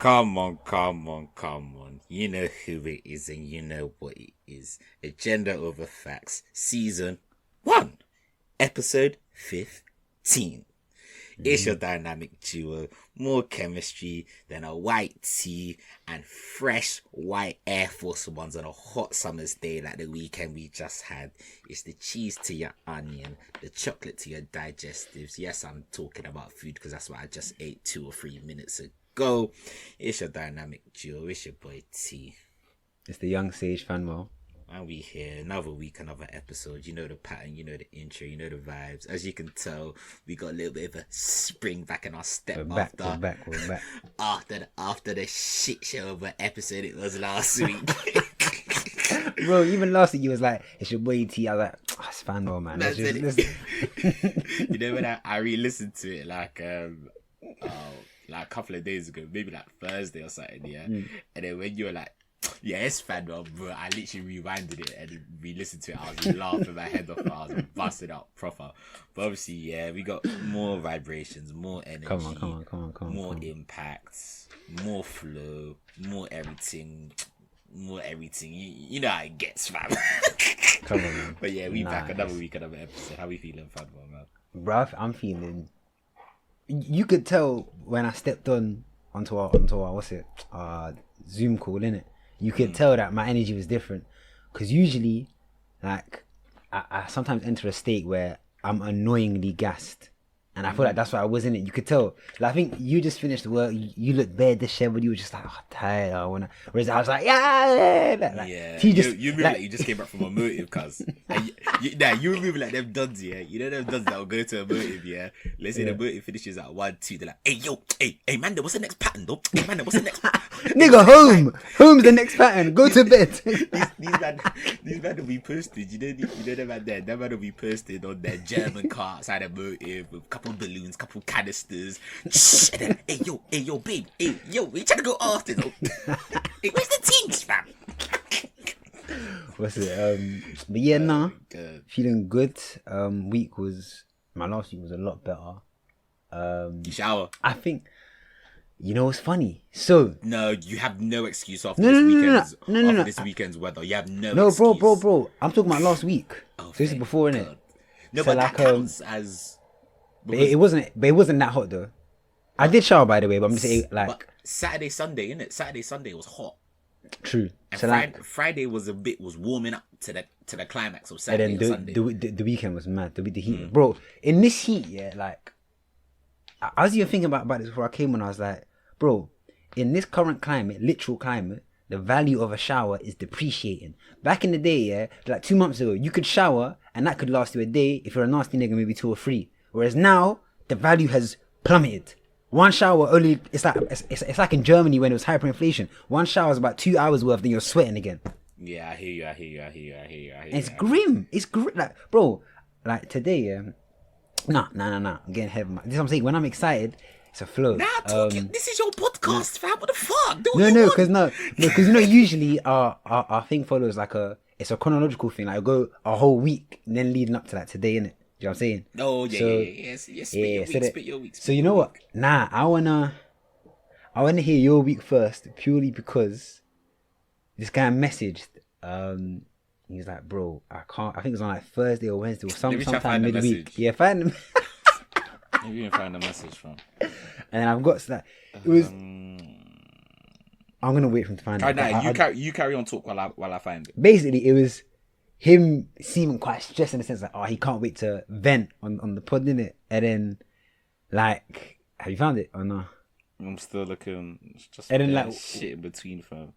Come on, come on, come on. You know who it is and you know what it is. Agenda Over Facts, Season 1, Episode 15. It's your dynamic duo, more chemistry than a white tea and fresh white Air Force Ones on a hot summer's day like the weekend we just had. It's the cheese to your onion, the chocolate to your digestives. Yes, I'm talking about food because that's what I just ate 2 or 3 minutes ago. It's your dynamic duo, it's your boy T. It's the young sage Fanuel. And we here, another week, another episode. You know the pattern, you know the intro, you know the vibes. As you can tell, we got a little bit of a spring back in our step. We're back. After the shit show of an episode it was last week. Bro, even last week you was like, it's your boy T. I was like, oh, it's Fanuel, man. That's it. You know when I re-listened to it like a couple of days ago, maybe like Thursday or something, yeah. And then when you were like, yeah, it's Fanuel, bro, I literally rewinded it and re-listened to it. I was laughing my head off. I was busting out proper. But obviously, yeah, we got more vibrations, more energy. Come on. More impacts, more flow, more everything. You know how it gets, fam. Come on, man. But yeah, we back another week, another episode. How we feeling, Fanuel, man? Bro, I'm feeling... You could tell when I stepped onto our Zoom call, innit? You could tell that my energy was different. Because usually, like, I sometimes enter a state where I'm annoyingly gassed. And I feel like that's what I was in it. You could tell. Like, I think you just finished work. You looked bare disheveled. You were just like, oh, tired. I wanna. Whereas I was like, yeah. Yeah. You move like you just came back from a motive, cuz. You move like them duds, yeah. You know them duds that will go to a motive, yeah. Let's say the motive finishes at 1, 2. They're like, hey, man, what's the next pattern, though? Hey, man, what's the next pattern? Nigga, home's the next pattern. Go to bed. these men will be posted. You know them man there. Them man will be posted on their German car outside a motive with a couple balloons, couple canisters. And then, hey yo, babe. Hey yo, we trying to go after though. Hey, where's the teams, fam? What's it? But yeah, feeling good. My last week was a lot better. You shower? I think. You know what's funny? So no, you have no excuse after this weekend's weather. You have no excuse. bro. I'm talking about last week. So this is before, innit? No, so but like, that counts as. It wasn't that hot though. I did shower, by the way, but I'm just saying, like, but Saturday, Sunday, innit? Saturday, Sunday was hot. True. And so Friday was warming up to the climax of Saturday and Sunday. The weekend was mad. The heat, bro. In this heat, yeah, like, I was even thinking about this before I came on. I was like, bro, in this current climate, literal climate, the value of a shower is depreciating. Back in the day, yeah, like 2 months ago, you could shower and that could last you a day. If you're a nasty nigga, maybe 2 or 3. Whereas now, the value has plummeted. One shower only, it's like in Germany when it was hyperinflation. One shower is about 2 hours worth, then you're sweating again. Yeah, I hear you. And it's grim. It's grim. Like, bro, like today, nah. I'm getting ahead of this is what I'm saying. When I'm excited, it's a flow. This is your podcast, fam. What the fuck? Because usually our thing follows like it's a chronological thing. Like I go a whole week and then leading up to that today, innit? Do you know what I'm saying? Oh yeah. Spit your week. So you know what? Nah, I wanna hear your week first, purely because this guy messaged. He's like, bro, I can't. I think it was on like Thursday or Wednesday or sometime midweek. Yeah, find him. Maybe you can find the message from. And I've got that. It was. I'm gonna wait for him to find it. Nah, you carry on talk while I find it. Basically, it was him seeming quite stressed in the sense like, he can't wait to vent on the pod, innit? And then, like, have you found it or no? I'm still looking. It's just and then, like, shit in between, fam.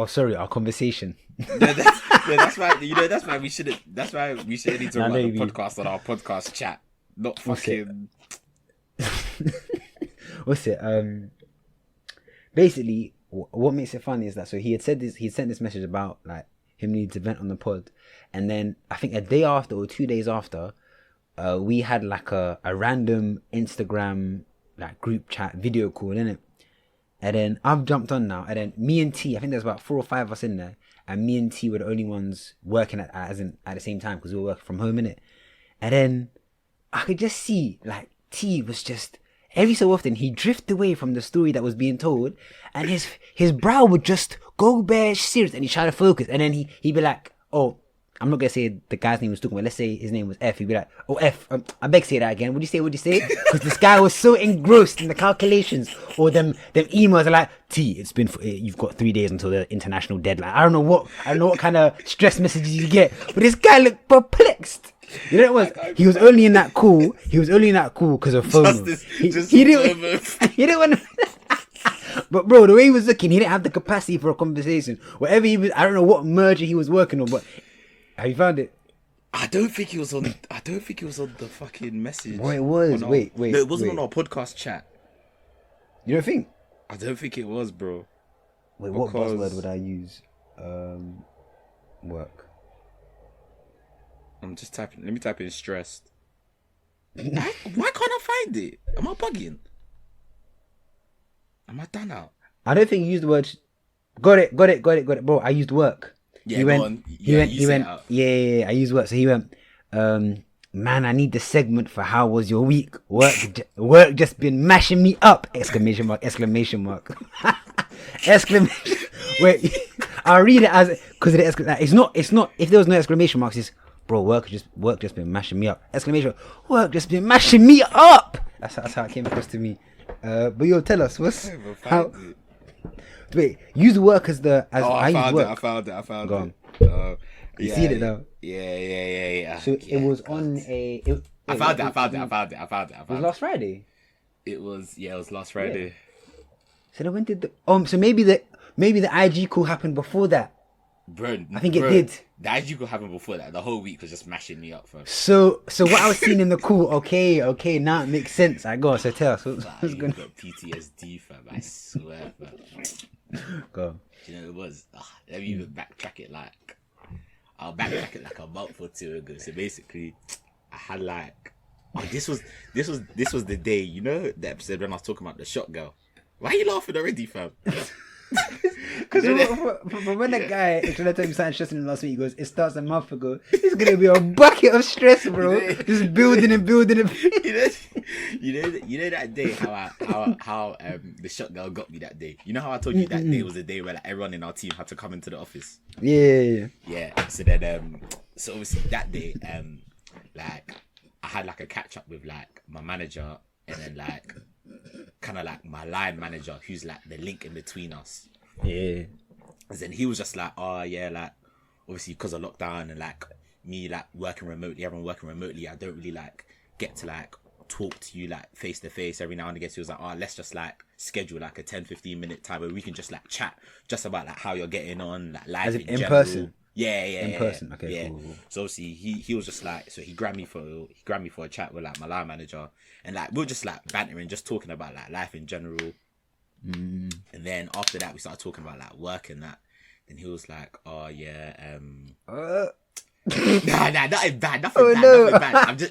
Sorry, our conversation. That's why we shouldn't need to run the podcast on our podcast chat. Not fucking. What's it? Basically, what makes it funny is that he had sent this message about like him needing to vent on the pod, and then I think a day after or 2 days after, we had like a random Instagram like group chat video call, innit? And then I've jumped on now, and then me and T, I think there's about 4 or 5 of us in there, and me and T were the only ones working at the same time because we were working from home, innit? And then I could just see like T was just every so often he'd drift away from the story that was being told, and his brow would just go bare serious, and he'd try to focus, and then he'd be like, oh, I'm not gonna say the guy's name was talking about. Let's say his name was F. He'd be like, "Oh F, I beg say that again. What'd you say? Because this guy was so engrossed in the calculations or them emails are like, T, it's been you've got 3 days until the international deadline. I don't know what kind of stress messages you get, but this guy looked perplexed. You know what it was? He was only in that call because of FOMO. He didn't want to. But bro, the way he was looking, he didn't have the capacity for a conversation. Whatever he was, I don't know what merger he was working on, but. Have you found it? I don't think he was on the fucking message. Well, it was. Wait. No, it wasn't on our podcast chat. You don't think? I don't think it was, bro. Wait, what buzzword would I use? Work. I'm just typing. Let me type in stressed. Why can't I find it? Am I bugging? Am I done out? I don't think you used the word. Got it, bro. I used work. Yeah, he went. Yeah. I used work. So he went. Man, I need the segment for how was your week? Work just been mashing me up! Exclamation mark! Exclamation. Wait, I'll read it as because it's not. If there was no exclamation marks, it's bro. Work just been mashing me up! Exclamation! Work just been mashing me up! That's how it came across to me. But yo, tell us how. Wait, use work as the as I found it. You see it now? Yeah. So it was on a. I found it. It was last Friday. It was last Friday. Yeah. So then when did the so maybe the IG call happened before that. Bro, I think it did. The IG call happened before that. The whole week was just mashing me up, fam. So what I was seeing in the call, okay, now it makes sense. I go. So tell us what's going on. Got PTSD, fam. I swear, fam. Go. Do you know what it was? Let me even backtrack it I'll backtrack it like a month or two ago. So basically, I had this was the day, you know, the episode when I was talking about the shot girl. Why are you laughing already, fam? Because when the guy explained to him something stressing him last week, he goes, it starts a month ago. It's gonna be a bucket of stress, bro. Just building and building. You know that day how the shot girl got me that day. You know how I told you that day was the day where like everyone in our team had to come into the office. Yeah. So then so obviously that day like I had like a catch up with like my manager and then like kind of like my line manager who's like the link in between us. Yeah. And then he was just like, oh yeah, like obviously because of lockdown and like me like working remotely, everyone working remotely, I don't really like get to like talk to you like face to face every now and again. So he was like, oh, let's just like schedule like a 10-15 minute time where we can just like chat just about like how you're getting on, like life in general. Person. Yeah. In person. Okay. Yeah. Cool. So obviously he was just like, so he grabbed me for a chat with like my line manager, and like we were just like bantering, just talking about like life in general. And then after that we started talking about like work and that. Then he was like, oh yeah, nah, nothing bad, nothing bad.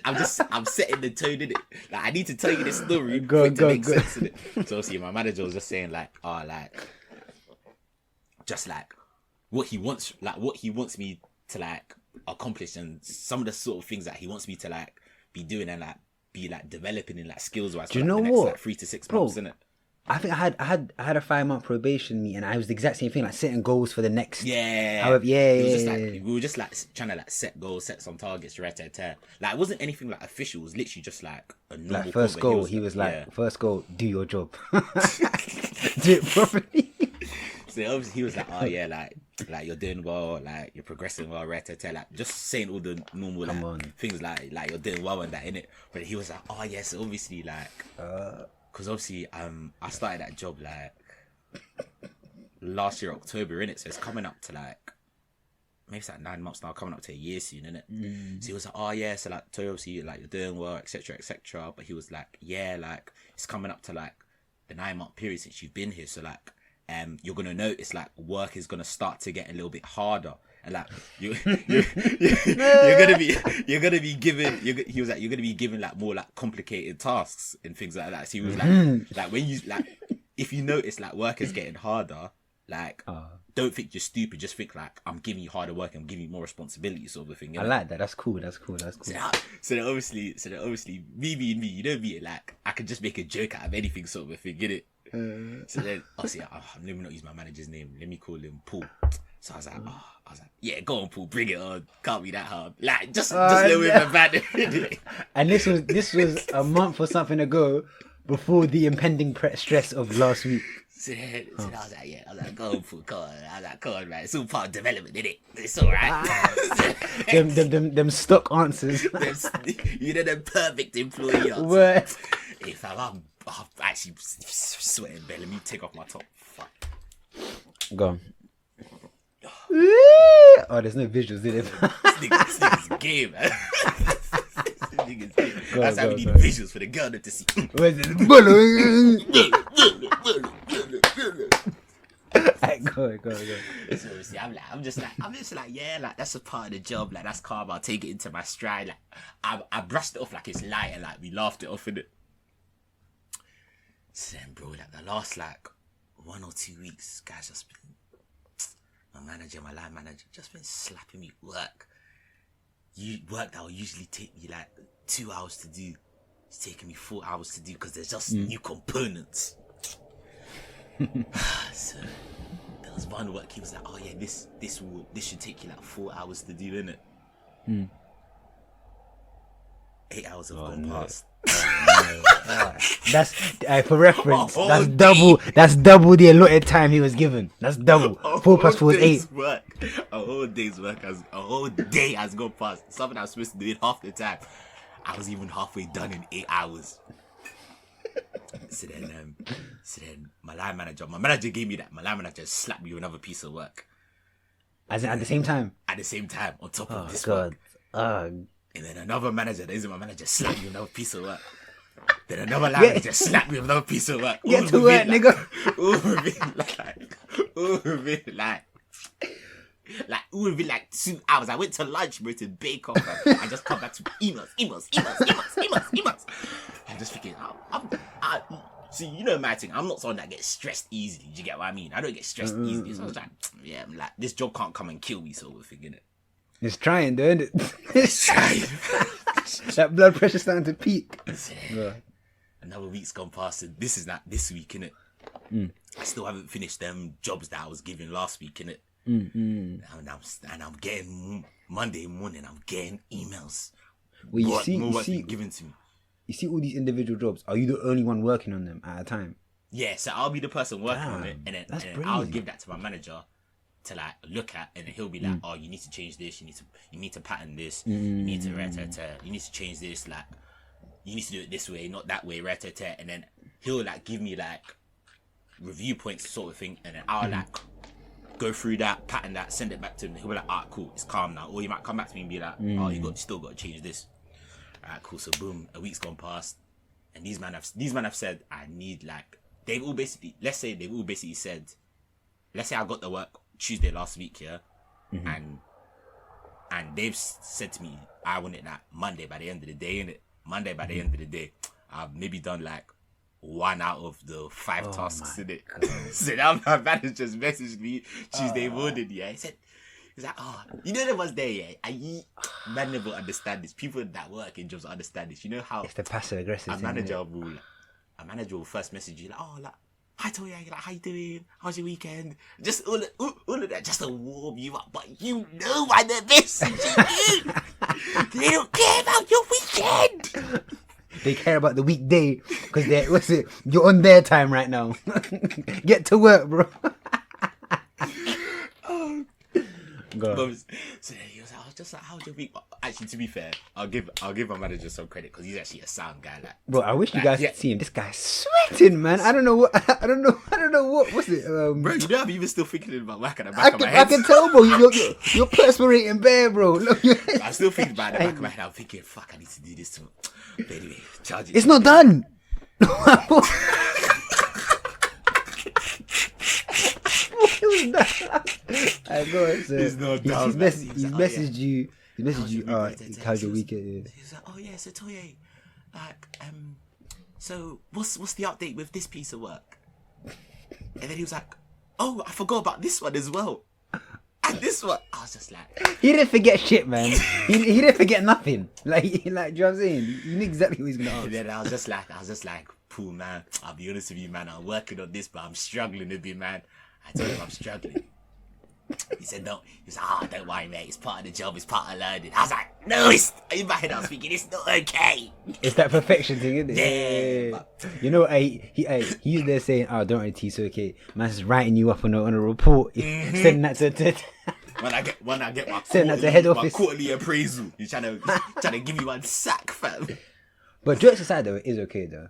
I'm setting the tone in it. Like I need to tell you this story for it to make sense in it. So obviously my manager was just saying like, oh, like just like what he wants me to like accomplish and some of the sort of things that he wants me to like be doing and like be like developing in like skills wise. Do you know what? Like 3 to 6 months, innit? I think I had a 5-month probation meeting, and I was the exact same thing, like setting goals for the next. Yeah. However, we were just like trying to like set goals, set some targets, Like it wasn't anything like official. It was literally just like a normal. Like first goal, he was like, first goal, do your job, do it properly. So obviously he was like, oh yeah, like you're doing well, like you're progressing well, like just saying all the normal like things like you're doing well and that, innit? But he was like, oh yes, obviously like. Because obviously, I started that job like last year October, innit? So it's coming up to like maybe it's like 9 months now, coming up to a year soon, innit? So he was like, oh yeah, so like Toye, obviously like you're doing well, etc. But he was like, yeah, like it's coming up to like the 9-month period since you've been here, so like you're gonna notice like work is gonna start to get a little bit harder. And like you're gonna be given. He was like, you're gonna be given like more like complicated tasks and things like that. So he was like when you like, if you notice like work is getting harder, Like, don't think you're stupid. Just think like, I'm giving you harder work. I'm giving you more responsibility, sort of thing. I like that. That's cool. So then obviously, me being me, you know me, like, I could just make a joke out of anything, sort of thing, get it? So then, obviously, let me not use my manager's name. Let me call him Paul. So I was like, yeah, go on, Paul, bring it on. Can't be that hard. Like, just let me abandon. And this was a month or something ago, before the impending stress of last week. So I was like, go on, Paul, come on. I was like, come on, man. It's all part of development, isn't it? It's all right. them stock answers. You know, the perfect employee answers. What? If I'm actually sweating, man. Let me take off my top. Fuck. Go on. Oh, there's no visuals, is there? This nigga's gay, man. That's how we need visuals for the girl to see. Where's it? Go. So see, I'm just like, yeah, like that's a part of the job. Like that's calm. I'll take it into my stride. Like I brushed it off like it's light, and like we laughed it off in it. So then, bro, like the last like 1 or 2 weeks, guys just been. My line manager, just been slapping me work that will usually take me like 2 hours to do. It's taking me 4 hours to do because there's just new components. So there was one work he was like, oh yeah, this should take you like 4 hours to do, innit? 8 hours have gone past. That's for reference. That's double the allotted time he was given. That's double. 4 plus 4 is 8. A whole day has gone past. Something I was supposed to do in half the time. I was even halfway done in 8 hours. So then my line manager gave me that. My line manager slapped me with another piece of work. As in, at the same time. At the same time, on top of this God. work. And then another manager, that isn't my manager, slapped me with another piece of work. Then another manager slapped me with another piece of work. Get to work, nigga. All within like 2 hours. I went to lunch, bro, to bake off. I just come back to emails. I'm just thinking, see, you know my thing. I'm not someone that gets stressed easily. Do you get what I mean? I don't get stressed easily. So I was like, yeah, I'm like, this job can't come and kill me, sort of thing, innit? It's trying, though, isn't it? It's trying. That blood pressure's starting to peak. Yeah. Another week's gone past, and this is not this week, innit? I still haven't finished them jobs that I was given last week, innit? And I'm getting Monday morning. I'm getting emails. Well, more work being given to me. You see all these individual jobs. Are you the only one working on them at a time? Yeah, so I'll be the person working on it, and then I'll give that to my manager to like look at, and then he'll be like, "Oh, you need to change this. You need to pattern this. You need to you need to change this. Like, you need to do it this way, not that way, and then he'll like give me like review points, sort of thing, and then I'll like go through that, pattern that, send it back to him. He'll be like, "Ah, cool, it's calm now." Or he might come back to me and be like, "Oh, you still got to change this." Alright, cool. So boom, a week's gone past, and these men have said, I need like, they've all basically said, let's say I got the work Tuesday last week, yeah, and they've said to me, I want it like Monday by the end of the day, innit? Monday by the end of the day, I've maybe done like 1 out of the 5 tasks in it. So now my manager's messaged me Tuesday morning, yeah. He's like, oh, you know there was there, yeah. Man never understand this. People that work in jobs understand this. You know how it's the passive aggressive. A manager will first message you like, oh, like, hi Toye, like, how you doing? How's your weekend? Just all of that, just to warm you up. But you know why they're messaging you. They don't care about your weekend. They care about the weekday because you're on their time right now. Get to work, bro. So he was like, I was just like, how's your week? Actually, to be fair, I'll give my manager some credit because he's actually a sound guy. Like, bro, I wish you guys could see him. This guy's sweating, man. I don't know what. What's it? Bro, you know I'm even still thinking about work at the back of my head. I can tell, bro. You're perspirating bare, bro. Look, I'm still thinking about it at the back of my head. I'm thinking, fuck, I need to do this too. But anyway, charge it. It's not done. I go. He's messaged you. He messaged you. How's your weekend? Yeah. He's like, oh yeah, so Toye, like, so what's the update with this piece of work? And then he was like, oh, I forgot about this one as well. And this one, I was just like, he didn't forget shit, man. he didn't forget nothing. Like, do you know what I'm saying? You knew exactly what he's gonna ask. and then I was just like, Pooh, man, I'll be honest with you, man, I'm working on this, but I'm struggling a bit, man. I told him I'm struggling. He said, no. He was like, don't worry, mate. It's part of the job. It's part of learning. I was like, no, in my head, I was thinking, it's not okay. It's that perfection thing, isn't it? Yeah. You know, he's there saying, oh, don't worry, T, it's okay. Man's just writing you up on a report. Sending that to when I get my sending that to head office. quarterly appraisal. He's trying to give me one sack, fam. But jokes aside, though, it is okay, though.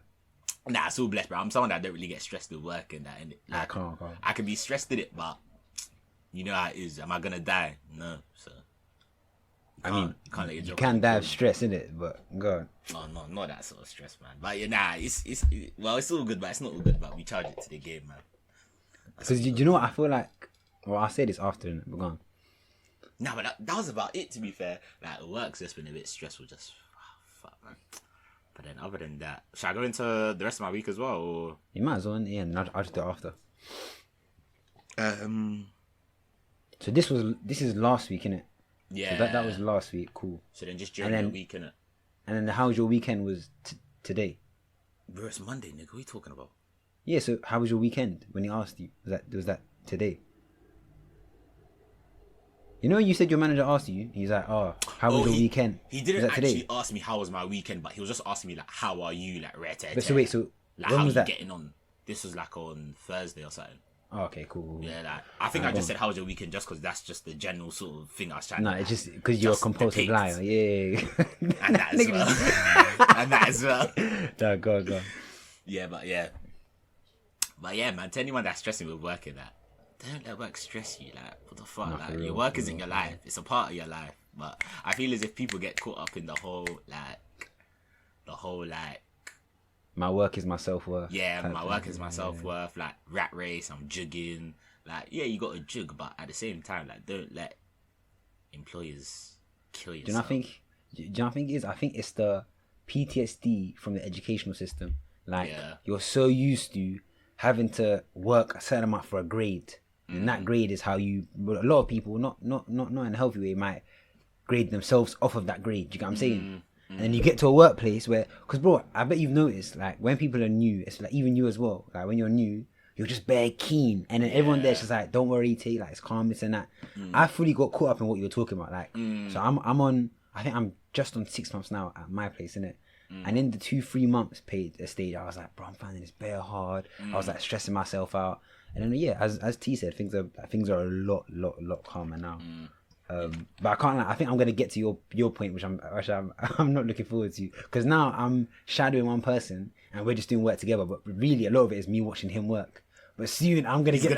Nah, it's all blessed, bro. I'm someone that don't really get stressed with work and that. And like, come on. I can be stressed in it, but you know how it is. Am I gonna die? No. So I mean, you can't let your you job can die of stress, innit? But go on. Oh no, not that sort of stress, man. But yeah, nah, it's all good, but it's not all good. But we charge it to the game, man. Because you know what? I feel like, well, I'll say this after, innit? But go on. Nah, but that was about it. To be fair, like work's just been a bit stressful. Just fuck, man. But then other than that, should I go into the rest of my week as well? Or? You might as well, yeah, and I'll just do it after. So this is last week, innit? Yeah. So that was last week, cool. So then just during the week, innit? And then how's your weekend was today? Bro, it's Monday, nigga. What are you talking about? Yeah, so how was your weekend when he asked you? Was that today? You know, you said your manager asked you. He's like, "Oh, how was your weekend?" He didn't actually ask me how was my weekend, but he was just asking me like, "How are you?" Like, But so wait, so like, when how was you that? getting on? This was like on Thursday or something. Oh, okay, cool. Yeah, like I think I just said how was your weekend just because that's just the general sort of thing I was trying. No, to, it's just because you're a compulsive liar. Yeah. And that as well. And that as well. No, go on. Yeah, but yeah, man. To anyone that's stressing with working, that don't let work stress you. Like, what the fuck? Like, your work isn't your life. It's a part of your life. But I feel as if people get caught up in the whole my work is my self-worth. Yeah, my work is my self-worth. Like, rat race, I'm jugging. Like, yeah, you got to jug, but at the same time, like, don't let employers kill yourself. Do you know what I think it is? I think it's the PTSD from the educational system. Like, you're so used to having to work a certain amount for a grade. And that grade is how you... A lot of people, not in a healthy way, might grade themselves off of that grade. Do you get what I'm saying? And then you get to a workplace where... Because, bro, I bet you've noticed, like, when people are new, it's like, even you as well. Like, when you're new, you're just bare keen. And then everyone there's just like, don't worry, T, like, it's calm, this and that. I fully got caught up in what you were talking about. Like, so I'm on... I think I'm just on 6 months now at my place, innit? And in the 2-3 months paid a stage, I was like, bro, I'm finding this bare hard. I was like stressing myself out. And then yeah, as T said, things are a lot calmer now. But I can't. I think I'm gonna get to your point, which I'm not looking forward to, because now I'm shadowing one person and we're just doing work together. But really, a lot of it is me watching him work. But soon I'm gonna get.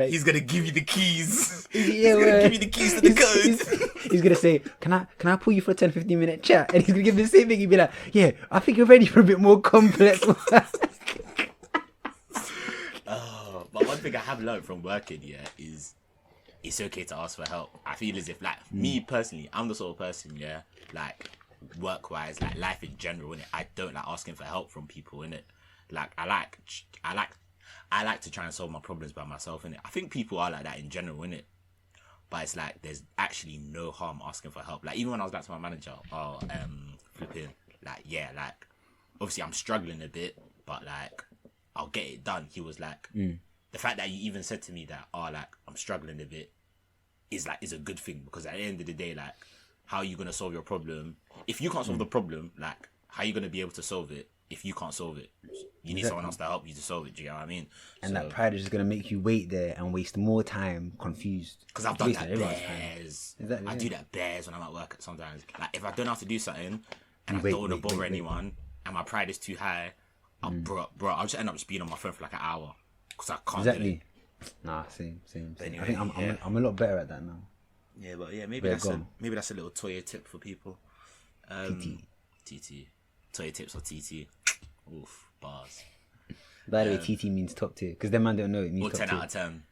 He's gonna give you the keys. Yeah, he's gonna give you the keys to the code. He's gonna say, can I pull you for a 10-15 minute chat? And he's gonna give me the same thing. He'd be like, yeah, I think you're ready for a bit more complex work. But one thing I have learned from working is it's okay to ask for help. I feel as if, like, me personally, I'm the sort of person, like, work-wise, like, life in general, innit? I don't like asking for help from people, innit? Like, I like to try and solve my problems by myself, innit? I think people are like that in general, innit? But it's like, there's actually no harm asking for help. Like, even when I was back to my manager, flipping, like, yeah, like, obviously I'm struggling a bit, but, like, I'll get it done. He was like, the fact that you even said to me that, like, I'm struggling a bit is a good thing, because at the end of the day, like, how are you going to solve your problem? If you can't solve the problem, like, how are you going to be able to solve it if you can't solve it? You need someone else to help you to solve it, do you know what I mean? And that pride is just going to make you wait there and waste more time confused. Because I've done that bears. I do that bears when I'm at work sometimes. Like, if I don't know how to do something and I don't want to bother anyone and my pride is too high, bro, I'll just end up just being on my phone for like an hour because I can't do it. Nah, same. Anyway, I think I'm a lot better at that now. Yeah, but yeah, maybe that's a little Toye tip for people. TT. Toye tips or TT. Oof, bars. By the way, TT means top tier, because them man don't know it means or top 10 tier. out of 10.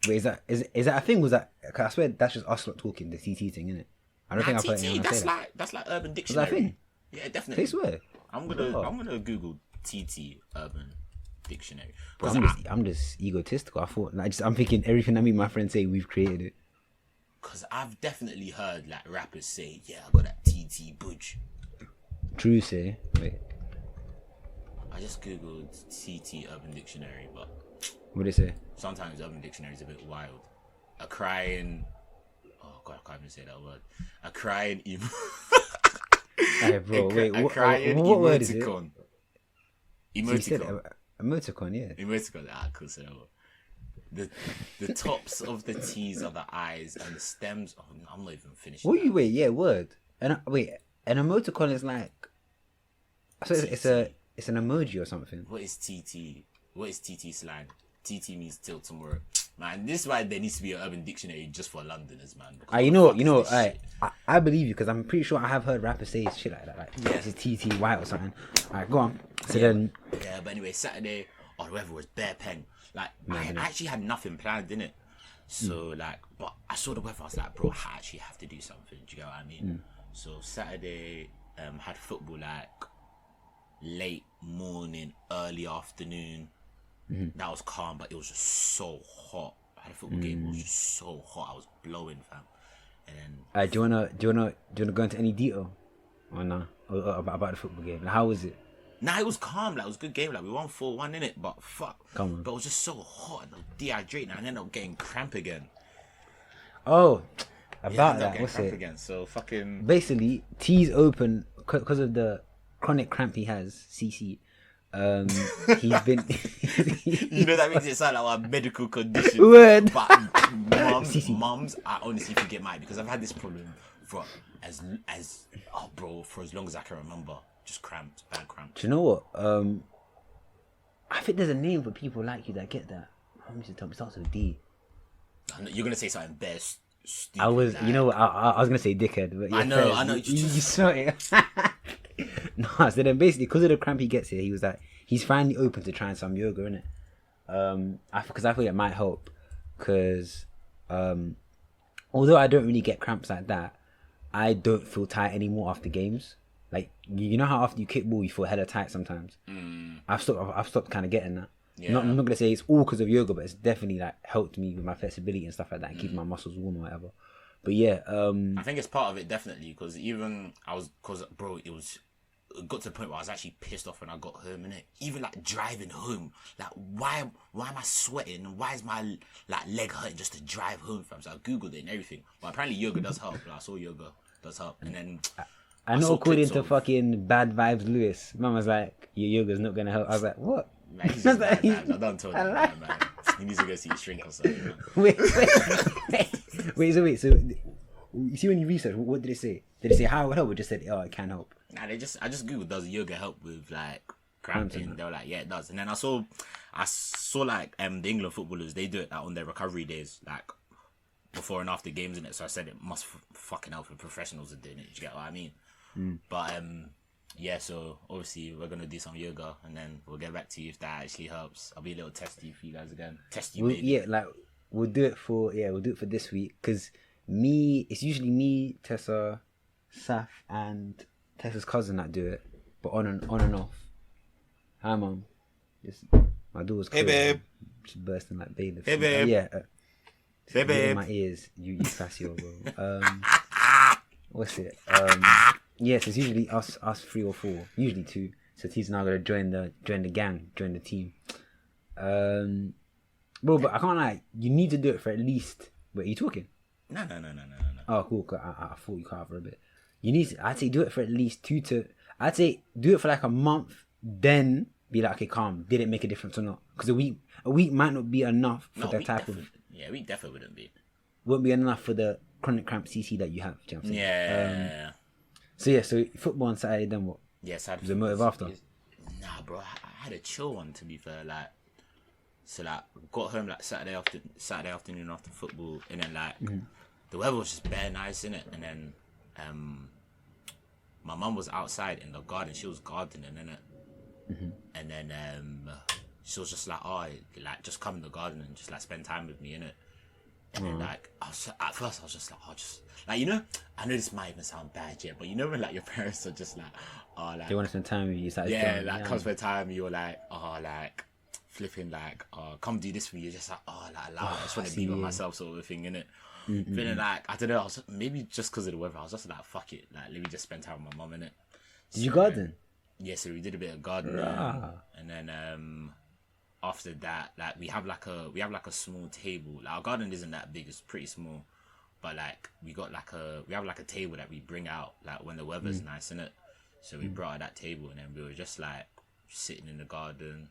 Wait, is that a thing? Was that? Cause I swear that's just us lot talking, the TT thing, innit? I don't think I've heard anyone say that. That's like Urban Dictionary. Is that a thing? Yeah, definitely. I swear. I'm gonna Google TT Urban Dictionary. But I'm just egotistical. I thought, like, I'm thinking everything I meet my friends say, we've created it. Because I've definitely heard like rappers say, yeah, I got that TT budge. True, say. Wait, I just googled TT Urban Dictionary, but what did it say? sometimes Urban Dictionary is a bit wild. A crying, oh god, I can't even say that word. A crying Hey, bro, wait, a what word is it? emoticon. Emoticon. Emoticon, yeah. Emoticon. Ah, cool. So the tops of the T's are the eyes, and the stems. Oh, I'm not even finished. What you wait? Yeah, word. And wait, an emoticon is like. So it's an emoji or something. What is TT? What is TT slang? TT means till tomorrow. Man, this is why there needs to be an Urban Dictionary just for Londoners, man. I believe you because I'm pretty sure I have heard rappers say shit like that. Like, this is TT white or something. Alright, go on. So then. Yeah, but anyway, Saturday, or the weather was bare pen. Like, I actually had nothing planned, innit? So, like, but I saw the weather, I was like, bro, I actually have to do something. Do you get what I mean? So, Saturday, had football, like, late morning, early afternoon. That was calm, but it was just so hot. I had a football game, it was just so hot. I was blowing, fam. And then do you wanna go into any detail or no about the football game? Like, how was it? Nah, it was calm. Like, it was a good game. Like, we won 4-1 in it, but fuck. Come on. But it was just so hot and I was dehydrated, and I ended up getting cramp again. Oh, about that. What's cramp it? Again. So fucking. Basically, T's open because of the chronic cramp he has. CC. He's been. You know that makes it sound like a medical condition. Word. But mums, I honestly think it might, because I've had this problem for for as long as I can remember. Just cramps, bad cramps. Do you know what? I think there's a name for people like you that get that. Mum used to tell me it starts with D. You're gonna say something best. Stupid, I was, like. you know, I was gonna say dickhead, but I know. You saw it. No, so then basically, because of the cramp he gets here, he was like, he's finally open to trying some yoga, innit? Because I thought it might help. Because although I don't really get cramps like that, I don't feel tight anymore after games. Like, you know how after you kick ball, you feel hella tight sometimes. I've stopped kind of getting that. Yeah. I'm not gonna say it's all because of yoga, but it's definitely like helped me with my flexibility and stuff like that, and keeping my muscles warm or whatever. But yeah, I think it's part of it, definitely, because bro, it got to the point where I was actually pissed off when I got home, innit? Even like driving home, like why am I sweating? Why is my like leg hurting just to drive home, fam? So I googled it and everything. But apparently yoga does help. Like, I saw yoga does help, and then I know according to fucking Bad Vibes Lewis, man was like, your yoga's not gonna help. I was like, what? Man, he's just bad vibes. I don't tell him that, man. He needs to go see a shrink or something. Man. Wait. So you see when you research, what did it say? Did it say how it would help? Or just said, oh, it can help? Nah, I just googled, does yoga help with like cramping? They were like, yeah, it does. And then I saw like the England footballers, they do it like on their recovery days, like before and after games, in it. So I said it must fucking help if professionals are doing it. You get what I mean? But yeah. So obviously we're gonna do some yoga, and then we'll get back to you if that actually helps. I'll be a little testy for you guys again. Test you, baby. Yeah, like we'll do it for this week, because it's usually me, Tessa, Saf, and Tessa's cousin that do it, but on and off. Hi, mum. My daughter's hey, babe. She's bursting like bailiff. Hey, babe. Yeah. Hey, babe. In my ears, you Casio, bro. What's it? Yes, it's usually us 3 or 4, usually 2. So he's now gonna join the gang, join the team. Bro, but I can't lie. You need to do it for at least. Wait, are you talking? No. Oh, cool. I thought you cut out for a bit. You need to, I'd say, do it for at least 2 to. I'd say do it for like a month, then be like, okay, calm. Did it make a difference or not? Because a week might not be enough for the type of. Yeah, a week definitely wouldn't be. Won't be enough for the chronic cramp CC that you have. Do you know what I'm saying? Yeah. So football on Saturday, then what? Yeah, Saturday. Was it motive after? Nah, bro. I had a chill one, to be fair. Like, so like got home like Saturday afternoon after football, and then like the weather was just bare nice, innit? And then my mum was outside in the garden. She was gardening, innit? And then she was just like, oh, like just come in the garden and just like spend time with me, innit? And then like at first I was just like, oh, just like, you know, I know this might even sound bad, yeah, but you know when like your parents are just like, oh, like they want to spend time with you, comes for time, you're like, oh, like flipping like, come do this for me. You're just like, like allow it. I just want to be with myself, sort of thing, innit? Feeling like, I don't know, maybe just because of the weather, I was just like, fuck it, like, let me just spend time with my mum, innit? Did you garden? Yeah, so we did a bit of gardening, and then after that, like we have like a small table. Like our garden isn't that big; it's pretty small, but like we have like a table that we bring out like when the weather's nice, innit? So we brought out that table, and then we were just like sitting in the garden,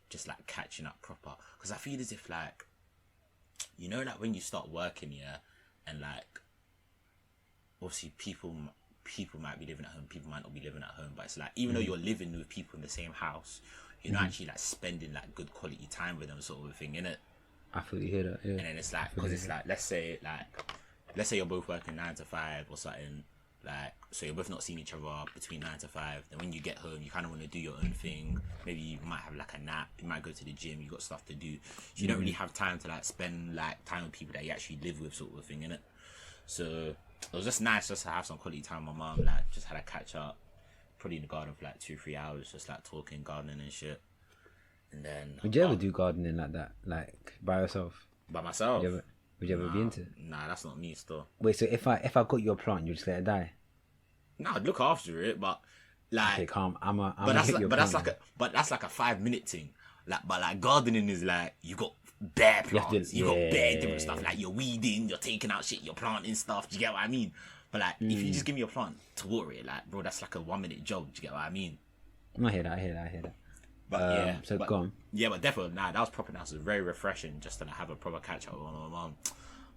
just like catching up proper. Because I feel as if like, you know, like when you start working, yeah, and like obviously people might be living at home, people might not be living at home, but it's like, even though you're living with people in the same house, you're not actually like spending like good quality time with them, sort of thing, innit? I fully hear that, yeah. And then it's like, because it's like, let's say you're both working 9 to 5 or something, like, so you're both not seeing each other between 9 to 5. Then when you get home, you kind of want to do your own thing. Maybe you might have like a nap, you might go to the gym, you got stuff to do, so you don't really have time to like spend like time with people that you actually live with, sort of thing, innit? So it was just nice just to have some quality time with my mum, like just had a catch up, probably in the garden for like 2-3 hours, just like talking, gardening and shit. And then would you ever do gardening like that, like by yourself? By myself? Would you ever be into it? Nah, that's not me still. Wait, so if I got your plant, you just let it die? Nah, I'd look after it, but like, okay, calm. But that's like a 5-minute thing. Like, but like gardening is like, you got bare plants, you got bare different stuff. Like you're weeding, you're taking out shit, you're planting stuff. Do you get what I mean? But like, if you just give me a plant to water it, like, bro, that's like a 1-minute job. Do you get what I mean? I hear that. But go on. Yeah, but definitely, that was proper nice. It was very refreshing just to like, have a proper catch up with my mum.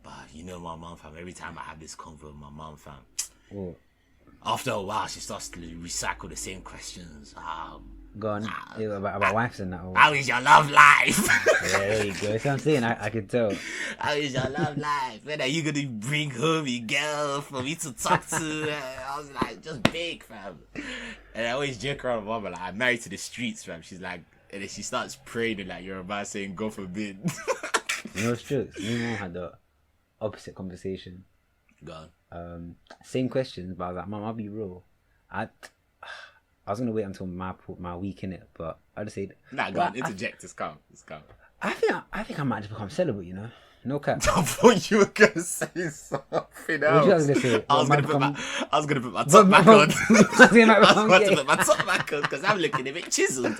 But you know my mum, fam, every time I have this convo with my mum, fam, after a while she starts to recycle the same questions. Go on. About wives and that. How is your love life? Yeah, there you go. That's what I'm saying. I can tell. How is your love life? When are you gonna bring home your girl for me to talk to? I was like, just big, fam. And I always joke around with mama, like, I'm married to the streets, fam. She's like, and then she starts praying like you're about saying, God forbid. No jokes. Me and mom had the opposite conversation. Go on. Same questions, but I was like, Mom, I'll be real. I was gonna wait until my week in it, but I just said, nah, go on, interject. It's calm. I think I might just become celibate, you know. No cap. I thought you were gonna say something else. What you gonna say? I was gonna put my top back on. I was about to put my top back on because I'm looking a bit chiseled.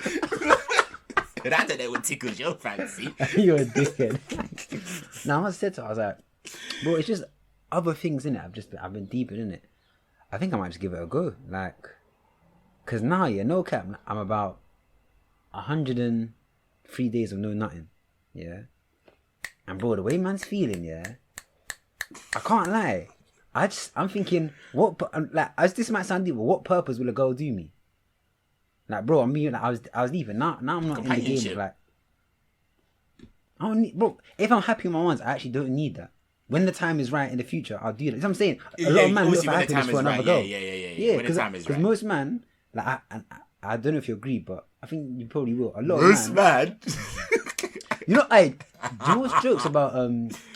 And I don't know what tickles your fancy. You're a dickhead. Now I said to her, I was like, bro, it's just other things in it. I've been deep in it. I think I might just give it a go, like, cause now, yeah, no cap, I'm about 103 days of no nothing, yeah. And bro, the way man's feeling, yeah, I can't lie. I'm thinking, as this might sound deep, but what purpose will a girl do me? Like, bro, I'm being, like, I was leaving. Now I'm not in the game. Like, I don't need, bro. If I'm happy with my ones, I actually don't need that. When the time is right in the future, I'll do that. That's what I'm saying. A lot of men look for happiness for another girl. Yeah. Because most man, like, I don't know if you agree, but I think you probably will. A lot most of man. You know, do you know what's jokes about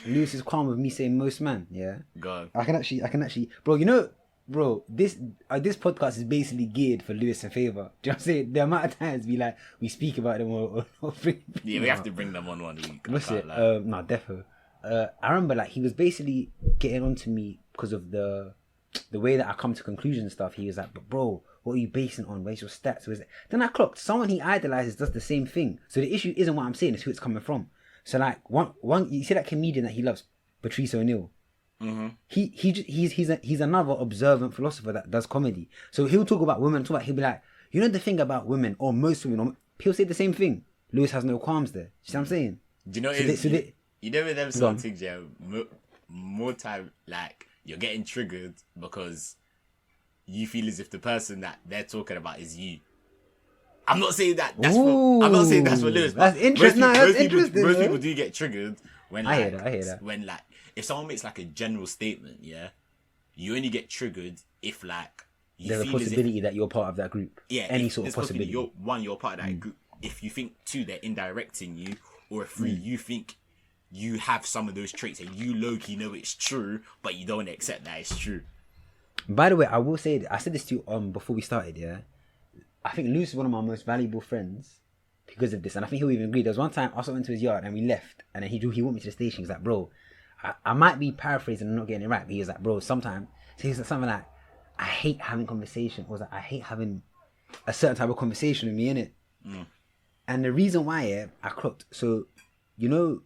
Lewis's qualm with me saying most man? Yeah. God. I can actually, bro. This podcast is basically geared for Lewis and Favor. Do you know what I'm saying? The amount of times we speak about them or yeah, we have to bring them on one week. What's it? No, defo. I remember like he was basically getting onto me because of the way that I come to conclusions and stuff. He was like, but bro, what are you basing it on? Where's your stats? Then I clocked someone he idolizes does the same thing. So the issue isn't what I'm saying, it's who it's coming from. So like one you see that comedian that he loves, Patrice O'Neill. Mm-hmm. He's another observant philosopher that does comedy. So he'll talk about women, he'll be like, you know the thing about women, or most women, he'll say the same thing. Lewis has no qualms there. You see what I'm saying? Do you know you know with them some things, yeah, more time, like, you're getting triggered because you feel as if the person that they're talking about is you. I'm not saying that that's for Lewis. That's interesting. Most people do get triggered when, like, I hear that. When, like, if someone makes like a general statement, yeah, you only get triggered if, like, there's a possibility that you're part of that group. Yeah, any sort of possibility. You're part of that group. If you think 2, they're indirecting you, or 3, you think you have some of those traits and you low-key know it's true, but you don't accept that it's true. By the way, I will say, I said this to you before we started, yeah. I think Luce is one of my most valuable friends, because of this, and I think he'll even agree. There was one time I also went to his yard and we left, and then he went me to the station. He's like, bro, I might be paraphrasing and not getting it right, but he was like, bro, sometimes, so he's like something like, I hate having conversation, or like, I hate having a certain type of conversation with me, innit? And the reason why, I clocked, so, you know,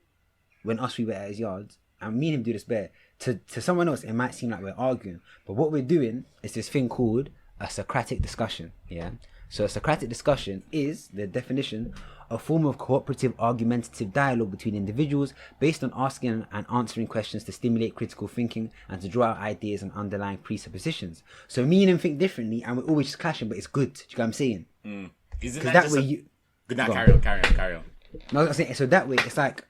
when we were at his yard, and me and him do this bear, to someone else, it might seem like we're arguing, but what we're doing is this thing called a Socratic discussion, yeah? So a Socratic discussion is, the definition, a form of cooperative argumentative dialogue between individuals based on asking and answering questions to stimulate critical thinking and to draw out ideas and underlying presuppositions. So me and him think differently and we're always just clashing, but it's good. Do you get what I'm saying? Isn't Because that that way just you... Good night, carry on. No, I was saying, so that way it's like...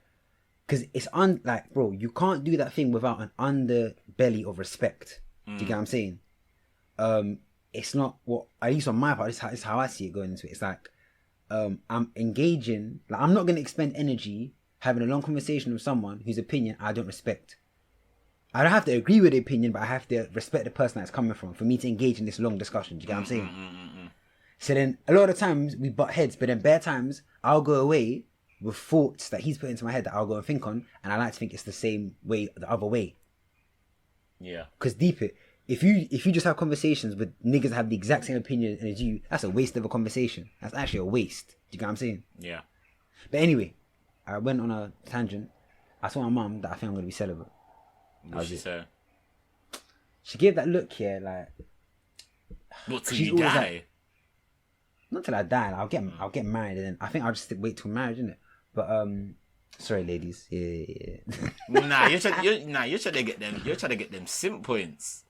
Because it's like, bro, you can't do that thing without an underbelly of respect. Do you get what I'm saying? It's not what, at least on my part, this is how I see it going into it. It's like, I'm engaging, like I'm not going to expend energy having a long conversation with someone whose opinion I don't respect. I don't have to agree with the opinion, but I have to respect the person that's coming from for me to engage in this long discussion. Do you get what I'm saying? So then a lot of times we butt heads, but then bare times I'll go away with thoughts that he's put into my head that I'll go and think on, and I like to think it's the same way, the other way. Yeah. Because deep it, if you just have conversations with niggas that have the exact same opinion as you, that's a waste of a conversation. That's actually a waste. Do you get what I'm saying? Yeah. But anyway, I went on a tangent. I told my mum that I think I'm going to be celibate. What did she say? She gave that look here, like... What, till she's you always die? like, not till I die. Like, I'll get married, and then I think I'll just wait till marriage, innit? But sorry, ladies. Yeah. You're trying to get them. You're trying to get them simp points.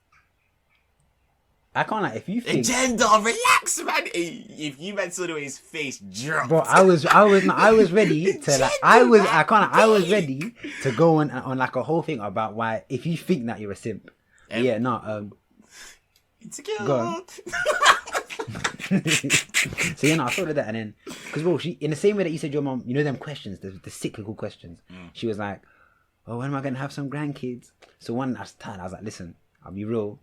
I can't, like, if you think... Agenda, relax, man. If you man saw the way his face dropped. Bro, I was ready to, like, I was ready to go on like a whole thing about why, if you think that you're a simp. Yeah, no, Insecure. Go on. So, you know, I thought of that, and then, because, bro, she, in the same way that you said your mom, you know them questions, the cyclical questions, she was like, oh, when am I going to have some grandkids? So one, I was tired, I was like, listen, I'll be real,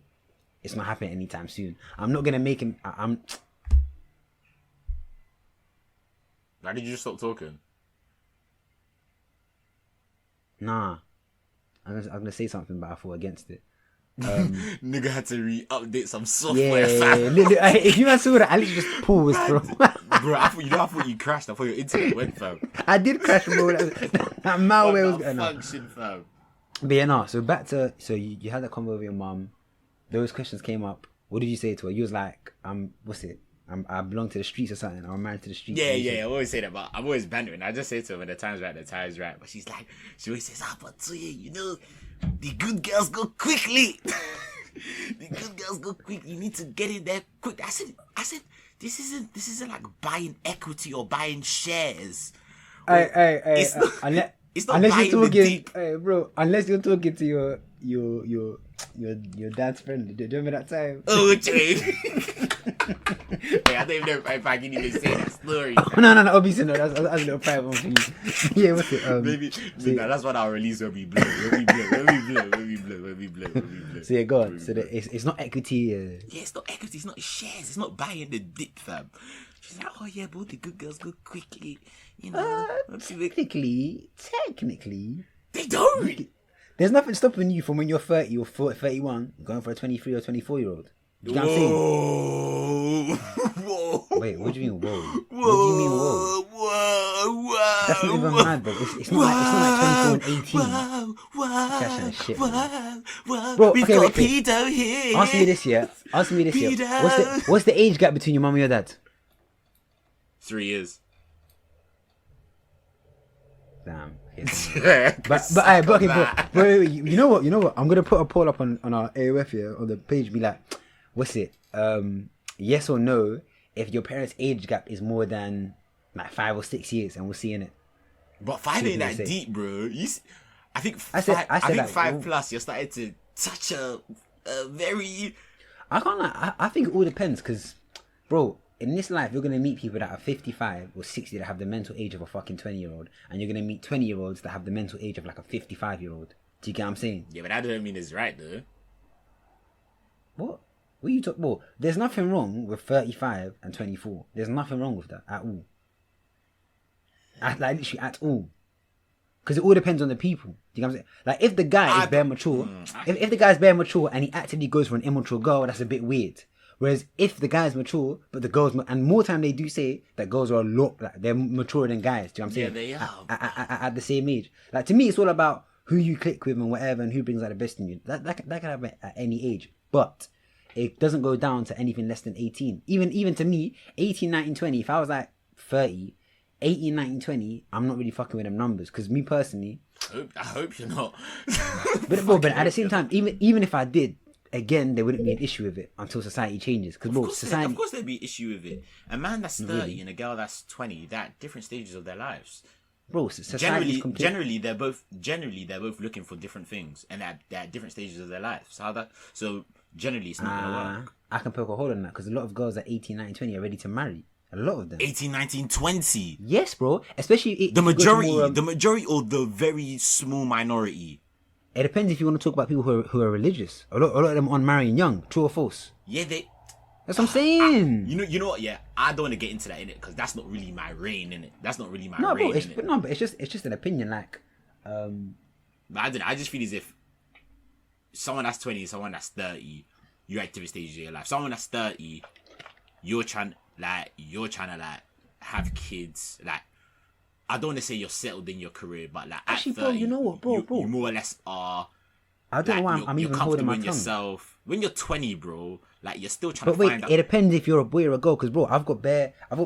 it's not happening anytime soon. I'm not going to make him, Why did you just stop talking? Nah. I was going to say something, but I fought against it. Nigga had to re-update some software, fam. If you had saw that, I literally just paused, bro. Bro, I thought you crashed. I thought your internet went, fam. I did crash, bro. That malware was going on. Function, fam. But yeah, no. So back to, so you had that convo with your mum. Those questions came up. What did you say to her? You was like, I belong to the streets or something. I'm married to the streets. Yeah. I always say that, but I'm always bantering. I just say to her when the time's right, the time's right. But she always says, but Toye, you know, the good girls go quickly. The good girls go quick. You need to get in there quick. I said, this isn't like buying equity or buying shares. It's not unless buying you're the talking, deep. bro. Unless you're talking to your dad's friend. Do you remember that time? Oh, Jay. Hey, I don't even know if I can even say that story. No. Obviously, no. That's a little private one for you. Yeah, what's it? Maybe that's what I'll release when we blow. So yeah, go on. So it's not equity. Yeah, it's not equity. It's not shares. It's not buying the dip, fam. She's like, oh yeah, but the good girls go quickly. You know. Technically, they don't. There's nothing stopping you from when you're 30 or 31 going for a 23 or 24-year-old. You know what I'm saying? Whoa. Wait, what do you mean, whoa? What do you mean, whoa? That's not even mad, bro. It's not like 24 and 18. That kind of shit, bro. We've Okay, got wait. Pedo here. Answer me this, yeah. What's the age gap between your mum and your dad? 3 years. Damn. But wait, you know what? I'm gonna put a poll up on our AOF here on the page. Be like, what's it? Yes or no? If your parents' age gap is more than like 5 or 6 years, and we'll see in it. But 5 ain't that deep, bro. I think 5 plus. You're starting to touch a very. I think it all depends, because, bro, in this life, you're going to meet people that are 55 or 60 that have the mental age of a fucking 20-year-old. And you're going to meet 20-year-olds that have the mental age of like a 55-year-old. Do you get what I'm saying? Yeah, but that doesn't mean it's right, though. What? What are you talking about? There's nothing wrong with 35 and 24. There's nothing wrong with that at all. Like literally at all. Because it all depends on the people. Do you know what I'm saying? Like if the guy is bare mature, if the guy's bare mature and he actively goes for an immature girl, that's a bit weird. Whereas if the guy's mature, but the girls, and more time they do say that girls are a lot, like they're maturer than guys. Do you know what I'm saying? Yeah, they are. At the same age. Like to me, it's all about who you click with and whatever, and who brings out the best in you. That can happen at any age, but it doesn't go down to anything less than 18. Even to me, 18, 19, 20. If I was like 30, 18, 19, 20, I'm not really fucking with them numbers. Because me personally, I hope you're not. but at the same time, even if I did, again, there wouldn't be an issue with it until society changes. Because Of course there'd be an issue with it. A man that's 30 and a girl that's 20, they're at different stages of their lives. Bro, Generally, they're both looking for different things, and they're at different stages of their lives. So generally, it's not gonna work. I can poke a hole on that because a lot of girls at 18, 19, 20 are ready to marry. A lot of them. 18, 19, 20. Yes, bro. Especially the majority or the very small minority. It depends if you want to talk about people who are religious. A lot of them aren't marrying young. True or false? Yeah, that's what I'm saying. You know what? Yeah, I don't want to get into that in it because that's not really my reign in it. That's not really my reign. Bro, but it's just an opinion. Like, but I don't know. I just feel as if someone that's 20, someone that's 30, you're at different stages of your life. Someone that's 30, you're trying to have kids. Like, I don't want to say you're settled in your career, but like actually, at 30, bro, you know what, bro, you more or less are. I don't know why I'm even holding my tongue. Yourself. When you're 20, bro, like you're still trying to find out. It depends if you're a boy or a girl, because bro, I've got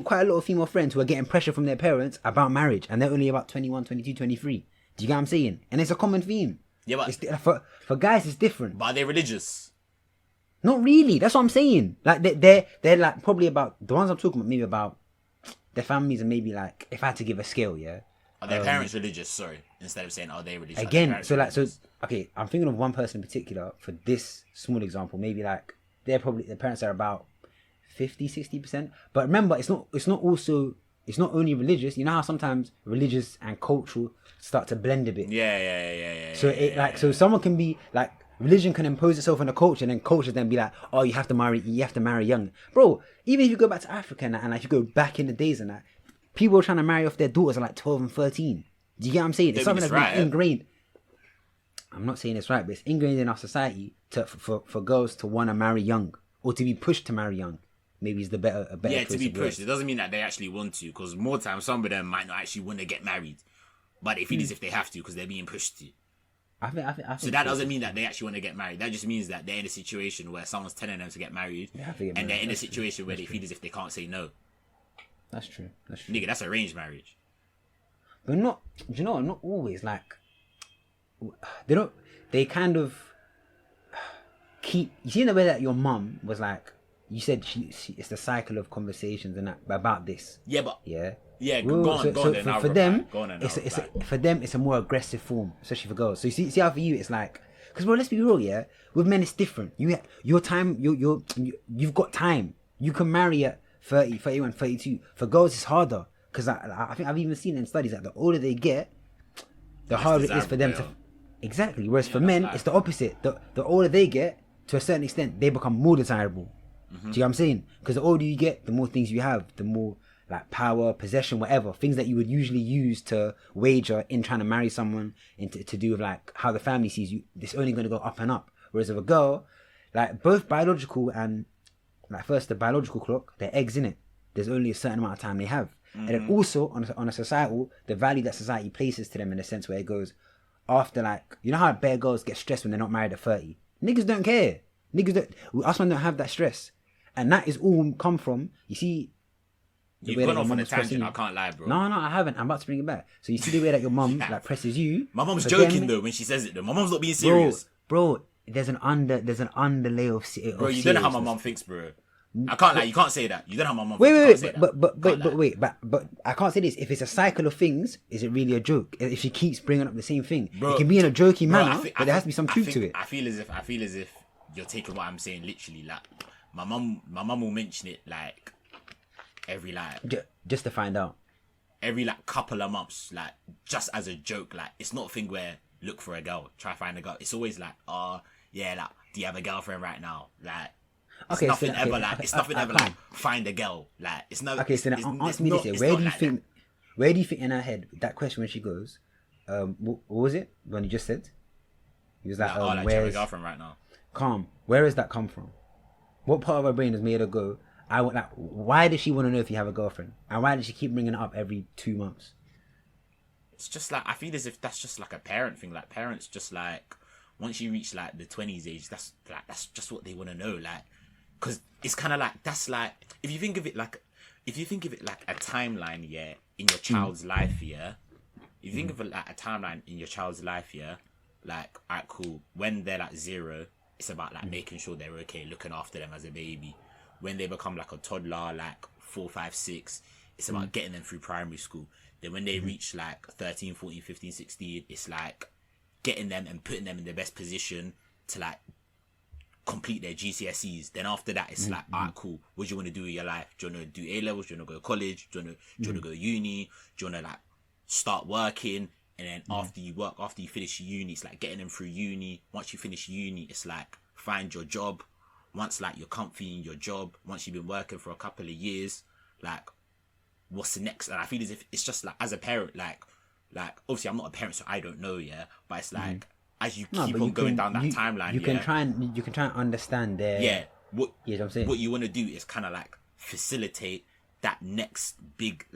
quite a lot of female friends who are getting pressure from their parents about marriage, and they're only about 21, 22, 23. Do you get what I'm saying? And it's a common theme. Yeah, but for guys, it's different. But are they religious? Not really. That's what I'm saying. Like they're like probably about the ones I'm talking about. Maybe about their families, and maybe like if I had to give a scale, yeah. Are their parents religious? Sorry, instead of saying are they religious? Again, so okay, I'm thinking of one person in particular for this small example. Maybe like their parents are about 50-60%. But remember, it's not only religious. You know how sometimes religious and cultural start to blend a bit. Yeah. So someone can be like, religion can impose itself on a culture, and then culture then be like, oh, you have to marry young, bro. Even if you go back to Africa and like you go back in the days and that, people are trying to marry off their daughters at like 12 and 13. Do you get what I'm saying? It's something that's been ingrained. I'm not saying it's right, but it's ingrained in our society for girls to want to marry young or to be pushed to marry young. Maybe it's a better yeah, to be pushed. It doesn't mean that they actually want to, because more times some of them might not actually want to get married, but they feel as if they have to because they're being pushed to. I think so that doesn't mean that they actually want to get married. That just means that they're in a situation where someone's telling them to get married, and they're in a situation where they feel as if they can't say no. That's true. Nigga, that's arranged marriage. But not, do you know, not always. Like, they kind of keep, you see in the way that your mum was like, you said she it's the cycle of conversations and that about this. Yeah, but yeah, go on. For them, for them, it's a more aggressive form, especially for girls. So you see how for you it's like, because bro, let's be real, yeah. With men, it's different. Your time, you've got time. You can marry at 30, 31, 32. For girls, it's harder, because I think I've even seen in studies that the older they get, the harder it is for them to. Exactly. Whereas for men, it's the opposite. The older they get, to a certain extent, they become more desirable. Do you know what I'm saying? Because the older you get, the more things you have, the more like power, possession, whatever, things that you would usually use to wager in trying to marry someone, and to do with like how the family sees you. It's only going to go up and up. Whereas with a girl, like both biological and like first the biological clock, their eggs in it. There's only a certain amount of time they have, and then also on a societal, the value that society places to them in a sense where it goes after, like, you know how bare girls get stressed when they're not married at 30. Niggas don't care. Us men don't have that stress. And that is all come from, you see... You've gone off on a tangent, I can't lie, bro. No, I haven't. I'm about to bring it back. So you see the way that your mum like presses you... My mum's joking, though, when she says it, though. My mum's not being serious. Bro, there's an underlay of bro, you don't know how my mum thinks, bro. I can't lie, you can't say that. You don't know how my mum thinks. But I can't say this. If it's a cycle of things, is it really a joke? If she keeps bringing up the same thing, bro, it can be in a jokey manner, but there has to be some truth to it. I feel as if you're taking what I'm saying literally. Like, my mum will mention it like every just to find out. Every like couple of months, like just as a joke. Like, it's not a thing where look for a girl, try to find a girl. It's always like, oh yeah, like, do you have a girlfriend right now? Like, it's nothing ever like find a girl. Like, it's no. Okay, so now answer me this here. Where do you think? where do you think in her head that question when she goes, what was it when you just said? He was like, like, like, where's a girlfriend right now. calm? Where has that come from? What part of her brain has made her go? I want like, why does she want to know if you have a girlfriend? And why does she keep bringing it up every 2 months? It's just like, I feel as if that's just like a parent thing. Like, parents just like, once you reach like the 20s age, that's just what they want to know. Like, because it's kind of like, that's like, if you think of it like a timeline, yeah, in your child's life, yeah. If you think of it like a timeline in your child's life, yeah, like, alright, cool. When they're like 0, it's about like making sure they're okay, looking after them as a baby. When they become like a toddler, like 4, 5, 6, it's about getting them through primary school. Then when they reach like 13, 14, 15, 16, it's like getting them and putting them in the best position to like complete their GCSEs. Then after that, it's like, alright, cool. What do you want to do with your life? Do you want to do A levels? Do you want to go to college? Do you want to go to uni? Do you want to like start working? And then after you finish uni, it's like getting them through uni. Once you finish uni, it's like find your job. Once like you're comfy in your job, once you've been working for a couple of years, like what's the next? And I feel as if it's just like, as a parent, like obviously I'm not a parent, so I don't know, yeah. But it's like as you keep on going down that timeline, you can try and understand their what I'm saying. What you want to do is kind of like facilitate that next big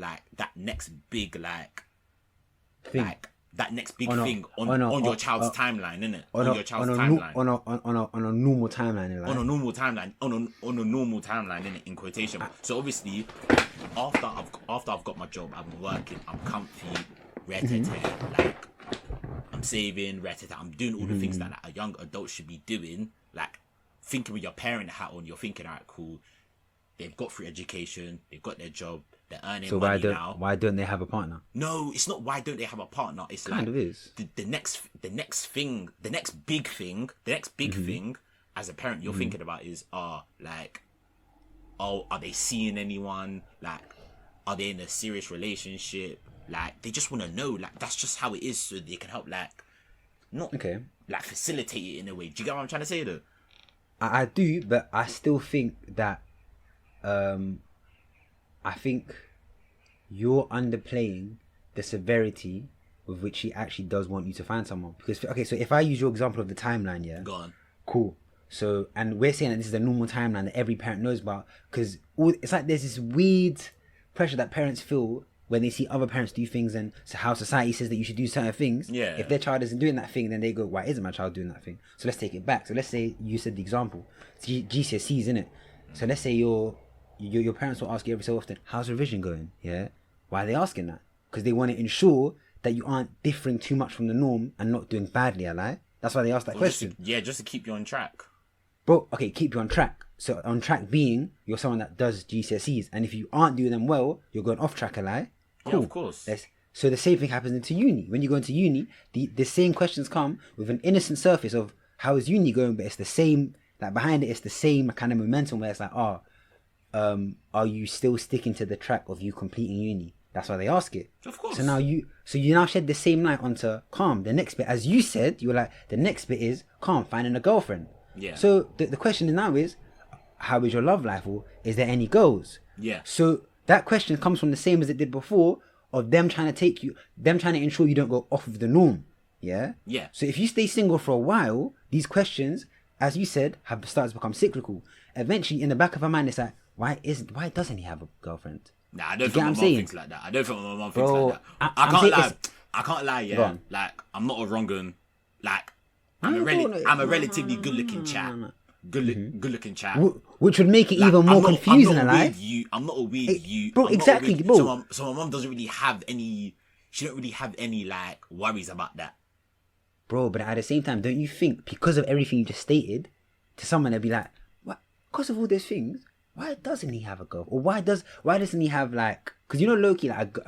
thing on your child's timeline, innit? On your child's timeline. On a normal timeline. On a normal timeline, innit? In quotation. So obviously, after I've got my job, I'm working, I'm comfy, like I'm saving, I'm doing all the things that like, a young adult should be doing. Like thinking with your parent hat on, you're thinking, alright, cool. They've got free education, they've got their job, they're earning money now. Why don't they have a partner? No, it's not why don't they have a partner. It's kind of is. The next big thing as a parent you're thinking about is are they seeing anyone? Like, are they in a serious relationship? Like, they just want to know. Like, that's just how it is, so they can help facilitate it in a way. Do you get what I'm trying to say though? I do, but I still think that I think you're underplaying the severity with which he actually does want you to find someone. Because, okay, so if I use your example of the timeline, yeah? Go on. Cool. So, and we're saying that this is a normal timeline that every parent knows about. Because it's like there's this weird pressure that parents feel when they see other parents do things, and so how society says that you should do certain things. Yeah. If their child isn't doing that thing, then they go, why isn't my child doing that thing? So let's take it back. So let's say you said the example. It's GCSEs, innit? So let's say your parents will ask you every so often, how's revision going? Yeah. Why are they asking that? Because they want to ensure that you aren't differing too much from the norm and not doing badly, ally. That's why they ask that question. Just to keep you on track. Bro, okay, keep you on track. So on track being, you're someone that does GCSEs. And if you aren't doing them well, you're going off track, ally. Cool. Yeah, of course. So the same thing happens into uni. When you go into uni, the same questions come with an innocent surface of how is uni going, but it's the same, like behind it, it's the same kind of momentum where it's like, are you still sticking to the track of you completing uni? That's why they ask it. Of course. So you now shed the same light onto calm. The next bit, as you said, you were like, the next bit is calm, finding a girlfriend. Yeah. So the question now is, how is your love life? Or is there any goals? Yeah. So that question comes from the same as it did before, of them trying to ensure you don't go off of the norm. Yeah? Yeah. So if you stay single for a while, these questions, as you said, have started to become cyclical. Eventually, in the back of her mind, it's like, why doesn't he have a girlfriend? Nah, I don't think my mom thinks like that. I don't think my mom thinks like that. I can't lie, yeah. Like, I'm not a wrong un. Like, I'm a relatively good-looking chap. Good-looking chap. Which would make it even more confusing, alive. I'm not a weird you. Bro, exactly, bro. So my mom doesn't really have any... She don't really have any, like, worries about that. Bro, but at the same time, don't you think, because of everything you just stated, to someone they'd be like, what? Because of all those things, why doesn't he have a girl? Or why doesn't he have, like... Because you know, low-key, like,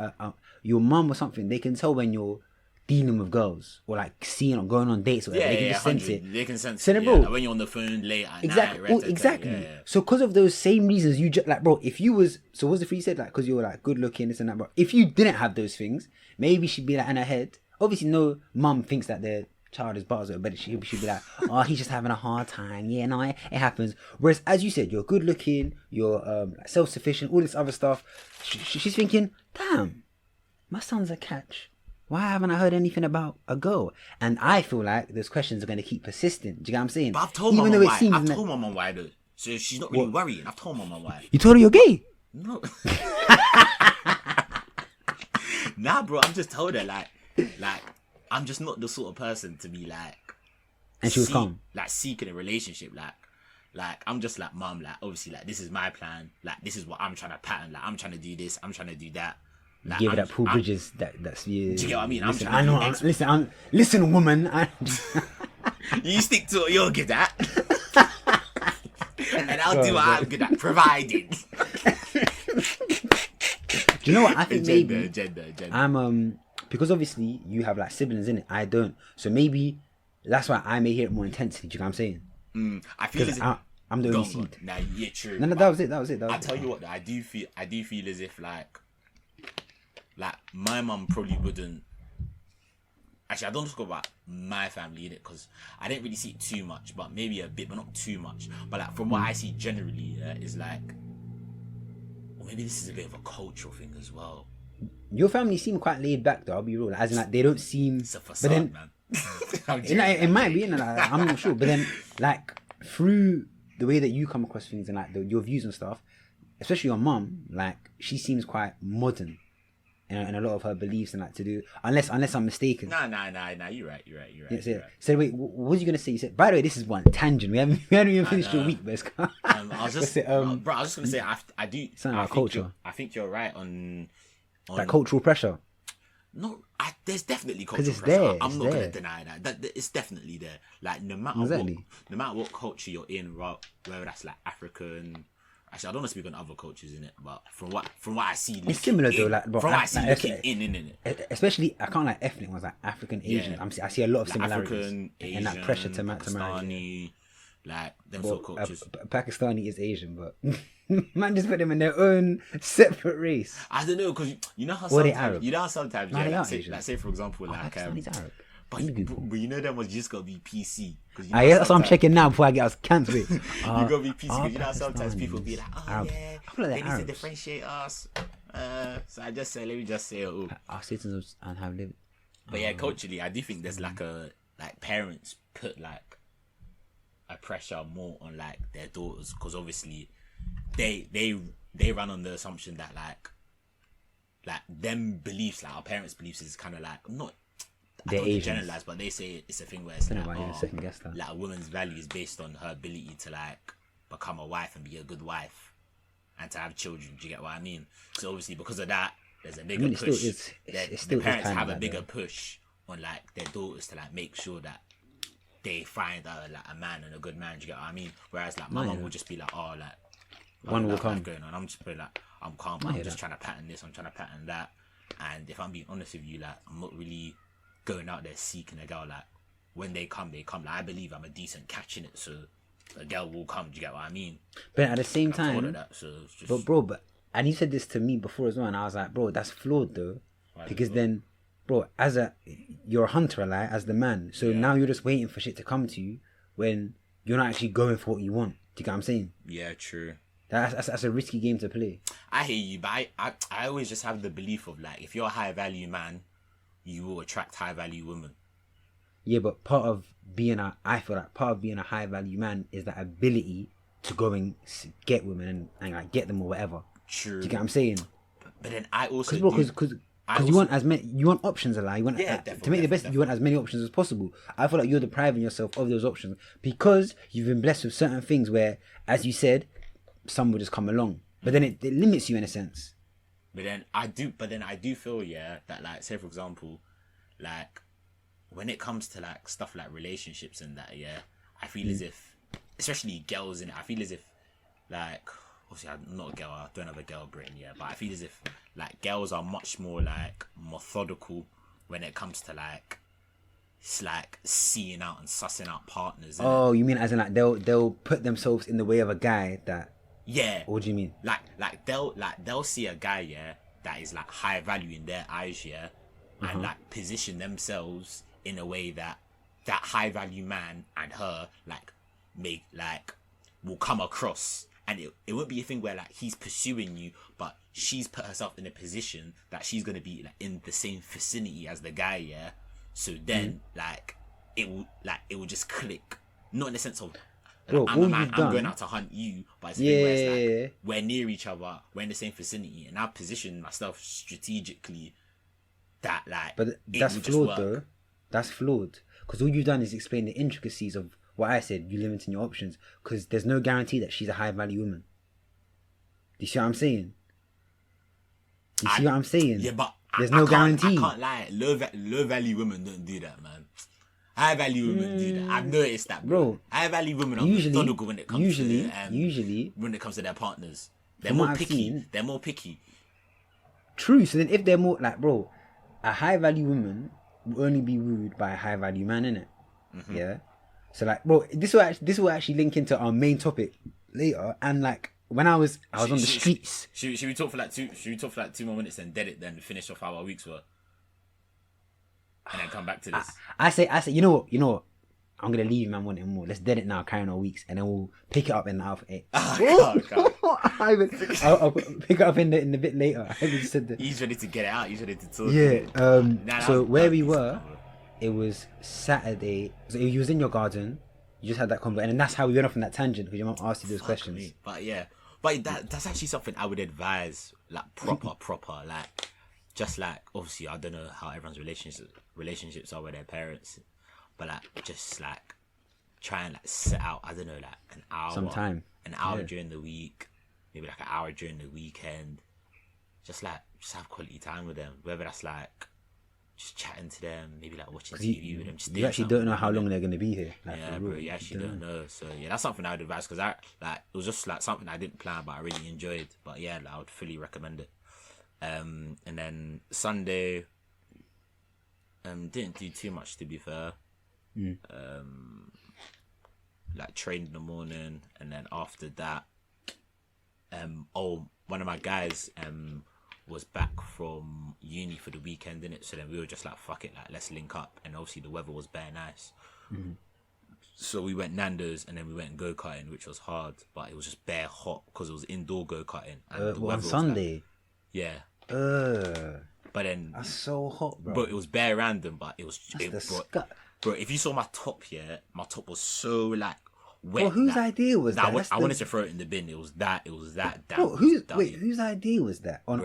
your mum or something, they can tell when you're dealing with girls, or like seeing or going on dates or whatever. They can just sense it. They can sense it. Bro, like when you're on the phone late at night. Exactly. Yeah. So because of those same reasons, you just like, bro, if you was, so what's the free said, like, because you were like good looking, this and that, bro. If you didn't have those things, maybe she'd be like in her head. Obviously, no mum thinks that their child is butters, but she'd be like, oh, he's just having a hard time. Yeah, no, it happens. Whereas, as you said, you're good looking, you're self-sufficient, all this other stuff. She's thinking, damn, my son's a catch. Why haven't I heard anything about a girl? And I feel like those questions are going to keep persisting. Do you get what I'm saying? But I've told my mum why. I've told my mum why though. So she's not really worrying. I've told my mum why. You told her you're gay? No. Nah, bro. I'm just told her like I'm just not the sort of person to be like. And she was calm. Like seeking a relationship, like I'm just like, mum, like obviously like this is my plan, like this is what I'm trying to pattern, like I'm trying to do this, I'm trying to do that. Like, give it that Paul Bridges. That's yeah. Do you get what I mean? Listen, woman. You stick to what you're good at, and I'll do what I'm good at, providing. Do you know what I think? Agenda. I'm because obviously you have like siblings in it. I don't, so maybe that's why I may hear it more intensely. Do you know what I'm saying? I feel as if I'm the only seed. Nah, yeah, true. No, that was it. I tell you what, I do feel as if like my mum probably wouldn't. Actually, I don't talk about my family in it because I didn't really see it too much, but maybe a bit, but not too much. But like from what I see generally, is like, or maybe this is a bit of a cultural thing as well. Your family seem quite laid back, though. I'll be real. As in, like they don't seem. It's a facade, but then, man. It might be, like, I'm not sure. But then, like through the way that you come across things and like your views and stuff, especially your mum, like she seems quite modern in a lot of her beliefs and like to do. Unless I'm mistaken. Nah. You're right. Yeah. So wait, what was you gonna say? You said, by the way, this is one tangent. We haven't even finished your week, but I was just gonna say I do. I think you're right on that cultural pressure. No, there's definitely cultural it's pressure. there. I'm not gonna deny that. It's definitely there. Like no matter what culture you're in, whether that's like African. Actually, I don't want to speak on other cultures in it, but from what I see, it's similar though. Like, bro, from what I see, looking in it. Especially, I can't like ethnic ones like African, Asian. Yeah. I see a lot of similarities African, Asian, and that pressure to Pakistani, like them sort of cultures. Pakistani is Asian, but man, just put them in their own separate race. I don't know because you know how sometimes say for example Pakistani's Arab. But you know them was just gotta be PC. That's what I'm checking now before I get us cancelled. You gotta be PC because you know sometimes people be like, they need to differentiate us. So I just say, let me just say, our citizens and have lived. But yeah, culturally, I do think there's like parents put like a pressure more on like their daughters because obviously they run on the assumption that like them beliefs, like our parents' beliefs, is kind of like not. I don't want to generalize, but they say it's a thing where it's like a woman's value is based on her ability to like become a wife and be a good wife and to have children. Do you get what I mean? So obviously because of that, there's a bigger push. The parents have a bigger push on like their daughters to like make sure that they find like a man and a good man. Do you get what I mean? Whereas like my mum will just be like, one will come going on. I'm just like, I'm calm. I'm just trying to pattern this. I'm trying to pattern that. And if I'm being honest with you, like I'm not really going out there seeking a girl. Like when they come. Like I believe I'm a decent catch in it, so a girl will come. Do you get what I mean? But at the same time, and you said this to me before as well, and I was like, bro, that's flawed though, because then, bro, you're a hunter, like as the man, so now you're just waiting for shit to come to you when you're not actually going for what you want. Do you get what I'm saying? Yeah, true. That's a risky game to play. I hear you, but I always just have the belief of like if you're a high value man, you will attract high value women. Yeah, but part of being a high value man is that ability to go and get women and like get them or whatever. True. Do you get what I'm saying? But then I also because you want you want options alive. You want to make the best. You want as many options as possible. I feel like you're depriving yourself of those options because you've been blessed with certain things where, as you said, some will just come along. But then it limits you in a sense. But then I do feel that like say for example, like when it comes to like stuff like relationships and that, I feel as if, especially girls in it, I feel as if like obviously I'm not a girl, I don't have a girl brain but I feel as if like girls are much more like methodical when it comes to like it's like seeing out and sussing out partners. Oh, you mean as in like they'll put themselves in the way of a guy that. Yeah. What do you mean? Like they'll see a guy that is like high value in their eyes and like position themselves in a way that high value man and her like make like will come across and it won't be a thing where like he's pursuing you, but she's put herself in a position that she's gonna be like in the same vicinity as the guy, yeah. So then like it will just click, not in the sense of Bro, I'm a man, I'm going out to hunt you, but it's a thing where it's like we're near each other, we're in the same vicinity, and I position myself strategically that like. But that's flawed though. That's flawed because all you've done is explain the intricacies of what I said. You limiting your options because there's no guarantee that she's a high value woman. Do you see what I'm saying? You see what I'm saying? Yeah, but there's no guarantee. I can't lie. Low value women don't do that, man. High value women do that. I've noticed that, bro. High value women are methodical when it comes to when it comes to their partners. They're more picky. They're more picky. True. So then, if they're more like, bro, a high value woman will only be wooed by a high value man, innit? Mm-hmm. Yeah. So like, bro, this will actually link into our main topic later. And like, when I was on the streets. Should we talk for like 2 more minutes and dead it, then finish off how our weeks were, and then come back to this? I say, you know what? I'm gonna leave man wanting more. Let's dead it now, carrying our weeks, and then we'll pick it up in the Alpha 8. I'll pick it up in the bit later. I haven't said that. He's ready to get it out. He's ready to talk. Yeah. So where we were, it was Saturday. So you was in your garden. You just had that convo, and then that's how we went off on that tangent because your mom asked you those questions. Me. But that's actually something I would advise, like proper, like just like obviously I don't know how everyone's relationships are with their parents, but like just like try and like set out, I don't know, like an hour during the week, maybe like an hour during the weekend, just have quality time with them, whether that's like just chatting to them, maybe like watching TV with them. Just you actually don't know how long they're going to be here. Like, yeah, bro, you actually don't know. So yeah, that's something I would advise because it was just like something I didn't plan, but I really enjoyed. But yeah, like, I would fully recommend it. And then Sunday, didn't do too much to be fair. Like trained in the morning, and then after that, one of my guys was back from uni for the weekend, innit? So then we were just like, fuck it, like let's link up. And obviously the weather was bare nice. Mm-hmm. So we went Nando's and then we went go-karting, which was hard, but it was just bare hot because it was indoor go-karting. On Sunday? Yeah. But then... That's so hot, bro. But it was bare random, but it was... Bro, if you saw my top here, my top was so like wet. Well, whose idea was that? I wanted to throw it in the bin. It was that Bro, whose idea was that? On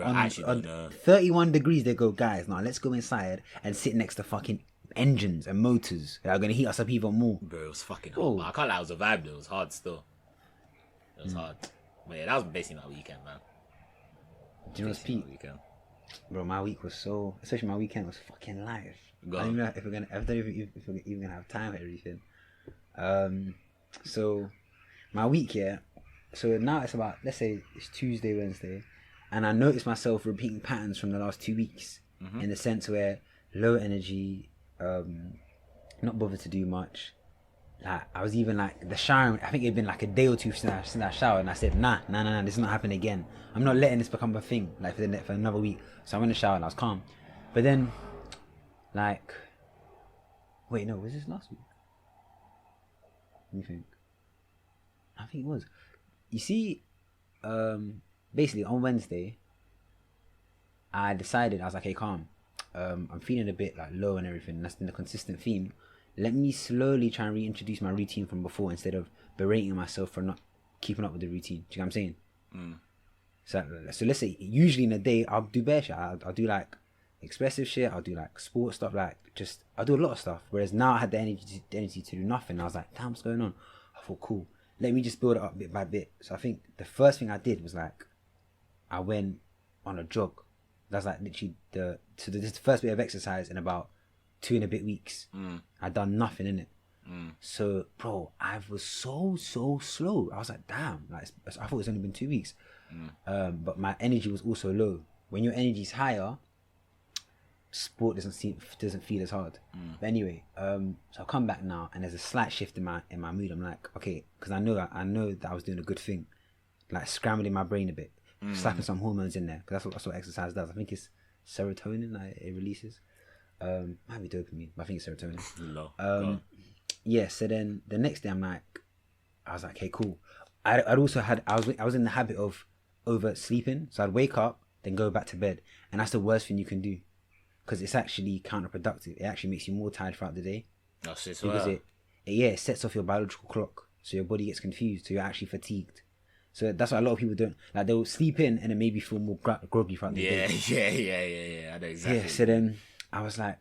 31 degrees, they go, guys, now let's go inside and sit next to fucking engines and motors that are going to heat us up even more. Bro, it was fucking hot. But I can't lie, it was a vibe though. It was hard still. It was hard. But yeah, that was basically my weekend, man. Do you know what's peak? Bro, my week was especially my weekend was fucking live. I don't know if we're even gonna have time for everything. So my week, yeah. So now it's about, let's say it's Tuesday, Wednesday, and I noticed myself repeating patterns from the last 2 weeks, in the sense where low energy, not bothered to do much. Like I was even like the shower. I think it'd been like a day or two since I showered, and I said, nah, this is not happening again. I'm not letting this become a thing like for another week. So I went to shower and I was calm. But then, like, wait, no, was this last week? Let me think. I think it was. You see, basically on Wednesday, I decided, I was like, hey, calm. I'm feeling a bit like low and everything. And that's been a consistent theme. Let me slowly try and reintroduce my routine from before instead of berating myself for not keeping up with the routine. Do you know what I'm saying? So let's say usually in a day I'll do bare shit. I'll do like expressive shit. I'll do like sports stuff. I'll do a lot of stuff. Whereas now I had the energy to do nothing. I was like, damn, what's going on? I thought, cool. Let me just build it up bit by bit. So I think the first thing I did was like, I went on a jog. That's like literally this is the first bit of exercise in about 2 and a bit weeks. I'd done nothing in it. So bro, I was so slow. I was like, damn, like I thought it's only been 2 weeks. But my energy was also low. When your energy's higher, sport doesn't feel as hard. But anyway, so I'll come back now and there's a slight shift in my mood. I'm like, okay, because I know that I was doing a good thing, like scrambling my brain a bit, slapping some hormones in there, because that's what exercise does. I think it's serotonin that it releases. Might be dopamine, but I think it's serotonin. Yeah, so then the next day I was like, okay, cool. I'd also had I was in the habit of oversleeping, so I'd wake up, then go back to bed, and that's the worst thing you can do, because it's actually counterproductive. It actually makes you more tired throughout the day. That's just Because it sets off your biological clock, so your body gets confused, so you're actually fatigued. So that's why a lot of people don't, like, they'll sleep in and then maybe feel more groggy throughout the day. Yeah. I know exactly. Yeah, so then I was like,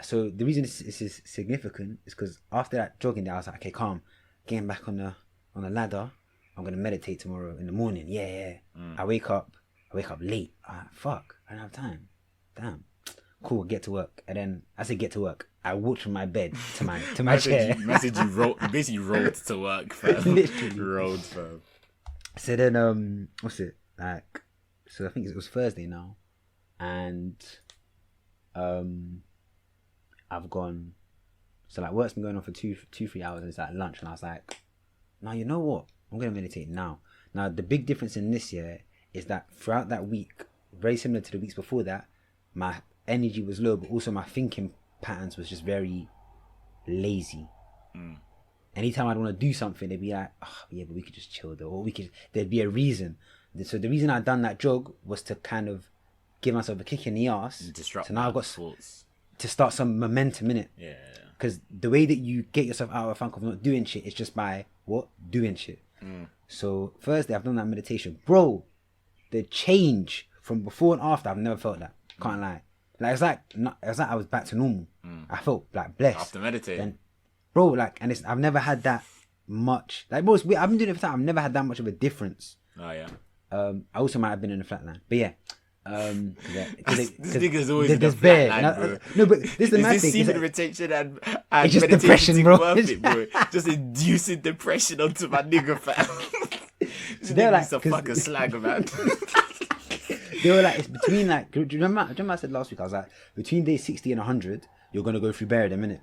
so the reason this is significant is because after that jogging day, I was like, okay, calm, getting back on the ladder, I'm gonna meditate tomorrow in the morning. Yeah. I wake up late. Fuck, I don't have time. Damn. Cool, get to work. And then I say get to work, I walked from my bed to my chair. You basically rolled to work, fam. Literally rolled, fam. So then, what's it like? So I think it was Thursday now, and I've gone. So like work's been going on for 3 hours, and it's at lunch, and I was like, now you know what? I'm gonna meditate now. Now the big difference in this year is that throughout that week, very similar to the weeks before that, my energy was low, but also my thinking patterns was just very lazy. Anytime I'd want to do something, they'd be like, oh, yeah, but we could just chill though, or there'd be a reason. So the reason I'd done that jog was to kind of give myself a kick in the ass. Disrupt. So now I've got thoughts to start some momentum in it. Yeah. Because the way that you get yourself out of a funk of not doing shit is just by doing shit. So Thursday I've done that meditation, bro. The change from before and after, I've never felt that. Can't lie. Like it's like I was back to normal. I felt like blessed after meditating. Then, bro, like, and I've never had that much. Like, bro, I've been doing it for time. I've never had that much of a difference. Oh yeah. I also might have been in a flatline, but yeah. This nigga's always in a flatline, bro. No, but this is the mad thing. Semen retention and it's just meditation depression, bro. Worth it, bro. Just inducing depression onto my nigga, fam. This They're nigga like, needs to fucking slag, man. They were like, it's between like, do you remember I said last week, I was like, between day 60 and 100, you're going to go through buried a minute.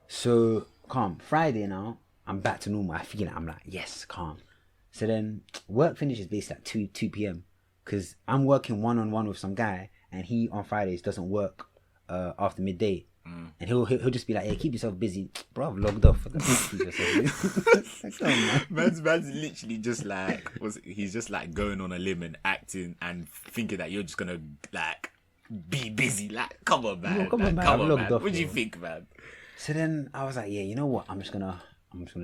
So, calm. Friday now, I'm back to normal. I feel it. I'm like, yes, calm. So then, work finishes basically at 2 p.m. Because I'm working one-on-one with some guy, and he, on Fridays, doesn't work after midday. And he'll just be like, hey, keep yourself busy. Bro, I've logged off. Like, come on, man. Man's literally just like, he's just like going on a limb and acting and thinking that you're just going to like be busy. Like, come on, man. Come on, man. Come on, man. Off, what do you think, man? So then I was like, yeah, you know what? I'm just gonna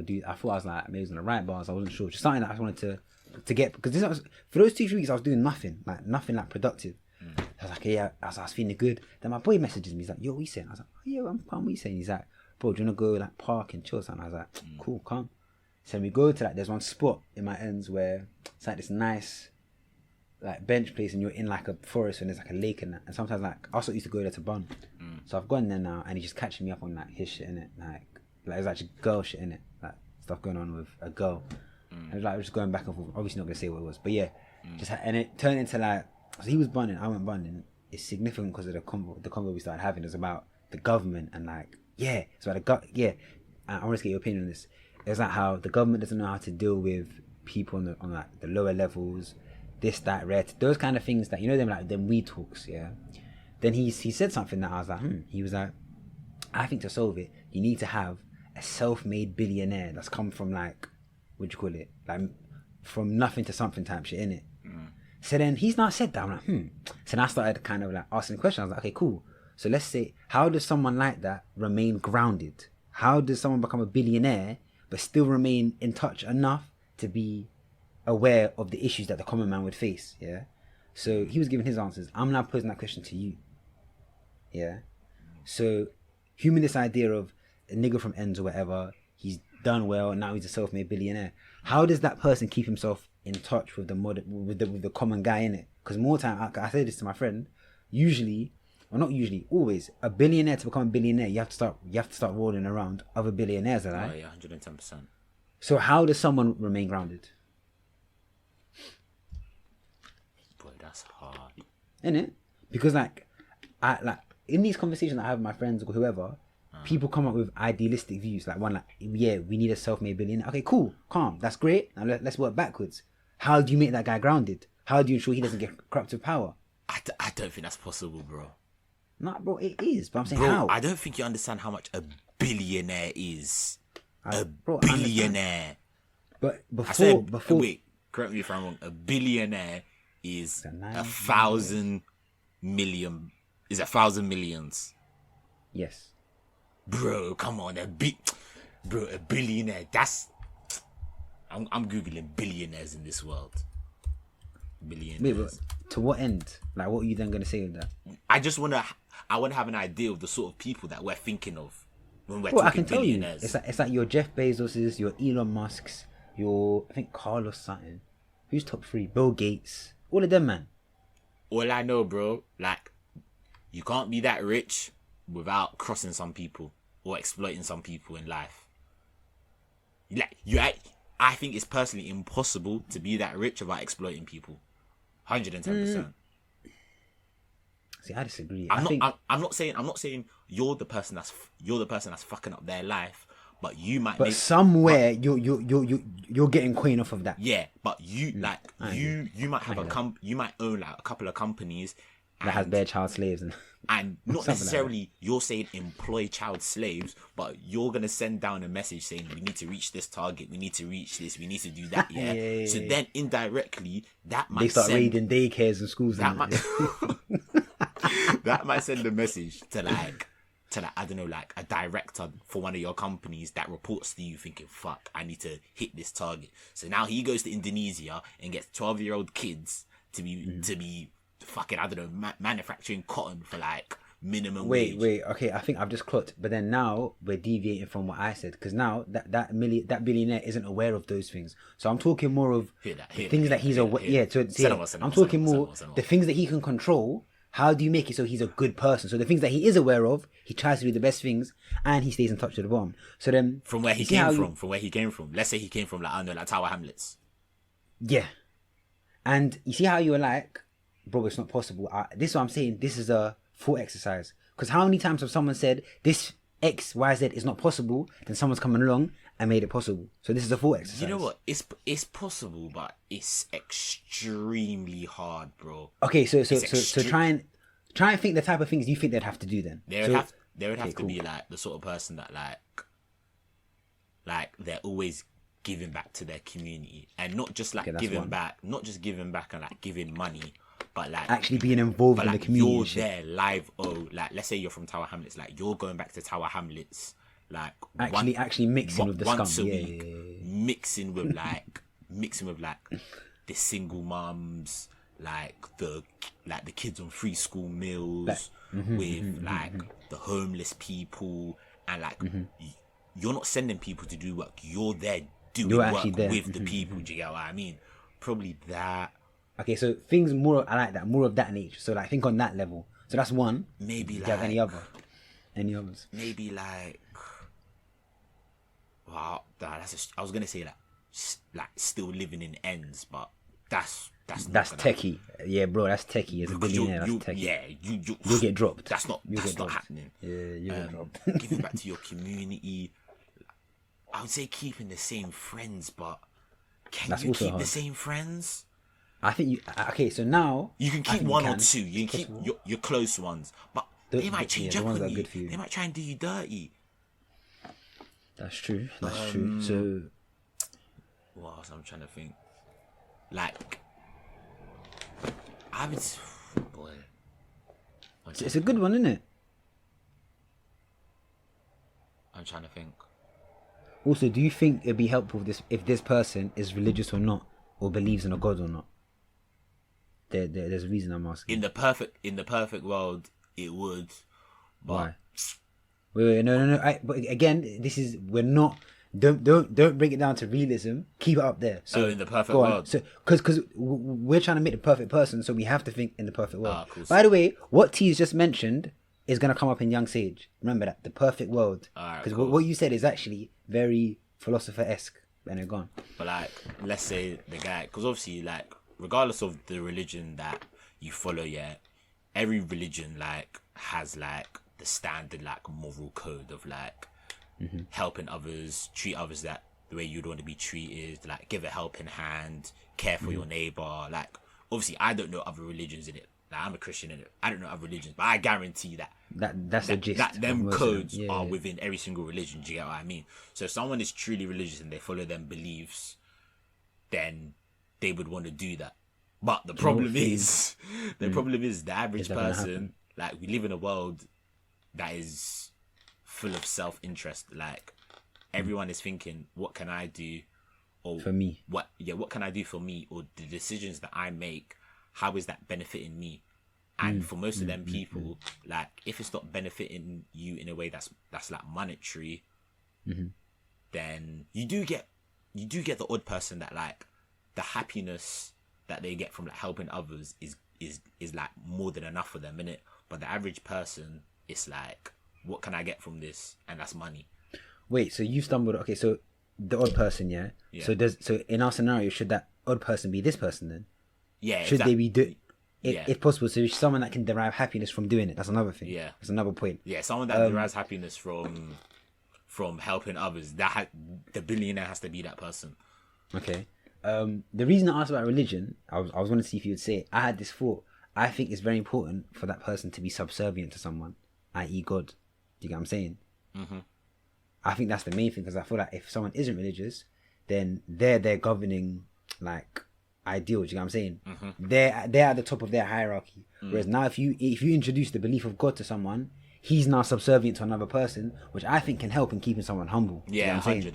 do. I thought I was like, maybe I was gonna write bars. I wasn't sure. Just something that I wanted to get, because for those 2 weeks I was doing nothing like productive. I was like, yeah, I was feeling good. Then my boy messages me. He's like, yo, what you saying? I was like, oh, yeah, I'm calm. What you saying? He's like, bro, do you want to go like park and chill or something? I was like, cool, calm. So we go to like, there's one spot in my ends where it's like this nice like bench place, and you're in like a forest and there's like a lake and that. And sometimes like, I also used to go there to bun. So I've gone there now, and he's just catching me up on like his shit in it. Like there's actually girl shit in it. Like stuff going on with a girl. And it was like, we're just going back and forth. Obviously not going to say what it was, but yeah. And it turned into like, so he was bunning, I went bunning. It's significant because of the convo we started having. It's about the government and like, yeah, it's about I want to get your opinion on this. It's like how the government doesn't know how to deal with people on like the lower levels, this, that, red, those kind of things that, you know, them weed talks, yeah. Then he said something that I was like, He was like, I think to solve it, you need to have a self-made billionaire that's come from like, what do you call it? Like from nothing to something type shit, innit? So then he's not said that. I'm like, So then I started kind of like asking questions. I was like, okay, cool. So let's say, how does someone like that remain grounded? How does someone become a billionaire but still remain in touch enough to be aware of the issues that the common man would face? Yeah. So he was giving his answers. I'm now posing that question to you. Yeah. So human, this idea of a nigga from ends or whatever, he's done well, now he's a self-made billionaire. How does that person keep himself in touch with the common guy in it? Because more time, I say this to my friend, always, a billionaire, to become a billionaire, you have to start rolling around other billionaires, right? Oh yeah, 110%. So how does someone remain grounded? Boy, that's hard. Isn't it? Because like in these conversations I have with my friends or whoever, people come up with idealistic views. Like one, like, yeah, we need a self-made billionaire. Okay, cool, calm, that's great. Now let's work backwards. How do you make that guy grounded? How do you ensure he doesn't get corrupt with power? I don't think that's possible, bro. Nah, bro, it is. But I'm saying, bro, how? I don't think you understand how much a billionaire is. Billionaire. But I said, before wait, correct me if I'm wrong. A billionaire is a 1,000 million. Is 1,000 millions. yes. Bro, come on, a billionaire. That's. I'm googling billionaires in this world. Billionaires. Wait, but to what end? Like, what are you then gonna say with that? I want to have an idea of the sort of people that we're thinking of when we're Well, I talking can tell you, billionaires. it's like your Jeff Bezoses, your Elon Musks, your I think Carlos something. Who's top 3? Bill Gates. All of them, man. All I know, bro, like, you can't be that rich without crossing some people or exploiting some people in life. Like, I think it's personally impossible to be that rich without exploiting people. 110%. See, I disagree. I'm not saying you're the person that's fucking up their life, but you might. But somewhere you're getting coin off of that. Yeah, but you you might have you might own like a couple of companies that has bare child slaves and not necessarily you're saying employ child slaves, but you're gonna send down a message saying we need to reach this target, we need to reach this, we need to do that. Yeah. So then indirectly that might they start raiding daycares and schools. That might that might send a message to like I don't know, like a director for one of your companies that reports to you thinking, fuck, I need to hit this target. So now he goes to Indonesia and gets 12-year-old kids to be fucking, I don't know, manufacturing cotton for like minimum wage. Wait, okay, I think I've just clocked. But then now we're deviating from what I said, because now that billionaire isn't aware of those things. So I'm talking more of things that he's aware. Yeah, I'm talking more the things that he can control. How do you make it so he's a good person? So the things that he is aware of, he tries to do the best things, and he stays in touch with the bottom. So then, from where he came from, let's say he came from like, I don't know, like Tower Hamlets. Yeah, and you see how you were like, bro, it's not possible. This is what I'm saying. This is a thought exercise. Because how many times have someone said this X, Y, Z is not possible? Then someone's coming along and made it possible. So this is a thought exercise. You know what? It's possible, but it's extremely hard, bro. Okay, so try and think the type of things you think they'd have to do then. They would have to be like the sort of person that like they're always giving back to their community, and not just like giving back and like giving money, but like actually being involved in the community. You're there live. Oh, like let's say you're from Tower Hamlets, like you're going back to Tower Hamlets, like actually mixing with the once scum. a week, mixing with like the single mums, like the kids on free school meals, with like the homeless people, and like you're not sending people to do work. You're there doing work with the people. Do you get what I mean? Probably that. Okay, so things more I like that, more of that nature. So like think on that level. So that's one. Maybe do like you have any others? Maybe like, wow, I was gonna say like still living in ends, but that's techie. Yeah, bro, that's techie. As a billionaire, that's techie. Yeah, you'll get dropped. That's not happening. Yeah, you get dropped. Giving back to your community. I would say keeping the same friends, but can you keep the same friends? I think you. Okay, so now you can keep one or two. You can keep your close ones, but they might change up on you. They might try and do you dirty. That's true. That's true. So, what else? I'm trying to think. Like, I would. Boy, it's a good one, isn't it? I'm trying to think. Also, do you think it'd be helpful if this person is religious or not, or believes in a god or not? There's a reason I'm asking. In the perfect world, it would. But why? Wait, no. But again, we're not. Don't bring it down to realism. Keep it up there. So in the perfect world. So because we're trying to make the perfect person, so we have to think in the perfect world. Cool. By the way, what T's just mentioned is gonna come up in Young Sage. Remember that, the perfect world. Because what you said is actually very philosopher-esque, and they're gone. But like, let's say the guy, because obviously, like, regardless of the religion that you follow, yeah, every religion like has like the standard like moral code of like helping others, treat others that the way you'd want to be treated, like give a helping hand, care for your neighbor. Like, obviously, I don't know other religions in it. Like, I'm a Christian in it. I don't know other religions, but I guarantee that's the gist. That them codes are within every single religion. Do you get what I mean? So if someone is truly religious and they follow them beliefs, then they would want to do that. But the problem is, the average person, like, we live in a world that is full of self-interest. Like, everyone is thinking, what can I do? Or For me. what can I do for me? Or the decisions that I make, how is that benefiting me? And for most of them people, like, if it's not benefiting you in a way that's like monetary, then you do get the odd person that, like, the happiness that they get from, like, helping others is like more than enough for them, innit? But the average person, it's like, what can I get from this? And that's money. Wait, so you stumbled. Okay, so the odd person, yeah. So in our scenario, should that odd person be this person then? Yeah. Should they be Yeah. if possible? So someone that can derive happiness from doing it. That's another thing. Yeah. That's another point. Yeah, someone that derives happiness from helping others. The billionaire has to be that person. Okay. The reason I asked about religion, I was going to see if you would say it. I had this thought. I think it's very important for that person to be subservient to someone, i.e. God. Do you get what I'm saying? Mm-hmm. I think that's the main thing, because I feel like if someone isn't religious, then they're their governing, like, ideal. Do you get what I'm saying? Mm-hmm. They're at the top of their hierarchy. Whereas now, if you introduce the belief of God to someone, he's now subservient to another person, which I think can help in keeping someone humble. Yeah, 100.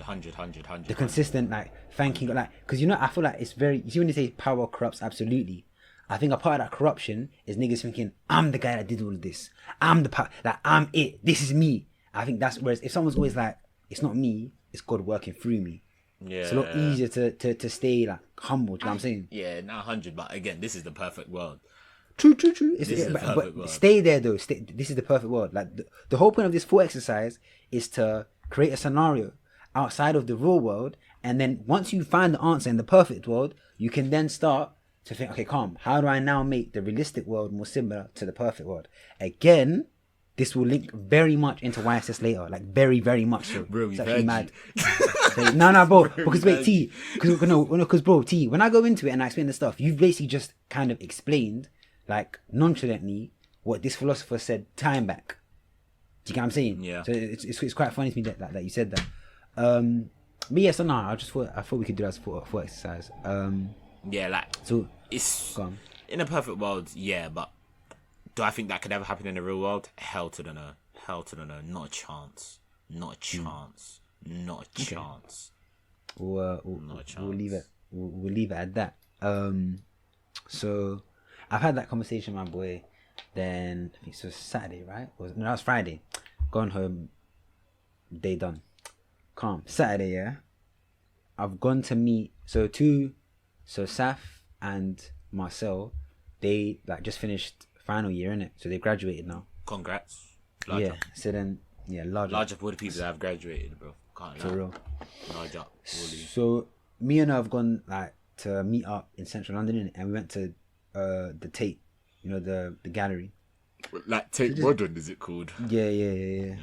The consistent, like, thanking, like, because, you know, I feel like it's very, you see when they say power corrupts, absolutely. I think a part of that corruption is niggas thinking, I'm the guy that did all of this. I'm the part, like, I'm it. This is me. I think that's, whereas if someone's always like, it's not me, it's God working through me. Yeah. It's a lot easier to stay, like, humble. Do you know what I'm saying? Yeah, not 100, but again, this is the perfect world. True. But stay there though. This is the perfect world. Like, the whole point of this thought exercise is to create a scenario outside of the real world, and then once you find the answer in the perfect world, you can then start to think, okay, calm. How do I now make the realistic world more similar to the perfect world? Again, this will link very much into YSS later, like, very, very much so. Bro, it's actually mad. No, bro. Because wait, T. Because bro, T. When I go into it and I explain the stuff, you've basically just kind of explained, like, nonchalantly, what this philosopher said time back. Do you get what I'm saying? Yeah. So it's quite funny to me that you said that. But yeah, so no, I thought we could do that as a thought exercise. Yeah, like, so it's in a perfect world, yeah, but do I think that could ever happen in the real world? Hell to the no. Not a chance. Not a chance. We'll leave it. We'll leave it at that. So I've had that conversation with my boy. Then I think it was Saturday, right? No, that was Friday. Gone home. Day done. Calm. Saturday, yeah. I've gone to meet. So Saf and Marcel, they, like, just finished final year, innit? So they graduated now. Congrats. Large up. So then, yeah, large up for the people that have graduated, bro. Can't lie. For real. Large up. Really. So me and her have gone, like, to meet up in central London, innit? And we went to the Tate, you know, the gallery. Like Tate Modern, is it called? Yeah.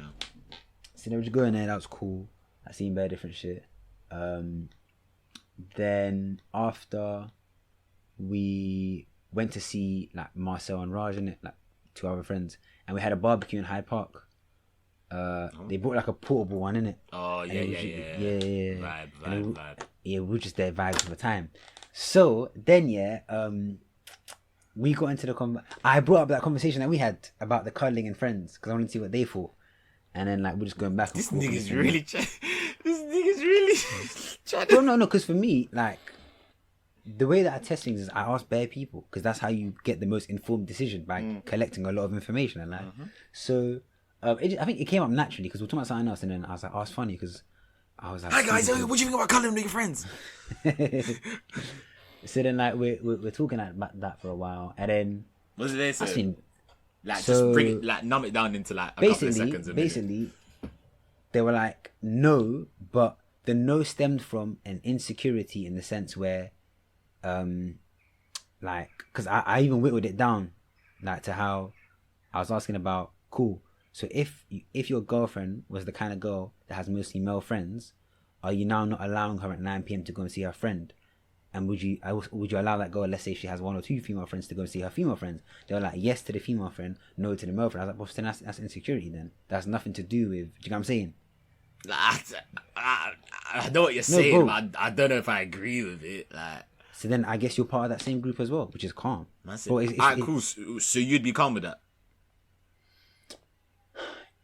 So they were just going there. That was cool. I seen very different shit. Then after, we went to see, like, Marcel and Raj, innit? Like, two other friends, and we had a barbecue in Hyde Park. They brought, like, a portable one, innit? Oh yeah. Vibe. Yeah, we were just there vibes for the time. So then, yeah, we got into the I brought up that conversation that we had about the cuddling and friends, because I wanted to see what they thought, and then, like, we're just going back. This nigga's really trying. No, because for me, like, the way that I test things is I ask bare people, because that's how you get the most informed decision, by collecting a lot of information and, like. So I think it came up naturally because we were talking about something else, and then I was like, oh, it's funny because I was like, hi guys, what do you think about cuddling with your friends? So then, like, we're talking about that for a while, and then what did they say? Like, so, just bring it, like, numb it down into, like, a couple of seconds. Basically, they were like, no, but the no stemmed from an insecurity in the sense where, like, because I even whittled it down, like, to how I was asking about, cool, so if your girlfriend was the kind of girl that has mostly male friends, are you now not allowing her at 9 p.m. to go and see her friend? And would you allow that girl, let's say she has 1 or 2 female friends, to go and see her female friends? They were like, yes to the female friend, no to the male friend. I was like, well, then that's insecurity then. That's nothing to do with, do you know what I'm saying? I know what you're saying, bro. but I don't know if I agree with it. Like, So then I guess you're part of that same group as well, which is calm. bro, alright, cool. So you'd be calm with that?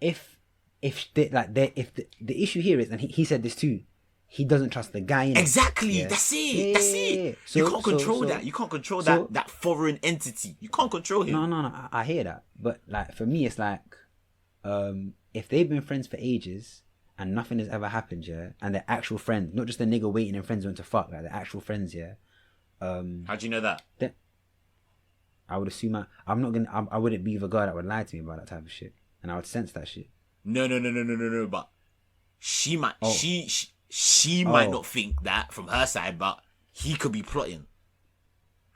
If the issue here is, and he said this too, he doesn't trust the guy. Exactly. Yeah. That's it. Yeah, That's yeah, it. yeah. You can't control that. You can't control that foreign entity. You can't control him. No. I hear that, but like for me, it's like, if they've been friends for ages and nothing has ever happened, yeah, and they're actual friends, not just a nigga waiting and friends want to fuck, like they're actual friends, yeah. How do you know that? Then I would assume I wouldn't be the guy that would lie to me about that type of shit, and I would sense that shit. No. But she might. She might not think that from her side, but he could be plotting,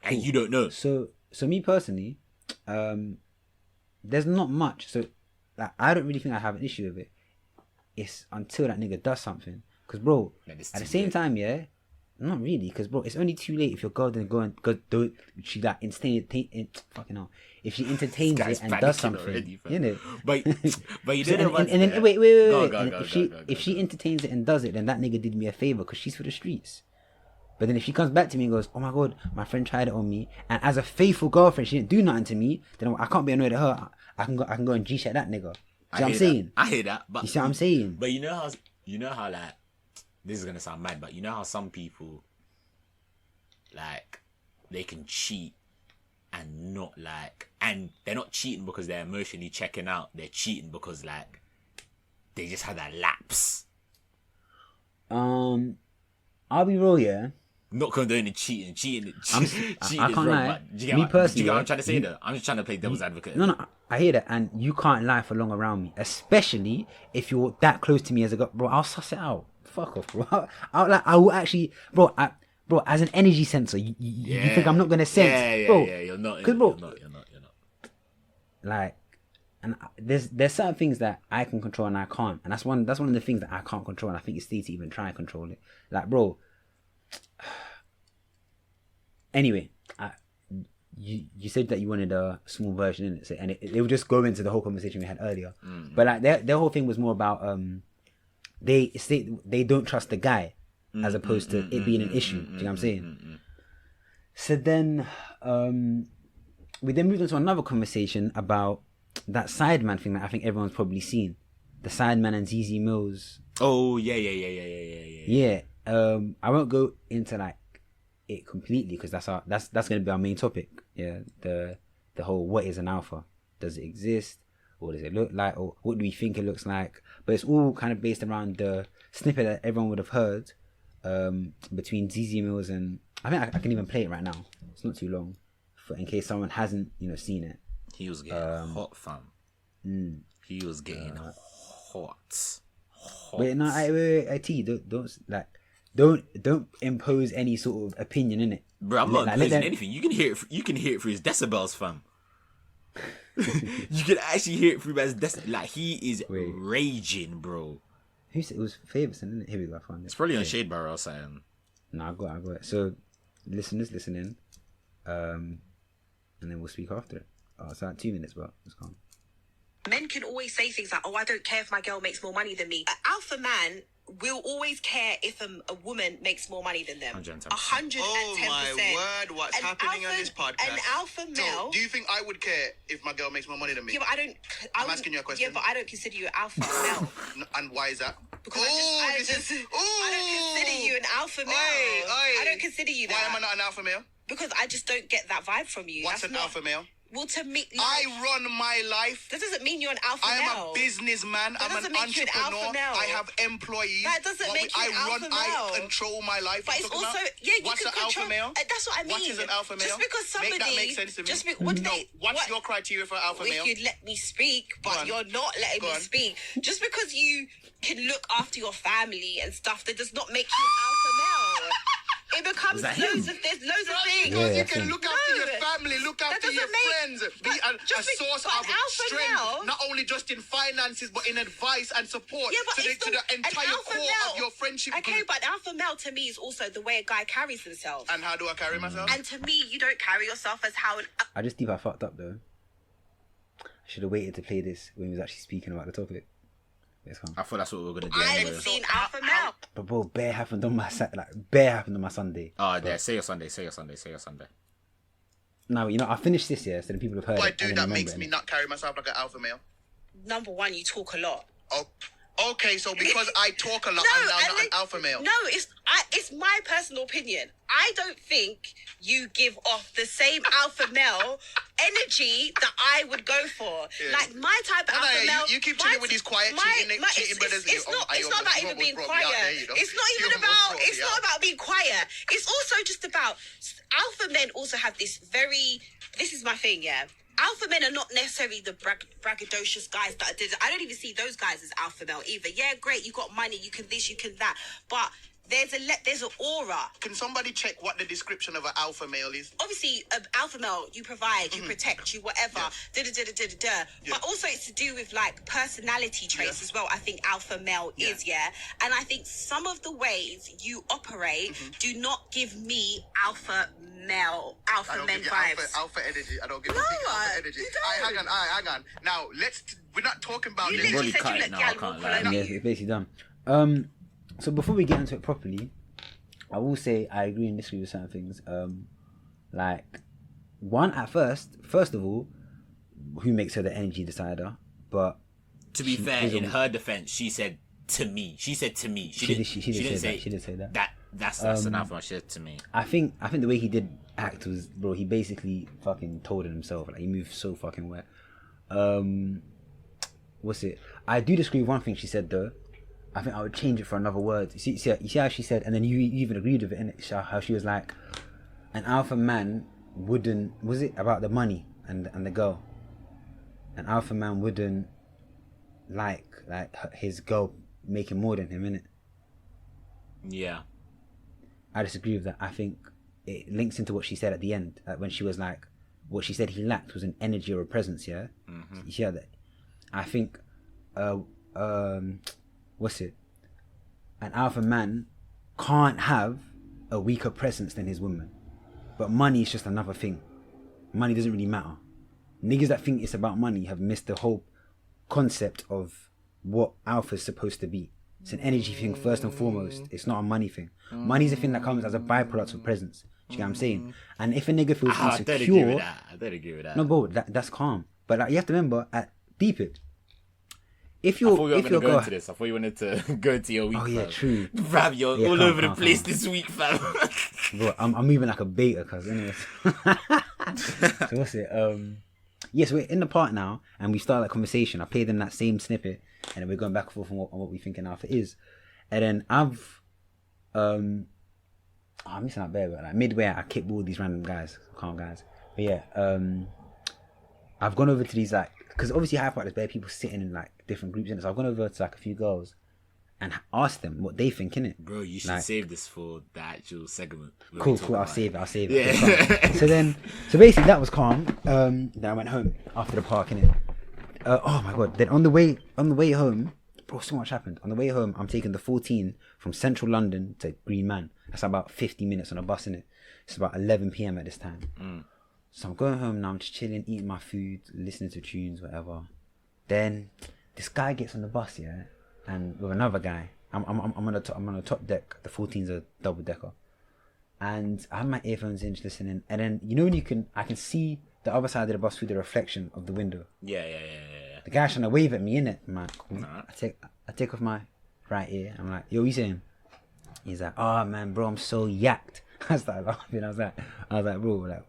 and you don't know. So me personally, there's not much. So like, I don't really think I have an issue with it. It's until that nigga does something. Because bro, at the same time, yeah, not really. Because bro, it's only too late if your girl doesn't go and do it. She like fucking hell. If she entertains it and does something, already, you know. But you so, didn't. And then wait. If she entertains it and does it, then that nigga did me a favor because she's for the streets. But then if she comes back to me and goes, "Oh my god, my friend tried it on me," and as a faithful girlfriend, she didn't do nothing to me, then I can't be annoyed at her. I can go and G-shit that nigga. See what I'm saying? I hear that. But you see what I'm saying? But you know how like, this is gonna sound mad, but you know how some people like they can cheat and not like, and they're not cheating because they're emotionally checking out. They're cheating because like they just had that lapse. I'll be real, yeah. Not condoning cheating. Cheating I is can't wrong. lie. But do you get Me personally, do you get what I'm trying to say though? I'm just trying to play devil's advocate. No, I hear that, and you can't lie for long around me, especially if you're that close to me as a girl, bro. I'll suss it out. Fuck off, bro. I will actually, bro. Bro, as an energy sensor, you think I'm not gonna sense, bro? Yeah, you're not. Because, bro, you're not. Like, and there's certain things that I can control and I can't, and that's one of the things that I can't control, and I think it's silly to even try and control it. Like, bro. Anyway, you said that you wanted a small version in it, so, and it would just go into the whole conversation we had earlier. But like their whole thing was more about they don't trust the guy as opposed to it being an issue. Do you know what I'm saying? So then we then moved on to another conversation about that Sideman thing that I think everyone's probably seen, the Sideman and Zeze Millz. Oh yeah. Yeah. I won't go into like it completely because that's going to be our main topic. Yeah, the whole what is an alpha? Does it exist? What does it look like? Or what do we think it looks like? But it's all kind of based around the snippet that everyone would have heard between Zeze Millz and I think I can even play it right now. It's not too long, in case someone hasn't seen it. He was getting hot, fam. He was getting hot. Wait, no, I T, don't impose any sort of opinion in it. Bro, I'm not imposing anything. You can hear it through his decibels, fam. You can actually hear it through his decibels. Like, he is raging, bro. Who said it was Favorson, isn't it? Here we go, I found it. It's probably on Shade Bar or something. No, I got it. So, listeners, listen in. And then we'll speak after it. Oh, it's like 2 minutes, but it's calm. Men can always say things like, "Oh, I don't care if my girl makes more money than me." An alpha man will always care if a woman makes more money than them. 110%. 110%. Oh my word! What's happening on this podcast? An alpha male. So, do you think I would care if my girl makes more money than me? Yeah, but I don't. I'm asking you a question. Yeah, but I don't consider you an alpha male. And why is that? Because I don't consider you an alpha male. I don't consider you that. Why am I not an alpha male? Because I just don't get that vibe from you. What's an alpha male? Well, to me, I run my life. That doesn't mean you're an alpha I male. am a businessman. I'm an entrepreneur. I have employees. That doesn't make you an alpha male. I control my life. But it's also you what's can an control. alpha male? That's what I mean. What is an alpha male? Just because somebody make that make sense to me. What's your criteria for alpha male? If you'd let me speak, but you're not letting me speak. Just because you can look after your family and stuff, that does not make you an alpha male. It becomes there's loads of things. Because you can look after your family, look after your friends, be a source of strength, not only just in finances, but in advice and support to the entire core of your friendship group. Okay, but alpha male to me is also the way a guy carries himself. And how do I carry myself? And to me, you don't carry yourself as how I just think I fucked up though. I should have waited to play this when he was actually speaking about the topic. It's calm. I thought that's what we were gonna do. I anyway. would see an alpha male. But bro, bare happened on my bare happened on my Sunday. Oh, yeah. Say your Sunday. Now you know I finished this year, so the people have heard. What I it do and that then makes remember me it. not carry myself like an alpha male. Number one, you talk a lot. Oh, okay. So because I talk a lot, I'm now not an alpha male. No, it's my personal opinion. I don't think you give off the same alpha male energy that I would go for. Yeah. Like my type of alpha male. You keep chilling with these quiet cheating brothers. It's not about even being quiet. It's not about being quiet. It's also just about alpha men also have this is my thing, yeah. Alpha men are not necessarily the braggadocious guys that did. I don't even see those guys as alpha male either. Yeah, great, you got money, you can this, you can that, but there's an aura. Can somebody check what the description of an alpha male is? Obviously, alpha male, you provide, you protect, you whatever. Yeah. But also it's to do with like personality traits as well. I think alpha male is, and I think some of the ways you operate do not give me alpha men vibes. Alpha energy. I don't give No, alpha energy. you don't. Hang on. Now we're not talking about You this. literally said cut you it look now, I gal can't will lie. follow Yeah, me. it's basically done. So before we get into it properly, I will say I agree and disagree with certain things. Like one at first of all, who makes her the energy decider? But To be fair, in her defense, she said to me. She didn't say that. That's an alpha. She said to me. I think the way he did act was, bro, he basically fucking told it himself. Like he moved so fucking wet. What's it? I do disagree with one thing she said though. I think I would change it for another word. You see how she said, and then you even agreed with it, innit? How she was like, an alpha man wouldn't. Was it about the money and the girl? An alpha man wouldn't like his girl making more than him, innit? Yeah. I disagree with that. I think it links into what she said at the end when she was like, what she said he lacked was an energy or a presence. Yeah, you hear that? I think, what's it? An alpha man can't have a weaker presence than his woman, but money is just another thing. Money doesn't really matter. Niggas that think it's about money have missed the whole concept of what alpha is supposed to be. It's an energy thing first and foremost. It's not a money thing. Money's a thing that comes as a byproduct of presence. Do you get what I'm saying? And if a nigga feels I insecure, don't agree with that. no, bro, that's calm. But like, you have to remember, deep it. If I you're, thought you were if going you're to go into this. I thought you wanted to go into your week. Oh yeah, fam. true. Fam, you're all calm, over the calm, place calm. this week, fam. Bro, I'm moving like a beta, cuz anyways. So what's it? Yes, we're in the part now, and we start that conversation. I played them that same snippet, and then we're going back and forth on what we think an alpha is. And then I'm missing out there, but like midway, I kickballed these random guys, calm guys. But yeah, I've gone over to these like, because obviously Hype Out, there's bare people sitting in like different groups in it. So I've gone over to like a few girls and asked them what they think, innit? Bro, you should save this for the actual segment. Cool. I'll save it. Yeah. So basically that was calm. Then I went home after the park, innit? Oh my god. Then on the way home, bro, so much happened. On the way home, I'm taking the 14 from central London to Green Man. That's about 50 minutes on a bus, innit? It's about 11 p.m. at this time. So I'm going home now. I'm just chilling, eating my food, listening to tunes, whatever. Then this guy gets on the bus, yeah, and with another guy. I'm on the top deck. The 14's a double decker, and I have my earphones in, just listening. And then you know when I can see the other side of the bus through the reflection of the window. Yeah. The guy's trying to wave at me, innit? I'm like, cool. Nah. I take off my right ear. I'm like, yo, what you saying? He's like, oh man, bro, I'm so yacked. I started laughing. I was like, bro, like,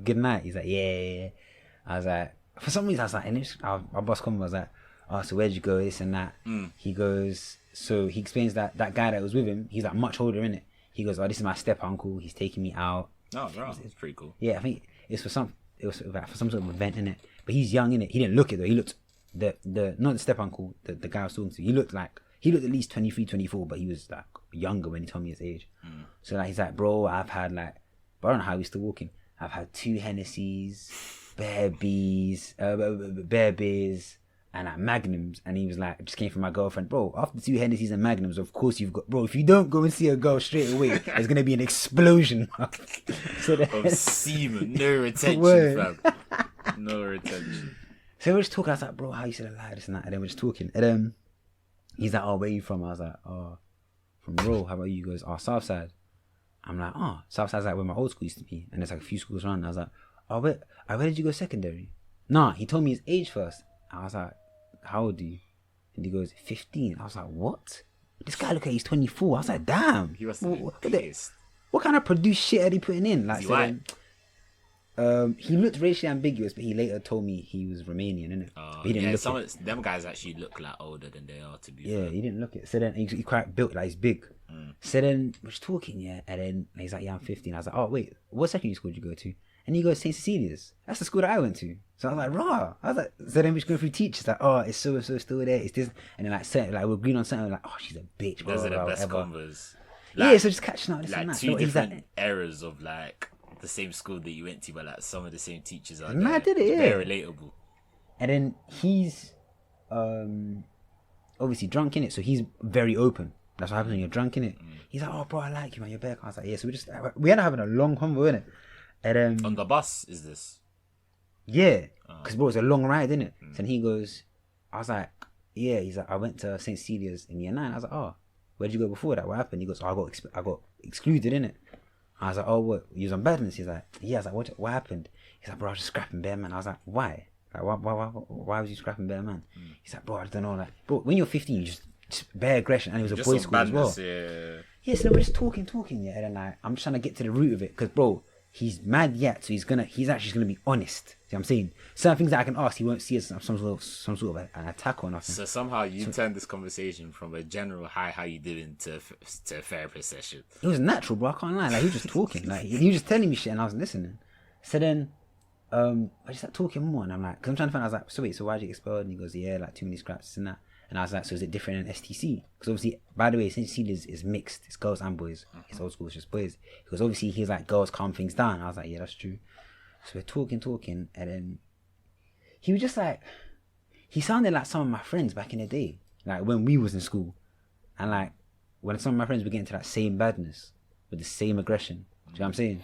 good night. He's like, yeah. I was like, for some reason, I was like, and our boss come, I was like, oh, so where'd you go? This and that. He goes, so he explains that guy that was with him, he's like much older, innit? He goes, oh, this is my step uncle. He's taking me out. Oh, bro, it's pretty cool. Yeah, I think it was for some sort of event, innit? But he's young, innit? He didn't look it though. He looked not the step uncle, the guy I was talking to. He looked at least 23, 24, but he was like younger when he told me his age. So like he's like, bro, I've had like, but I don't know how he's still walking. I've had 2 Hennessy's, bare beers, and like Magnums. And he was like, just came from my girlfriend, bro. After 2 Hennessy's and Magnums, of course you've got, bro. If you don't go and see a girl straight away, there's gonna be an explosion. So Of semen, no retention, fam. No retention. So we're just talking. I was like, bro, how you said a lie, this and that. And then we're just talking. And He's like, oh, where you from? I was like, oh, from Row. How about you? He goes, oh, Southside. I'm like, oh, Southside's like where my old school used to be. And there's like a few schools around. I was like, oh, where did you go secondary? Nah, he told me his age first. I was like, how old are you? And he goes, 15. I was like, what? This guy look like he's 24. I was like, damn. He was pissed. What kind of produced shit are he putting in? Like, Is he white? He looked racially ambiguous, but he later told me he was Romanian, innit? He didn't look some it. of them guys actually look like older than they are, to be Yeah, fair. he didn't look it. So then he quite built, like he's big. So then we're just talking, yeah, and then he's like, yeah, I'm 15. I was like, oh wait, what secondary school did you go to? And he goes, St. Cecilia's. That's the school that I went to. So I was like, rah. I was like, so then we're just going through teachers, like, oh, it's so still there. It's this, and then like we're agreeing on something, like, oh, she's a bitch. Those are the best combos. Yeah, so just catching up. This Like and that. two So different eras of like the same school that you went to, but like some of the same teachers are mad, there. did it? It's Yeah. very relatable. And then he's obviously drunk in it, so he's very open. That's what happens when you're drunk in it. He's like, oh bro, I like you, man, you're back. I was like, yeah. So we ended up having a long convo in it. And On the bus, is this? yeah, because bro, it's a long ride, isn't it? So then he goes, I was like, yeah. He's like, I went to St. Cecilia's in year 9. I was like, oh, where'd you go before that? What happened? He goes, oh, I got excluded, innit? I was like, oh, what? You was on badness? He's like, yeah. I was like, what happened? He's like, bro, I was just scrapping bare man. I was like, why? Like, why was you scrapping bare man? He's like, bro, I don't know. Like, bro, when you're 15, you just bare aggression, and it was a Just boys' some school as well. badness, Yeah, so we're just talking, yeah, and then like I'm just trying to get to the root of it, because bro, he's mad yet, so he's actually gonna be honest. See what I'm saying? Certain things that I can ask, he won't see as some sort of an attack or nothing. So somehow you turned this conversation from a general hi, how you doing to a therapist session. It was natural, bro. I can't lie. Like he was just talking, like he was just telling me shit, and I was listening. So then, I just started talking more, and I'm like, because I'm trying to find. I was like, so wait, so why'd you get expelled? And he goes, yeah, like too many scraps and that. And I was like, so is it different in STC? Because obviously, by the way, St. Cecilia's is mixed. It's girls and boys. It's old school, it's just boys. Because obviously, he's like, girls calm things down. I was like, yeah, that's true. So we're talking, and then he was just like, he sounded like some of my friends back in the day, like when we was in school, and like when some of my friends were getting to that same badness with the same aggression. Do you know what I'm saying?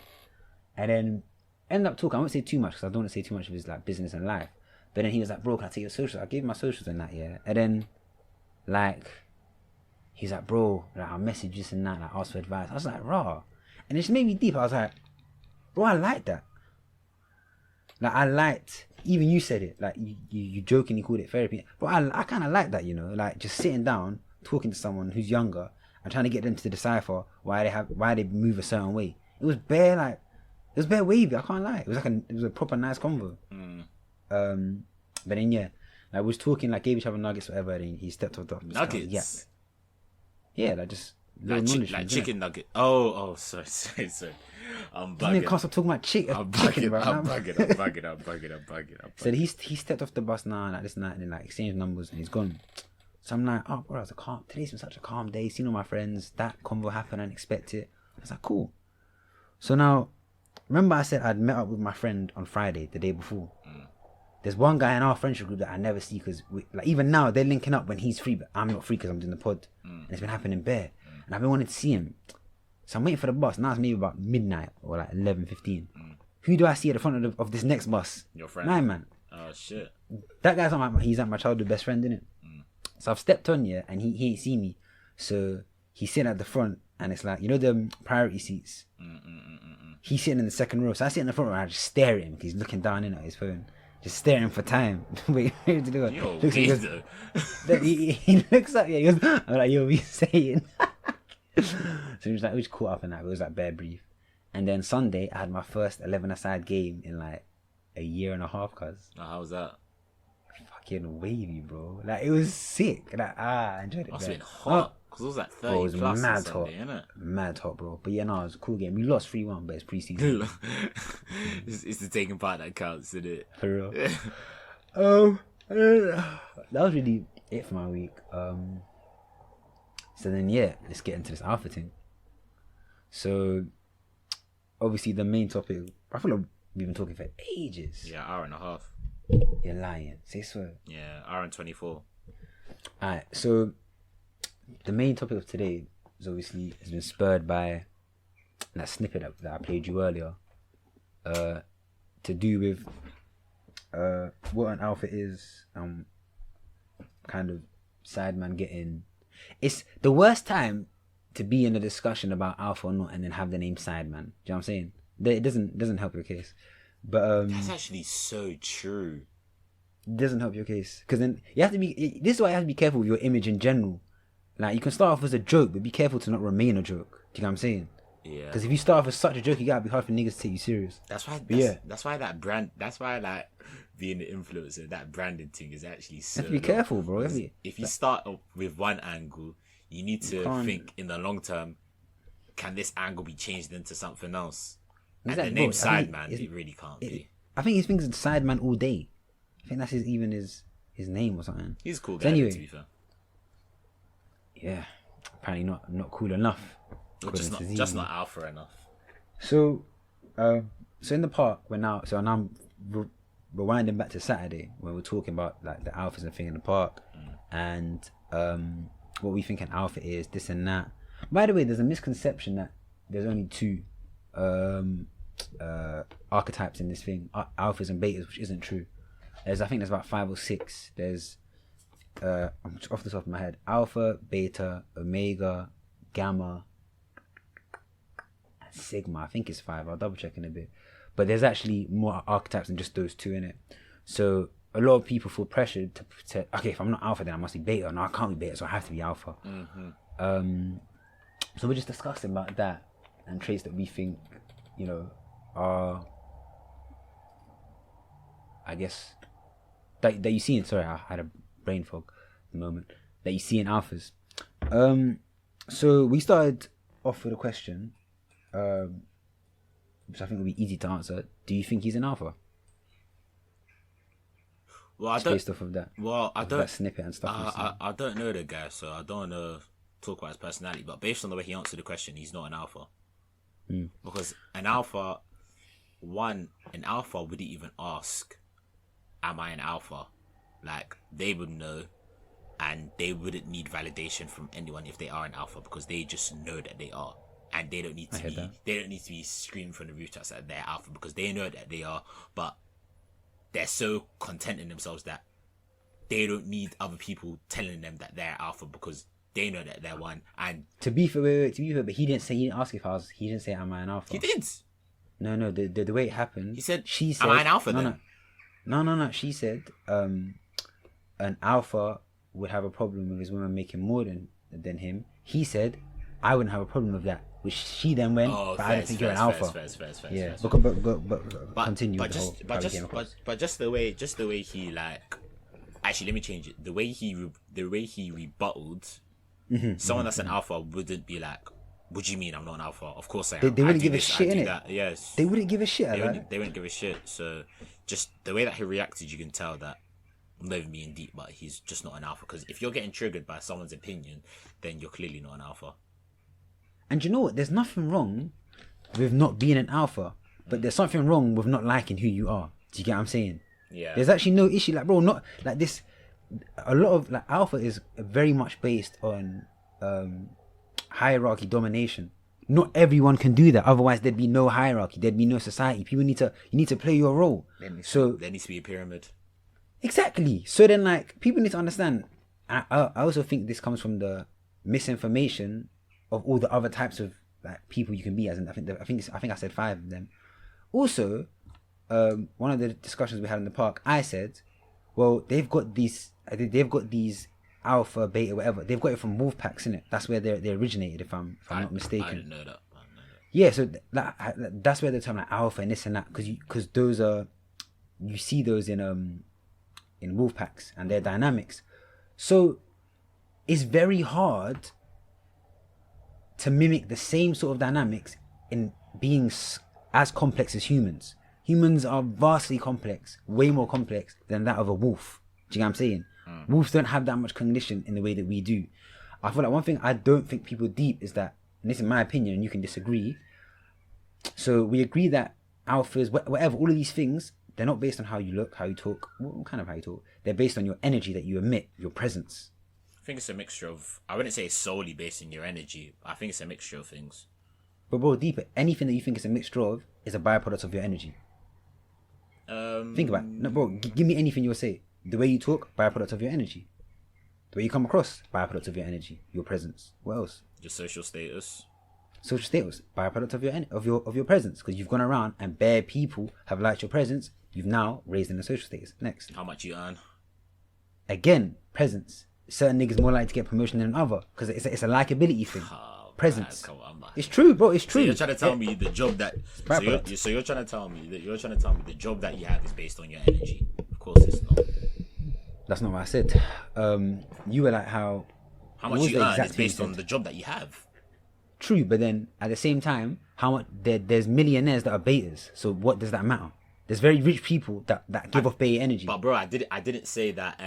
And then ended up talking. I won't say too much because I don't want to say too much of his like business and life. But then he was like, bro, can I take your socials? I gave him my socials and that, yeah. And then, like, he's like, bro, like, I'll message this and that, like, ask for advice. I was like, raw. And it just made me deep. I was like, bro, I like that. Like, I liked, even you said it, like, you jokingly called it therapy. Bro, I kind of like that, you know, like, just sitting down, talking to someone who's younger, and trying to get them to decipher why they move a certain way. It was bare wavy, I can't lie. It was a proper nice convo. But then yeah, like we was talking, like gave each other nuggets, whatever. And he stepped off the Nuggets? Yeah, like just Like, chicken nugget. Oh, sorry. I'm bugging. Can't stop talking about chicken. I'm chicken bugging. So he stepped off the bus now, like this night, and then like exchanged numbers, and he's gone. So I'm like, oh, bro, today's been such a calm day. Seen all my friends. That convo happened. I didn't expect it. I was like, cool. So now, remember I said I'd met up with my friend on Friday, the day before. There's one guy in our friendship group that I never see because, like, even now they're linking up when he's free, but I'm not free because I'm doing the pod, and it's been happening bare. And I've been wanting to see him, so I'm waiting for the bus. Now it's maybe about midnight or like 11:15. Who do I see at the front of this next bus? Your friend. 9 man. Oh shit. That guy's he's like my childhood best friend, innit? So I've stepped on, yeah, and he ain't see me, so he's sitting at the front, and it's like, you know the priority seats. He's sitting in the second row, so I sit in the front row and I just stare at him because he's looking down in at his phone. Just staring for time. Wait, to do it. He looks up, yeah, he goes, I'm like, yo, what are you saying? So he was like, we just caught up in that. It was like bare brief. And then Sunday, I had my first 11-a-side game in like a year and a half, cuz. Oh, how was that? Fucking wavy, bro. Like, it was sick. Like, I enjoyed it. Must have been hot. Because it was like 30 bro, it was plus mad on Sunday, hot. innit? Mad hot, bro. But yeah, no, it was a cool game. We lost 3-1, but it's pre-season. It's the taking part that counts, isn't it? For real. That was really it for my week. So then, yeah, let's get into this alpha thing. So, obviously, the main topic, I feel like we've been talking for ages. Yeah, hour and a half. You're lying. Say so. Yeah, hour and 24. Alright, so the main topic of today is obviously has been spurred by that snippet that I played you earlier, to do with what an alpha is, kind of Sideman getting... It's the worst time to be in a discussion about alpha or not and then have the name Sideman. Do you know what I'm saying? It doesn't help your case. But that's actually so true. It doesn't help your case. Because then you have to be... This is why you have to be careful with your image in general. Like, you can start off as a joke, but be careful to not remain a joke. Do you know what I'm saying? Yeah. Because if you start off as such a joke, you gotta be hard for niggas to take you serious. That's why that brand... That's why, like, being an influencer, that branding thing is actually so... You have to be careful, bro. If you start off with one angle, you need to think in the long term, can this angle be changed into something else? And the name Sideman, it really can't be. I think he thinks it's Sideman all day. I think that's his name or something. He's a cool guy, so anyway, to be fair. Yeah, apparently not cool enough. Or just not alpha enough. So in the park, now I'm rewinding back to Saturday when we're talking about like the alphas and thing in the park, and what we think an alpha is, this and that. By the way, there's a misconception that there's only two archetypes in this thing, alphas and betas, which isn't true. I think there's about 5 or 6. There's off the top of my head, alpha, beta, omega, gamma, and sigma. I think it's 5. I'll double check in a bit. But there's actually more archetypes than just those 2 in it. So a lot of people feel pressured to okay, if I'm not alpha, then I must be beta. No, I can't be beta, so I have to be alpha. So we're just discussing about that and traits that we think, are, I guess, that you see in... Sorry, I had a brain fog at the moment. That you see in alphas. So we started off with a question, which I think will be easy to answer. Do you think he's an alpha? Well, I don't... Based off of that. Well, I don't... That snippet and stuff. I don't know the guy, so I don't want to talk about his personality. But based on the way he answered the question, he's not an alpha. Because an alpha wouldn't even ask, am I an alpha? Like, they would know, and they wouldn't need validation from anyone if they are an alpha, because they just know that they are, and they don't need to be screaming from the rooftops that they're alpha, because they know that they are, but they're so content in themselves that they don't need other people telling them that they're alpha, because they know that they're one. And to be fair, but he didn't ask if he didn't say, am I an alpha? He did. No, the way it happened, she said, am I an alpha then? No. She said, an alpha would have a problem with his woman making more than him. He said, I wouldn't have a problem with that. Which she then went, but I don't think you're an alpha. Fair. But continue. But just the way he, like, actually, let me change it. The way he rebutted, someone that's an alpha wouldn't be like, what do you mean I'm not an alpha? Of course I am. They wouldn't give a shit, innit? Yes. They wouldn't give a shit. They wouldn't give a shit. So just the way that he reacted, you can tell that, I'm not even being deep, but he's just not an alpha. Because if you're getting triggered by someone's opinion, then you're clearly not an alpha. And you know what? There's nothing wrong with not being an alpha, but there's something wrong with not liking who you are. Do you get what I'm saying? Yeah. There's actually no issue. Like, bro, not like this. A lot of like alpha is very much based on hierarchy domination. Not everyone can do that. Otherwise, there'd be no hierarchy. There'd be no society. You need to play your role. There needs to be a pyramid. Exactly. So then, like, people need to understand. I also think this comes from the misinformation of all the other types of like people you can be. As in, I think I said 5 of them. Also, one of the discussions we had in the park, I said, well, they've got these alpha, beta, whatever. They've got it from wolf packs, innit? That's where they originated, if I'm not mistaken. I didn't know that. Yeah, so that's where the term like alpha and this and that, because those are, you see those in wolf packs and their dynamics. So it's very hard to mimic the same sort of dynamics in beings as complex as humans. Humans are vastly complex, way more complex than that of a wolf. Do you know what I'm saying? Wolves don't have that much cognition in the way that we do. I feel like one thing I don't think people deep is that, and this is my opinion, and you can disagree. So we agree that alphas, whatever, all of these things, they're not based on how you look, how you talk, what kind of how you talk. They're based on your energy that you emit, your presence. I think it's a mixture of, I wouldn't say it's solely based on your energy. I think it's a mixture of things. But bro, deeper, anything that you think is a mixture of is a byproduct of your energy. Think about it. No, bro, give me anything you'll say. The way you talk, byproduct of your energy. The way you come across, byproduct of your energy, your presence. What else? Your social status. Social status, byproduct of your presence, because you've gone around and bare people have liked your presence. You've now raised in the social status. Next, How much you earn. again, presence. Certain niggas more likely to get promotion than other because it's a likability thing. Presence. Man, come on, man. It's true, bro. It's true. So you're trying to tell me the job that byproduct. so you're trying to tell me the job that you have is based on your energy. Of course it's not. That's not what I said. You were like How what much was you the earn exact is thing you based on said? the job that you have. True, but then at the same time, how much there's millionaires that are betas. So what does that matter? There's very rich people that give off beta energy. But bro, I didn't say that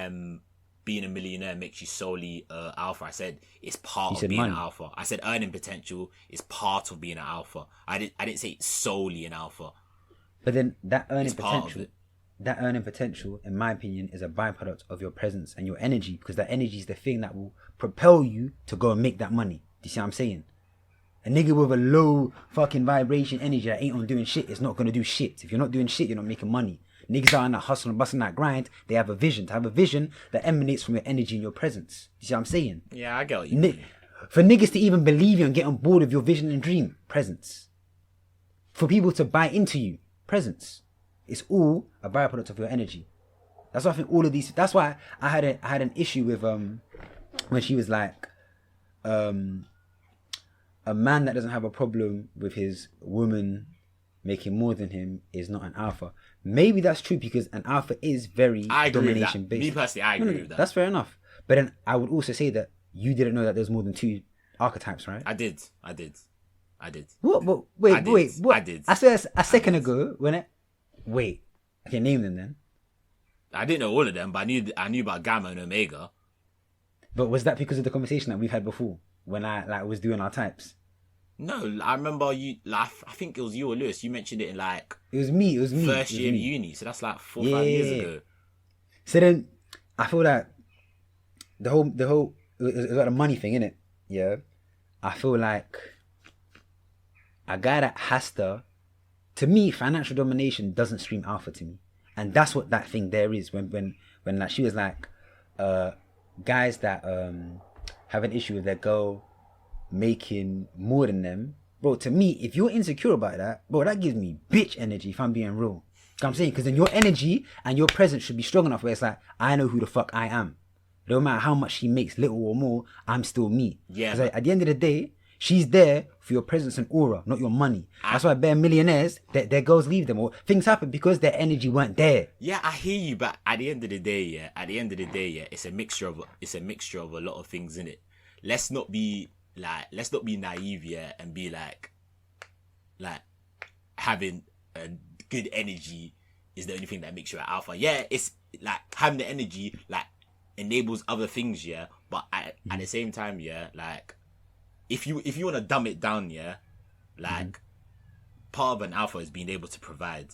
being a millionaire makes you solely alpha. I said it's part of being money. an alpha. I said earning potential is part of being an alpha. I didn't say it's solely an alpha. But then that earning It's part of potential, it. that earning potential, in my opinion, is a byproduct of your presence and your energy, because that energy is the thing that will propel you to go and make that money. Do you see what I'm saying? A nigga with a low fucking vibration energy that ain't on doing shit is not gonna do shit. If you're not doing shit, you're not making money. Niggas that are on that hustle and busting that grind, they have a vision. To have a vision that emanates from your energy and your presence. You see what I'm saying? Yeah, I get what you mean. For niggas to even believe you and get on board with your vision and dream, presence. For people to buy into you, presence. It's all a byproduct of your energy. That's why I think all of these. That's why I had an issue with when she was like, a man that doesn't have a problem with his woman making more than him is not an alpha. Maybe that's true because an alpha is very domination based. Me personally, I agree with that. That's fair enough. But then I would also say that you didn't know that there's more than 2 archetypes, right? I did. What? Wait. What? I did. I said a second ago when it. Wait. I can name them then. I didn't know all of them, but I knew about Gamma and Omega. But was that because of the conversation that we've had before when I was doing our types? No, I remember you. Like, I think it was you or Lewis. You mentioned it in like It was me. first year of uni. So that's like 4 or 5 years ago. So then I feel like the whole it was like a money thing, innit? Yeah. I feel like a guy that has to me, financial domination doesn't scream alpha to me. And that's what that thing there is when like she was like guys that have an issue with their girl making more than them, bro. To me, if you're insecure about that, bro, that gives me bitch energy. If I'm being real, you know what I'm saying, because then your energy and your presence should be strong enough where it's like, I know who the fuck I am. No matter how much she makes, little or more, I'm still me. Yeah. Because at the end of the day, she's there for your presence and aura, not your money. That's why bare millionaires, their girls leave them, or things happen because their energy weren't there. Yeah, I hear you, but at the end of the day, yeah, it's a mixture of a lot of things in it. Let's not be naive, yeah, and be like having a good energy is the only thing that makes you an alpha. Yeah, it's like having the energy like enables other things, yeah, but at the same time, yeah, like if you want to dumb it down, yeah, like part of an alpha is being able to provide,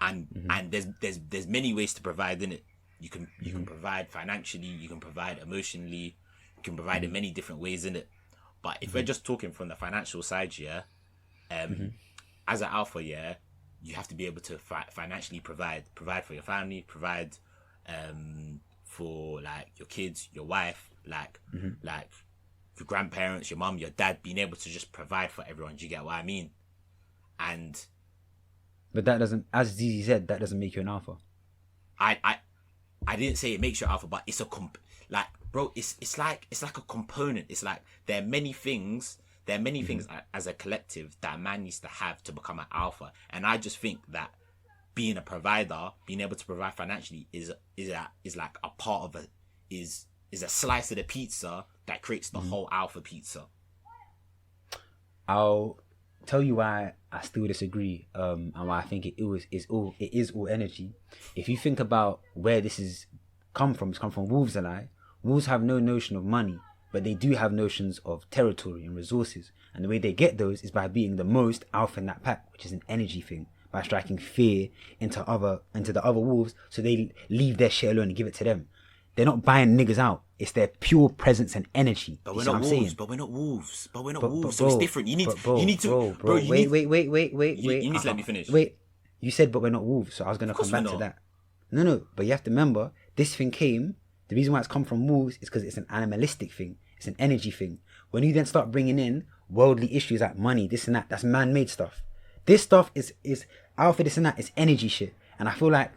and there's many ways to provide in it. You can provide financially, you can provide emotionally, you can provide in many different ways in it. But if we're just talking from the financial side, yeah, as an alpha, yeah, you have to be able to financially provide for your family, provide for like your kids, your wife, like your grandparents, your mum, your dad, being able to just provide for everyone. Do you get what I mean? But that doesn't, as Zeze said, that doesn't make you an alpha. I didn't say it makes you alpha, but it's a like, bro, it's like a component. It's like there are many things as a collective that a man needs to have to become an alpha. And I just think that being a provider, being able to provide financially is like a part of is a slice of the pizza that creates the whole alpha pizza. I'll tell you why I still disagree, and why I think it is all energy. If you think about where this is it's come from wolves and wolves have no notion of money, but they do have notions of territory and resources. And the way they get those is by being the most alpha in that pack, which is an energy thing, by striking fear into the other wolves, so they leave their shit alone and give it to them. They're not buying niggas out. It's their pure presence and energy. But we're not wolves. But we're not wolves. So it's different. You need to. Wait. You need to let me finish. Wait. You said, but we're not wolves. So I was gonna come back to that. No. But you have to remember, this thing came The reason why it's come from wolves is because it's an animalistic thing. It's an energy thing. When you then start bringing in worldly issues like money, this and that, that's man-made stuff. This stuff is alpha, this and that, is energy shit. And I feel like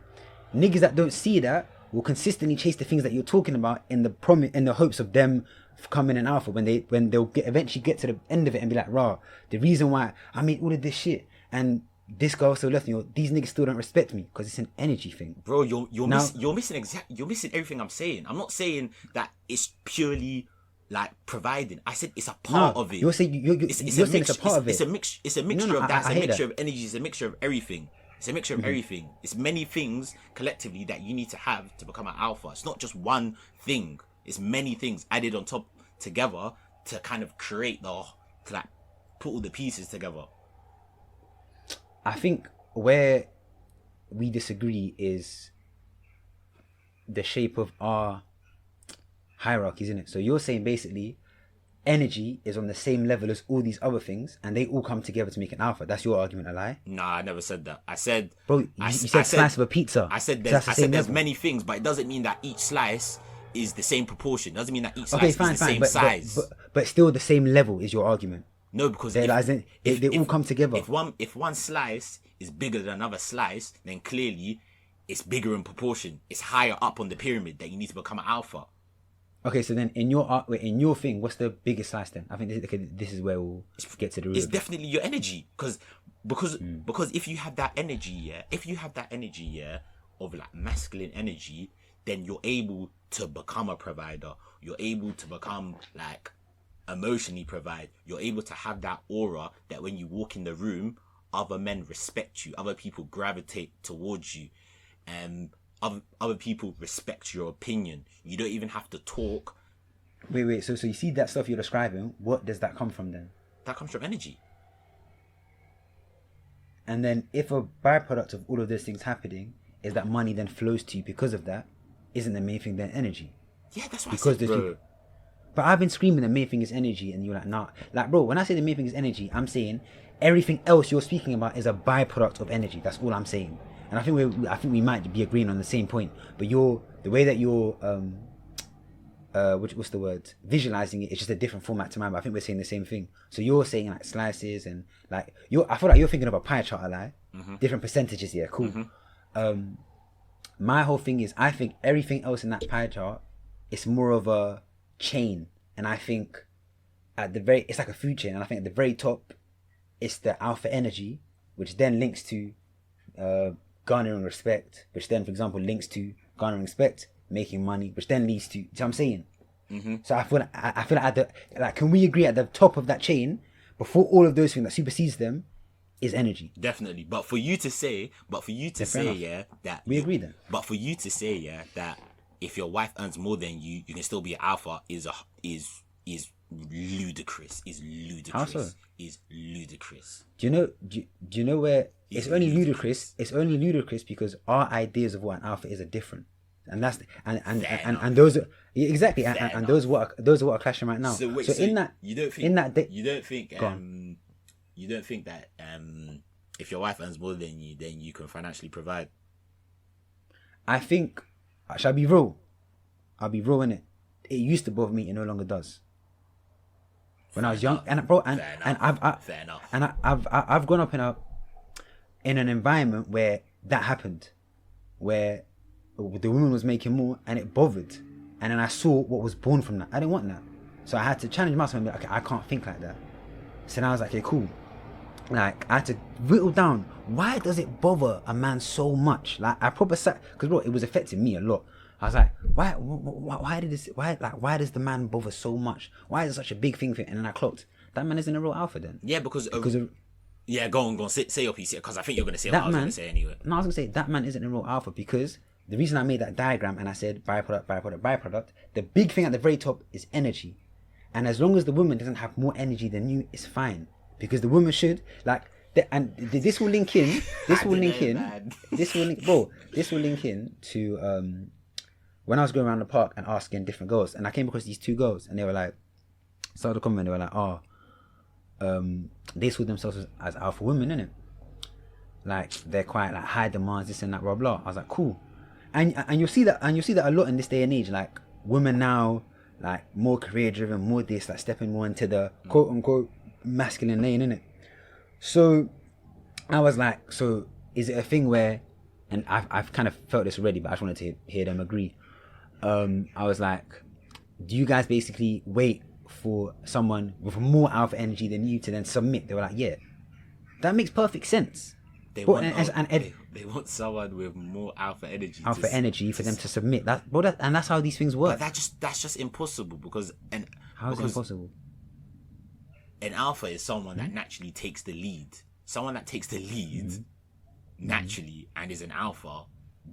niggas that don't see that will consistently chase the things that you're talking about in the hopes of them coming in alpha when they'll eventually get to the end of it and be like, rah, the reason why I made all of this shit and this girl still left me, or these niggas still don't respect me, because it's an energy thing. Bro, you're missing everything I'm saying. I'm not saying that it's purely like providing. I said it's a part of it. You're saying it's a part of it. It's a mixture of that. It's a mixture of energy. It's a mixture of everything. It's a mixture of everything. It's many things collectively that you need to have to become an alpha. It's not just one thing. It's many things added on top together to kind of create to like put all the pieces together. I think where we disagree is the shape of our hierarchies, isn't it? So you're saying basically energy is on the same level as all these other things and they all come together to make an alpha. That's your argument, a lie? Nah, I never said that. I said... Bro, you said slice of a pizza. I said there's many things, but it doesn't mean that each slice is the same proportion. It doesn't mean that each slice is the same size. But still the same level is your argument. No, because they all come together. If one slice is bigger than another slice, then clearly it's bigger in proportion. It's higher up on the pyramid that you need to become an alpha. Okay, so then in your thing, what's the biggest slice then? I think this is where we'll get to the root. It's definitely your energy, because if you have that energy, of like masculine energy, then you're able to become a provider. You're able to become like emotionally provide. You're able to have that aura that when you walk in the room, other men respect you, other people gravitate towards you, and other people respect your opinion. You don't even have to talk. Wait, so you see that stuff you're describing, what does that come from then? That comes from energy. And then if a byproduct of all of those things happening is that money then flows to you because of that, isn't the main thing then energy? Yeah, that's what I said, bro. But I've been screaming the main thing is energy, and you're like, nah. Like, bro, when I say the main thing is energy, I'm saying everything else you're speaking about is a byproduct of energy. That's all I'm saying. And I think we might be agreeing on the same point. But the way that you're what's the word? Visualizing it, it's just a different format to mine. But I think we're saying the same thing. So you're saying like slices and like I feel like you're thinking of a pie chart, a lie. Mm-hmm. Different percentages, yeah, cool. Mm-hmm. My whole thing is I think everything else in that pie chart is more of a chain, and I think it's like a food chain, and I think at the very top it's the alpha energy, which then links to garnering respect, which then for example links to garnering respect, making money, which then leads to, you know what I'm saying? Mm-hmm. So I feel like can we agree at the top of that chain, before all of those things that supersedes them, is energy? Definitely. But for you to say that we agree then. But for you to say that if your wife earns more than you can still be an alpha is ludicrous. Is ludicrous. How so? Is ludicrous. Do you know where it's only ludicrous? It's only ludicrous because our ideas of what an alpha is are different, and that's and those are, exactly and those are what are clashing right now. So you don't think that if your wife earns more than you, then you can financially provide? I think, shall I be real? I'll be real, innit? It used to bother me, it no longer does. When I was young, I've grown up in an environment where that happened, where the woman was making more and it bothered, and then I saw what was born from that. I didn't want that, so I had to challenge myself and be like, okay, I can't think like that. So then I was like, okay, cool. Like, I had to whittle down, why does it bother a man so much? Like, I proper sat, because bro, it was affecting me a lot. I was like, why does the man bother so much? Why is it such a big thing for it? And then I clocked, that man isn't a real alpha then. Yeah, because yeah, go on, say your piece, because I think you're going to say what I was going to say anyway. No, I was going to say, that man isn't a real alpha, because the reason I made that diagram and I said byproduct, the big thing at the very top is energy. And as long as the woman doesn't have more energy than you, it's fine. Because the woman should, like, this will link in, this will link in to when I was going around the park and asking different girls, and I came across these two girls, and they were like, started a comment, they were like, they saw themselves as alpha women, innit? Like, they're quite like high demands, this and that, blah blah. I was like, cool. and you'll see that a lot in this day and age. Like women now, like more career driven, more this, like stepping more into the quote unquote masculine lane, innit? So I was like, so is it a thing where, and I've kind of felt this already, but I just wanted to hear them agree. I was like, do you guys basically wait for someone with more alpha energy than you to then submit? They were like, yeah, that makes perfect sense. They want someone with more alpha energy. For them to submit. And that's how these things work. But that's just impossible because how is it impossible? An alpha is someone that naturally takes the lead. Someone that takes the lead naturally and is an alpha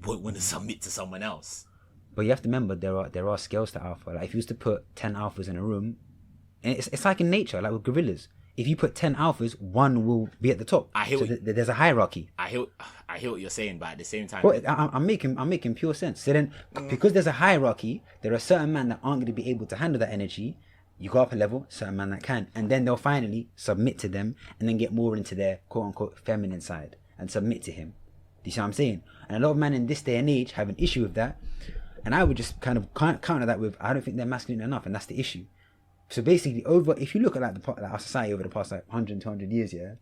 won't want to submit to someone else. But you have to remember there are scales to alpha. Like if you was to put 10 alphas in a room, and it's like in nature, like with gorillas. If you put 10 alphas, one will be at the top. There's a hierarchy. I hear what you're saying, but at the same time, well, I'm making pure sense. So then, because there's a hierarchy, there are certain men that aren't going to be able to handle that energy. You go up a level, certain men that can, and then they'll finally submit to them, and then get more into their quote unquote feminine side and submit to him. Do you see what I'm saying? And a lot of men in this day and age have an issue with that, and I would just kind of counter that with, I don't think they're masculine enough, and that's the issue. So basically, if you look at like our society over the past like 100, 200 years, yeah,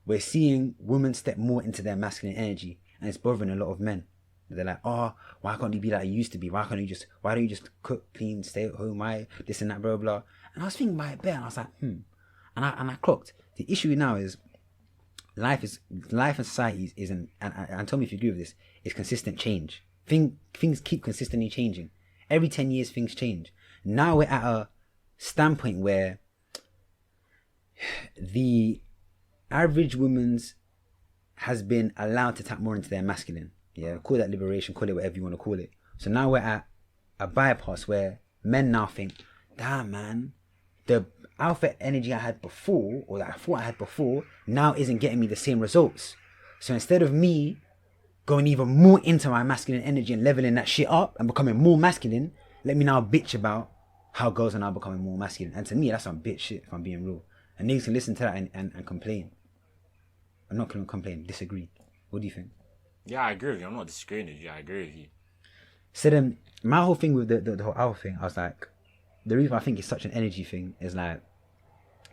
we're seeing women step more into their masculine energy, and it's bothering a lot of men. They're like, oh, why can't you be like you used to be? Why don't you just cook, clean, stay at home? Why this and that, blah blah. And I was thinking about it better, and I was like, and I clocked. The issue now is life and society and tell me if you agree with this, is consistent change. Things keep consistently changing. Every 10 years, things change. Now we're at a standpoint where the average woman's has been allowed to tap more into their masculine. Yeah, call that liberation, call it whatever you want to call it. So now we're at a bypass where men now think, damn man, the alpha energy I had before, or that I thought I had before, now isn't getting me the same results. So instead of me going even more into my masculine energy and leveling that shit up and becoming more masculine, let me now bitch about how girls are now becoming more masculine. And to me, that's some bitch shit, if I'm being real. And niggas can listen to that and complain. I'm not going to complain, disagree. What do you think? Yeah, I agree with you. I'm not disagreeing with you. I agree with you. So then, my whole thing with the whole alpha thing, I was like, the reason I think it's such an energy thing is like,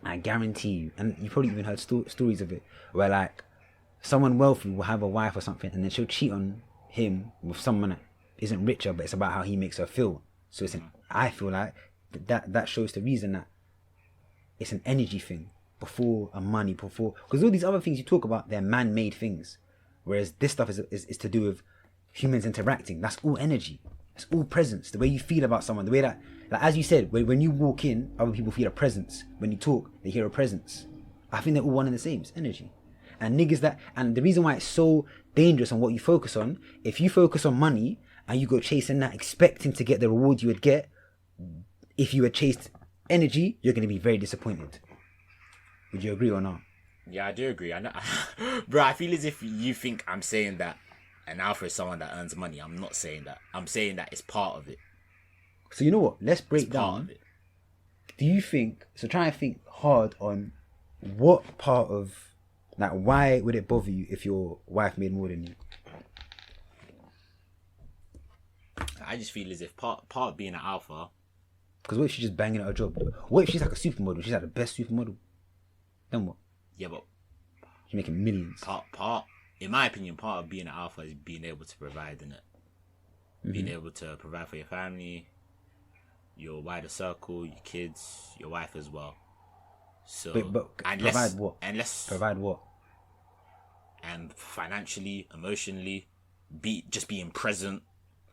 I guarantee you, and you probably even heard stories of it, where like, someone wealthy will have a wife or something, and then she'll cheat on him with someone that isn't richer, but it's about how he makes her feel. So I feel like that shows the reason that it's an energy thing before a money, because all these other things you talk about, they're man-made things, whereas this stuff is to do with humans interacting. That's all energy. It's all presence. The way you feel about someone, the way that, like as you said, when you walk in, other people feel a presence. When you talk, they hear a presence. I think they're all one and the same. It's energy. And niggas and the reason why it's so dangerous on what you focus on, if you focus on money and you go chasing that, expecting to get the reward you would get, if you had chased energy, you're going to be very disappointed. Would you agree or not? Yeah, I do agree. I know, bro. I feel as if you think I'm saying that an alpha is someone that earns money. I'm not saying that. I'm saying that it's part of it. So you know what? Let's break it's part down. Of it. Do you think? So try and think hard on what part of, like, why would it bother you if your wife made more than you? I just feel as if part of being an alpha. Because what if she's just banging at her job? What if she's like a supermodel? She's like the best supermodel. Then what? Yeah, but she's making millions. Part, in my opinion, part of being an alpha is being able to provide, innit? Mm-hmm. Being able to provide for your family, your wider circle, your kids, your wife as well. So, but provide what? Provide what? And financially, emotionally, just being present.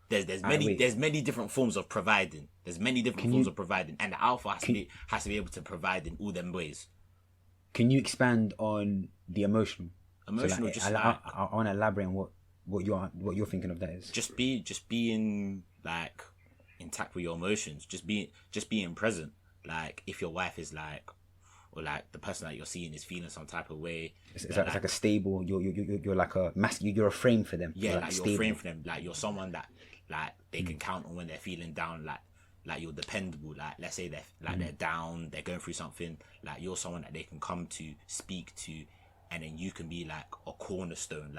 There's many different forms of providing. There's many different forms of providing, and the alpha has to be able to provide in all them ways. Can you expand on the emotional? Emotional, so I want to elaborate on what you're thinking of that is. Just being like intact with your emotions. Just being present. Like if your wife is like, or like the person that you're seeing is feeling some type of way. It's like a stable. You're like a you're a frame for them. Yeah, like you're a frame for them. Like you're someone that like they can count on when they're feeling down. Like you're dependable. Like let's say they're down, they're going through something. Like you're someone that they can come to, speak to, and then you can be like a cornerstone.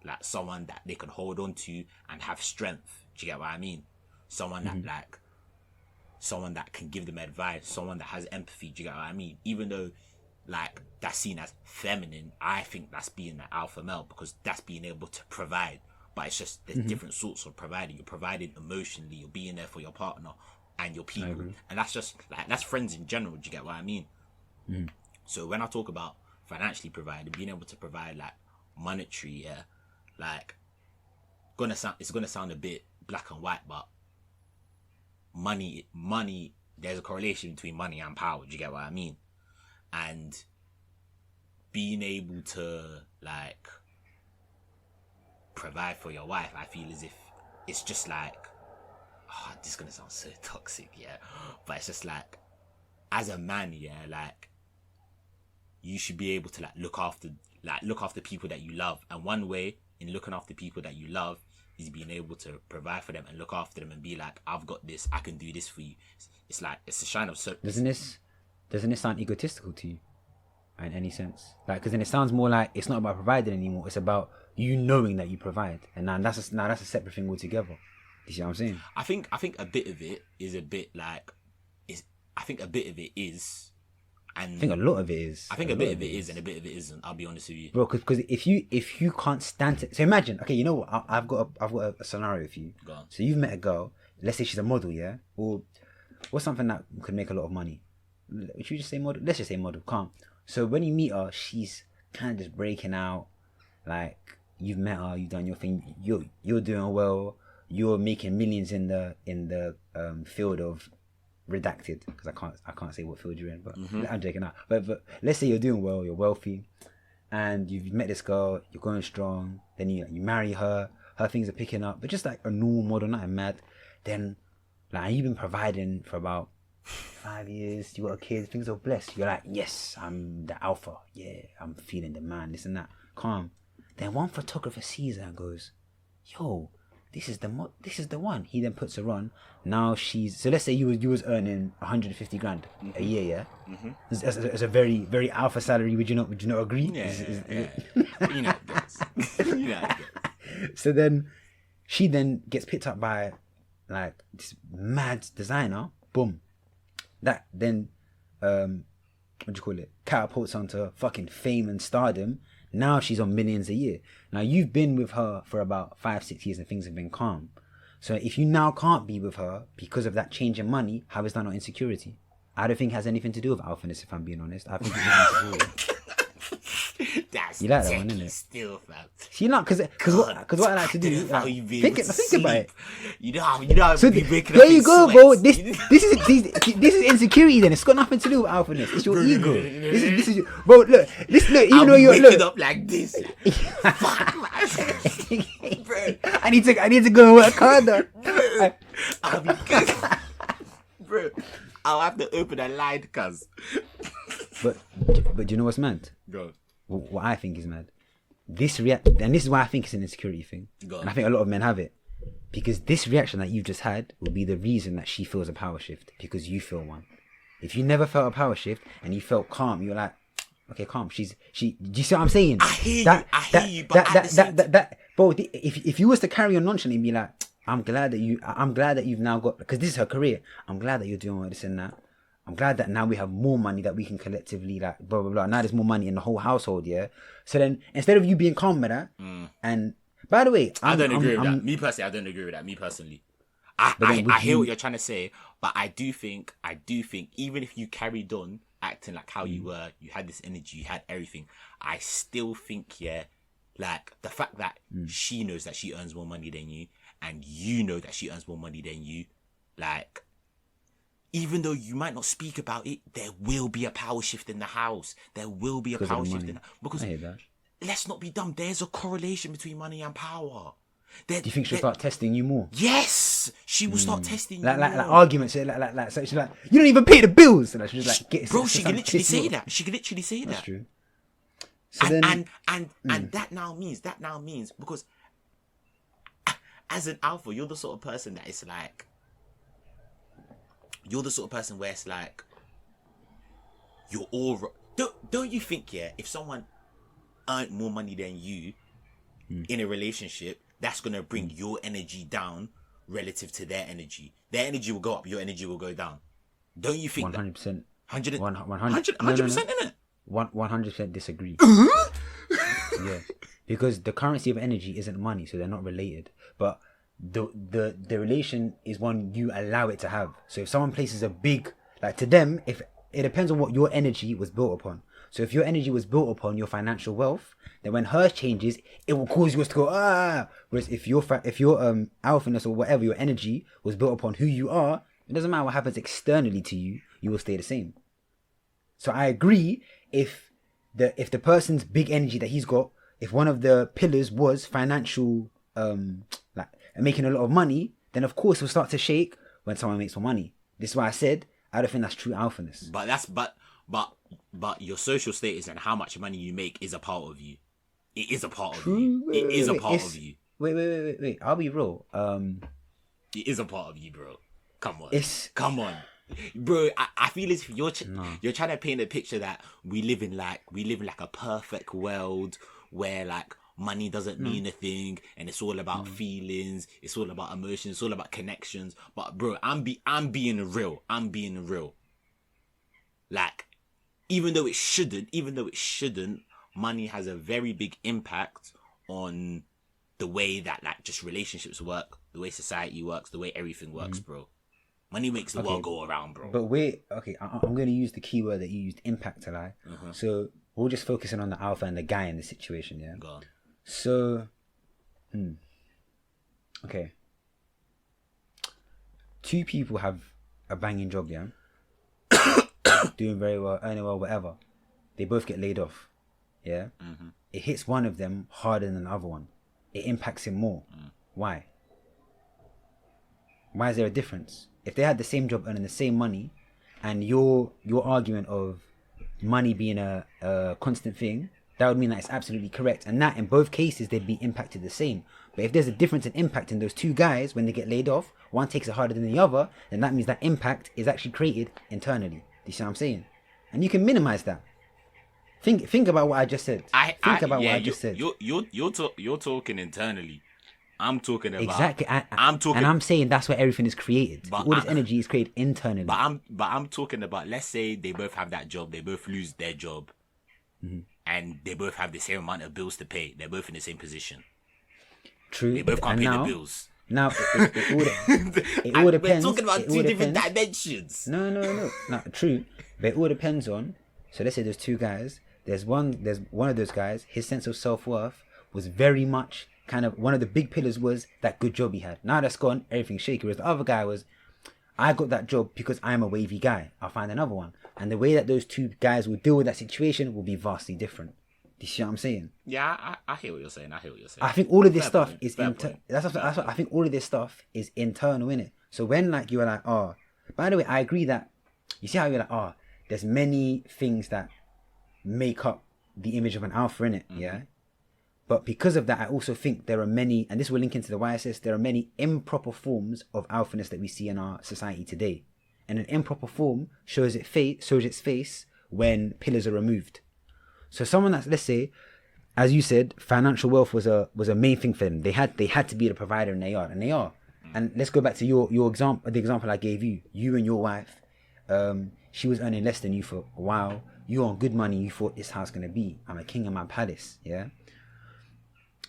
like someone that they can hold on to and have strength. Do you get what I mean? Someone that like, someone that can give them advice, someone that has empathy. Do you get what I mean? Even though like that's seen as feminine, I think that's being an alpha male, because that's being able to provide. But it's just there's different sorts of providing. You're providing emotionally, you're being there for your partner and your people, and that's just like, that's friends in general. Do you get what I mean? So when I talk about financially providing, being able to provide like monetary, like it's gonna sound a bit black and white, but money, there's a correlation between money and power. Do you get what I mean? And being able to like provide for your wife, I feel as if it's just like, this is gonna sound so toxic, but it's just like, as a man, like you should be able to like look after people that you love, and one way in looking after people that you love is being able to provide for them and look after them and be like, I've got this, I can do this for you. It's like, it's a shine of doesn't this sound egotistical to you in any sense? Like, because then it sounds more like it's not about providing anymore, it's about you knowing that you provide, and now that's a separate thing altogether. You see what I'm saying? I think a bit of it is a bit like, I think a bit of it is, and I think a lot of it is. I think a bit of it is, and a bit of it isn't. I'll be honest with you, bro. Because if you can't stand it, so imagine. Okay, you know what? I've got a scenario for you. Go on. So you've met a girl. Let's say she's a model, yeah, or what's something that could make a lot of money. Should you just say model? Let's just say model. Calm. So when you meet her, she's kind of just breaking out. Like, you've met her, you've done your thing. You're doing well. You're making millions in the field of redacted, because I can't say what field you're in, but I'm joking out. But let's say you're doing well, you're wealthy, and you've met this girl, you're going strong. Then you marry her, her things are picking up, but just like a normal model, nothing mad. Then like you've been providing for about 5 years, you got a kid, things are blessed. You're like, yes, I'm the alpha. Yeah, I'm feeling the man, this and that. Calm. Then one photographer sees her and goes, yo, this is the one. He then puts her on. Now so let's say you was earning 150 grand a year, yeah. It's a very, very alpha salary. Would you not agree? Yeah. You know, so then she then gets picked up by like this mad designer. Boom. That then what do you call it? Catapults onto fucking fame and stardom. Now she's on millions a year. Now you've been with her for about 5-6 years and things have been calm. So if you now can't be with her because of that change in money, how is that not insecurity? I don't think it has anything to do with alphaness, if I'm being honest. I think it's insecurity. That's you like that one, innit? Still, fam. See, not because what I like to do. Like, think about it. You know how so you waking there up you in go, sweats. bro. This is insecurity. Then it's got nothing to do with alphaness. It's your ego. This is bro. Look. Even though you're waking up like this. Fuck, man. Bro. I need to go and work harder. I'll be good. Bro, I'll have to open a line, cuz. But do you know what's mad? Go. What I think is mad. And this is why I think it's an insecurity thing. And I think a lot of men have it. Because this reaction that you've just had will be the reason that she feels a power shift. Because you feel one. If you never felt a power shift and you felt calm, you're like, okay, calm. Do you see what I'm saying? I hear you, but bro, if you was to carry on nonchalantly and be like, I'm glad that you've now got, because this is her career. I'm glad that you're doing all this and that. I'm glad that now we have more money that we can collectively like blah blah blah. Now there's more money in the whole household, yeah. So then instead of you being calm with that, and by the way, I don't agree with that. Me personally, I don't agree with that. Me personally, I hear what you're trying to say, but I do think even if you carried on acting like how you were, you had this energy, you had everything, I still think, yeah, like the fact that she knows that she earns more money than you, and you know that she earns more money than you, like. Even though you might not speak about it, there will be a power shift in the house. There will be a power shift because let's not be dumb. There's a correlation between money and power. Do you think she'll start testing you more? Yes, she will start testing you more. Like arguments, so she's like, you don't even pay the bills. And she's just like, bro, she can literally say that. She can literally say that. That's true. So and that now means because as an alpha, you're the sort of person that is like. You're the sort of person where it's like you're all don't you think, yeah, if someone earned more money than you, in a relationship, that's going to bring your energy down relative to their energy. Their energy will go up, your energy will go down. Don't you think 100%. 100%, 100%, 100%, innit? 100% disagree. Yeah, because the currency of energy isn't money, so they're not related. But the relation is one you allow it to have. So if someone places a big, like to them, if it depends on what your energy was built upon. So if your energy was built upon your financial wealth, then when hers changes, it will cause yours to go ah. Whereas if your alphaness or whatever, your energy was built upon who you are, it doesn't matter what happens externally to you, you will stay the same. So I agree, if the person's big energy that he's got, if one of the pillars was financial, like making a lot of money, then of course it will start to shake when someone makes more money. This is why I said I don't think that's true alphaness. But your social status and how much money you make is a part of you. It is a part of you. It is a part of you. Wait. I'll be real. It is a part of you, bro. Come on. Bro, I feel as if you're trying to paint a picture that we live in like a perfect world where like money doesn't mean a thing and it's all about feelings, it's all about emotions, it's all about connections. But bro, I'm being real. Like, even though it shouldn't, money has a very big impact on the way that like just relationships work, the way society works, the way everything works, bro. Money makes the world go around, bro. But I'm going to use the keyword that you used, impact, Alai. So we're just focusing on the alpha and the guy in the situation, yeah? Go on. So, okay. Two people have a banging job, yeah? Doing very well, earning well, whatever. They both get laid off, yeah? It hits one of them harder than the other one. It impacts him more. Why? Why is there a difference? If they had the same job earning the same money, and your argument of money being a constant thing, that would mean that it's absolutely correct. And that in both cases, they'd be impacted the same. But if there's a difference in impact in those two guys when they get laid off, one takes it harder than the other, then that means that impact is actually created internally. Do you see what I'm saying? And you can minimize that. Think about what I just said. You're talking internally. I'm talking about exactly. And I'm saying that's where everything is created. All this energy is created internally. But I'm talking about, let's say they both have that job, they both lose their job, and they both have the same amount of bills to pay. They're both in the same position. True. They both can't pay the bills. Now it all depends. We're talking about two different dimensions. No. True, but it all depends on. So let's say there's two guys. There's one of those guys. His sense of self-worth was very much kind of one of the big pillars was that good job he had. Now that's gone, everything's shaky. Whereas the other guy was, I got that job because I'm a wavy guy. I'll find another one. And the way that those two guys will deal with that situation will be vastly different. Do you see what I'm saying? Yeah, I hear what you're saying. I think all of this stuff is that's what I think all of this stuff is internal, innit? So when like you were like, oh, by the way, I agree that you see how you're like, oh, there's many things that make up the image of an alpha, innit? Yeah. But because of that, I also think there are many, and this will link into the YSS, there are many improper forms of alphaness that we see in our society today. And an improper form shows its face when pillars are removed. So someone that's, let's say, as you said, financial wealth was a main thing for them. They had to be the provider, and they are. And let's go back to your example, the example I gave you. You and your wife, she was earning less than you for a while. You on good money. You thought this house gonna be, I'm a king in my palace. Yeah.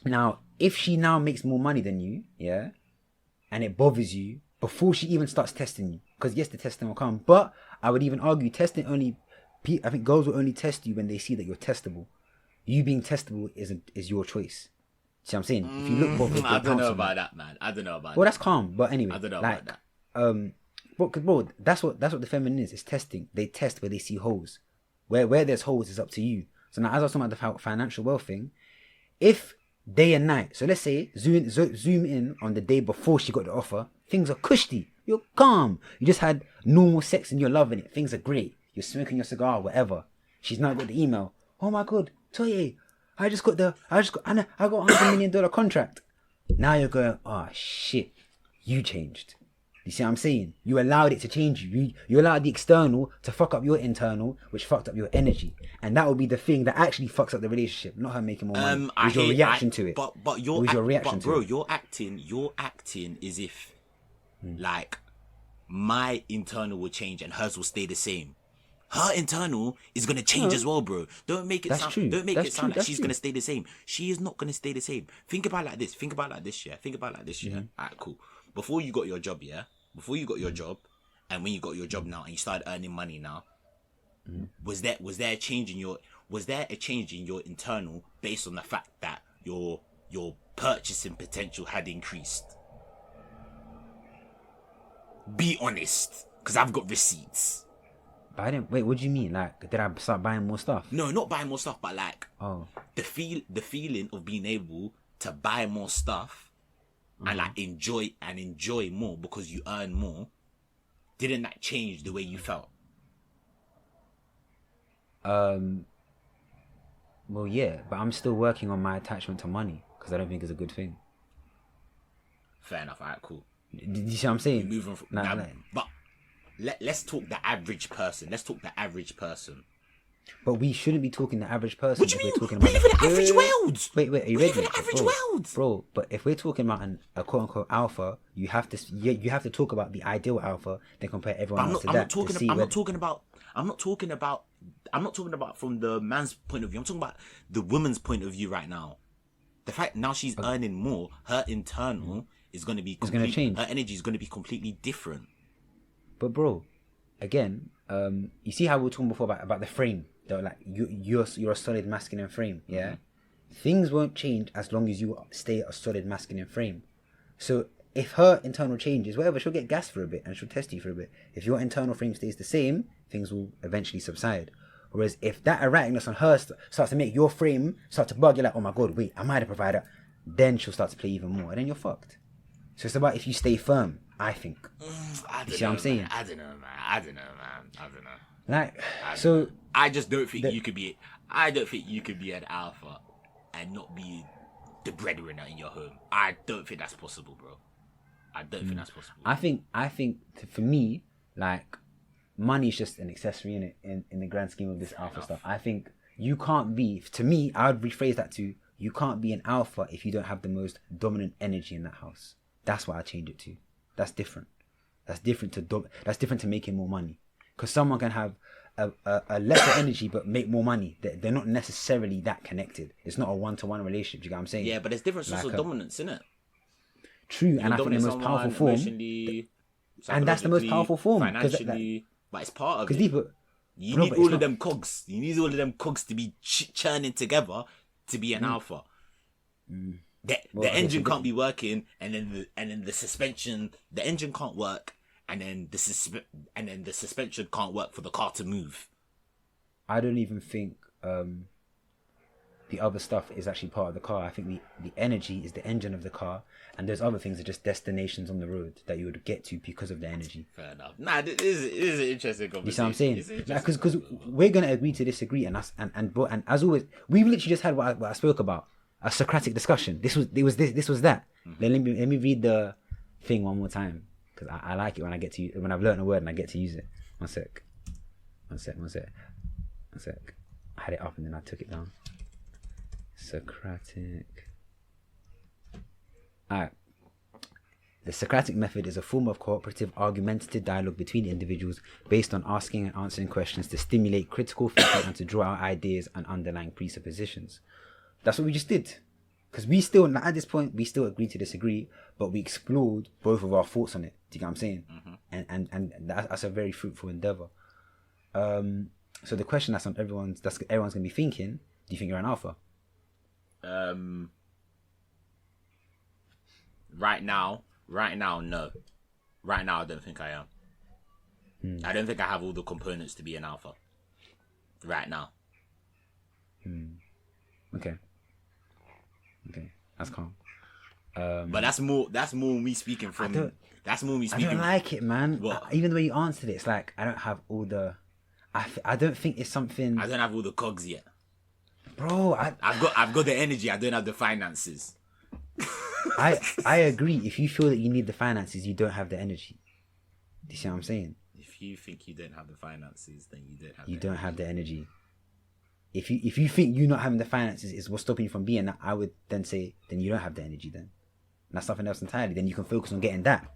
Now, if she now makes more money than you, yeah, and it bothers you before she even starts testing you, because yes, the testing will come, but I would even argue I think girls will only test you when they see that you're testable. You being testable is your choice. See what I'm saying? If you look bothered, I don't know about that, man. I don't know about that. Well, that's calm, but anyway, I don't know about that. Bro, that's what the feminine is. It's testing. They test where they see holes. Where there's holes is up to you. So now, as I was talking about the financial wealth thing, if day and night, so let's say zoom in on the day before she got the offer, things are cushy. You're calm. You just had normal sex and you're loving it. Things are great. You're smoking your cigar, whatever. She's now got the email. Oh my god, Toye, I got $100 million contract. Now you're going, oh shit, you changed. You see what I'm saying? You allowed it to change you. You allowed the external to fuck up your internal, which fucked up your energy. And that would be the thing that actually fucks up the relationship, not her making more money. It was your reaction to it. But your reaction to it. You're acting as if like my internal will change and hers will stay the same. Her internal is gonna change as well, bro. Don't make it sound like she's gonna stay the same. She is not gonna stay the same. Think about it like this. Yeah. Alright, cool. Before you got your job, and when you got your job now and you started earning money now, was there a change in your internal based on the fact that your purchasing potential had increased? Be honest, because I've got receipts. Wait, what do you mean? Like, did I start buying more stuff? No, not buying more stuff, but like the feeling of being able to buy more stuff and like enjoy more because you earn more. Didn't that change the way you felt? Well, yeah, but I'm still working on my attachment to money because I don't think it's a good thing. Fair enough. Alright, cool. Did you see what I'm saying? Moving from but let's talk the average person. But we shouldn't be talking the average person. What do you mean? We live in an average world. Wait, are you ready? We live in an average world, bro. But if we're talking about a quote unquote alpha, you have to talk about the ideal alpha, then compare everyone else to that. I'm not talking about from the man's point of view. I'm talking about the woman's point of view right now. The fact now she's earning more, her internal is going to be going to change. Her energy is going to be completely different. But bro, again, you see how we were talking before about the frame. Though, like you're a solid masculine frame, yeah. Mm-hmm. Things won't change as long as you stay a solid masculine frame. So if her internal changes, whatever, she'll get gas for a bit and she'll test you for a bit. If your internal frame stays the same, things will eventually subside. Whereas if that erraticness on her starts to make your frame start to bug, you're like, oh my god, wait, am I the provider? Then she'll start to play even more, and then you're fucked. So it's about if you stay firm, I think. I see what I'm saying? I don't know, man. Like, so I just don't think you could be. I don't think you could be an alpha and not be the breadwinner in your home. I don't think that's possible, bro. I don't think that's possible. I think for me, like, money is just an accessory in the grand scheme of this alpha stuff. I think you can't be. To me, I would rephrase that to you can't be an alpha if you don't have the most dominant energy in that house. That's what I change it to. That's different. That's different to making more money. Because someone can have a lesser energy but make more money. They're not necessarily that connected. It's not a one-to-one relationship. You get what I'm saying? Yeah, but there's different sorts of dominance, isn't it? True, and I think the most powerful form. And that's the most powerful form. Financially, but it's part of it. You need all of them cogs. You need all of them cogs to be churning together to be an alpha. The engine can't be working, and then the suspension. The engine can't work, and then the suspension can't work for the car to move. I don't even think the other stuff is actually part of the car. I think the energy is the engine of the car, and those other things are just destinations on the road that you would get to because of the energy. Fair enough. Nah, this is an interesting conversation. You see what I'm saying? Because we're gonna agree to disagree, and as always, we've literally just had what I spoke about. A Socratic discussion. This was that. Let me read the thing one more time because I like it when I've learned a word and I get to use it. One sec. I had it up and then I took it down. Socratic. Alright. The Socratic method is a form of cooperative, argumentative dialogue between individuals based on asking and answering questions to stimulate critical thinking and to draw out ideas and underlying presuppositions. That's what we just did. Because we still, at this point, we still agree to disagree, but we explored both of our thoughts on it. Do you get what I'm saying? Mm-hmm. And that's a very fruitful endeavor. So the question that's everyone's going to be thinking, do you think you're an alpha? Right now, no. Right now, I don't think I am. I don't think I have all the components to be an alpha. Right now. Okay, that's calm. But that's more me speaking from. That's more me speaking. I don't like it, man. What? Even the way you answered it, it's like I don't have all the. I don't think it's something. I don't have all the cogs yet, bro. I've got the energy. I don't have the finances. I agree. If you feel that you need the finances, you don't have the energy. you see what I'm saying? If you think you don't have the finances, then you don't have. You don't have the energy. If you think you not having the finances is what's stopping you from being that, I would then say, then you don't have the energy then. And that's something else entirely. Then you can focus on getting that.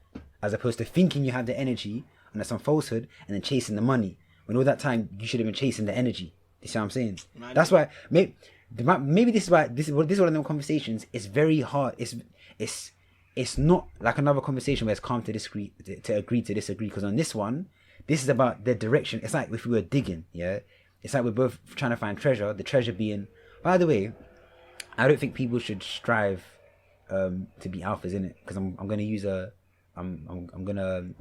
As opposed to thinking you have the energy and that's some falsehood and then chasing the money. When all that time you should have been chasing the energy. You see what I'm saying? That's why maybe this is why this is one of the conversations. It's very hard. It's not like another conversation where it's calm to disagree to agree to disagree. Because on this one, this is about the direction. It's like if we were digging, yeah. It's like we're both trying to find treasure. The treasure being, by the way, I don't think people should strive to be alphas in it. Because I'm gonna use I'm gonna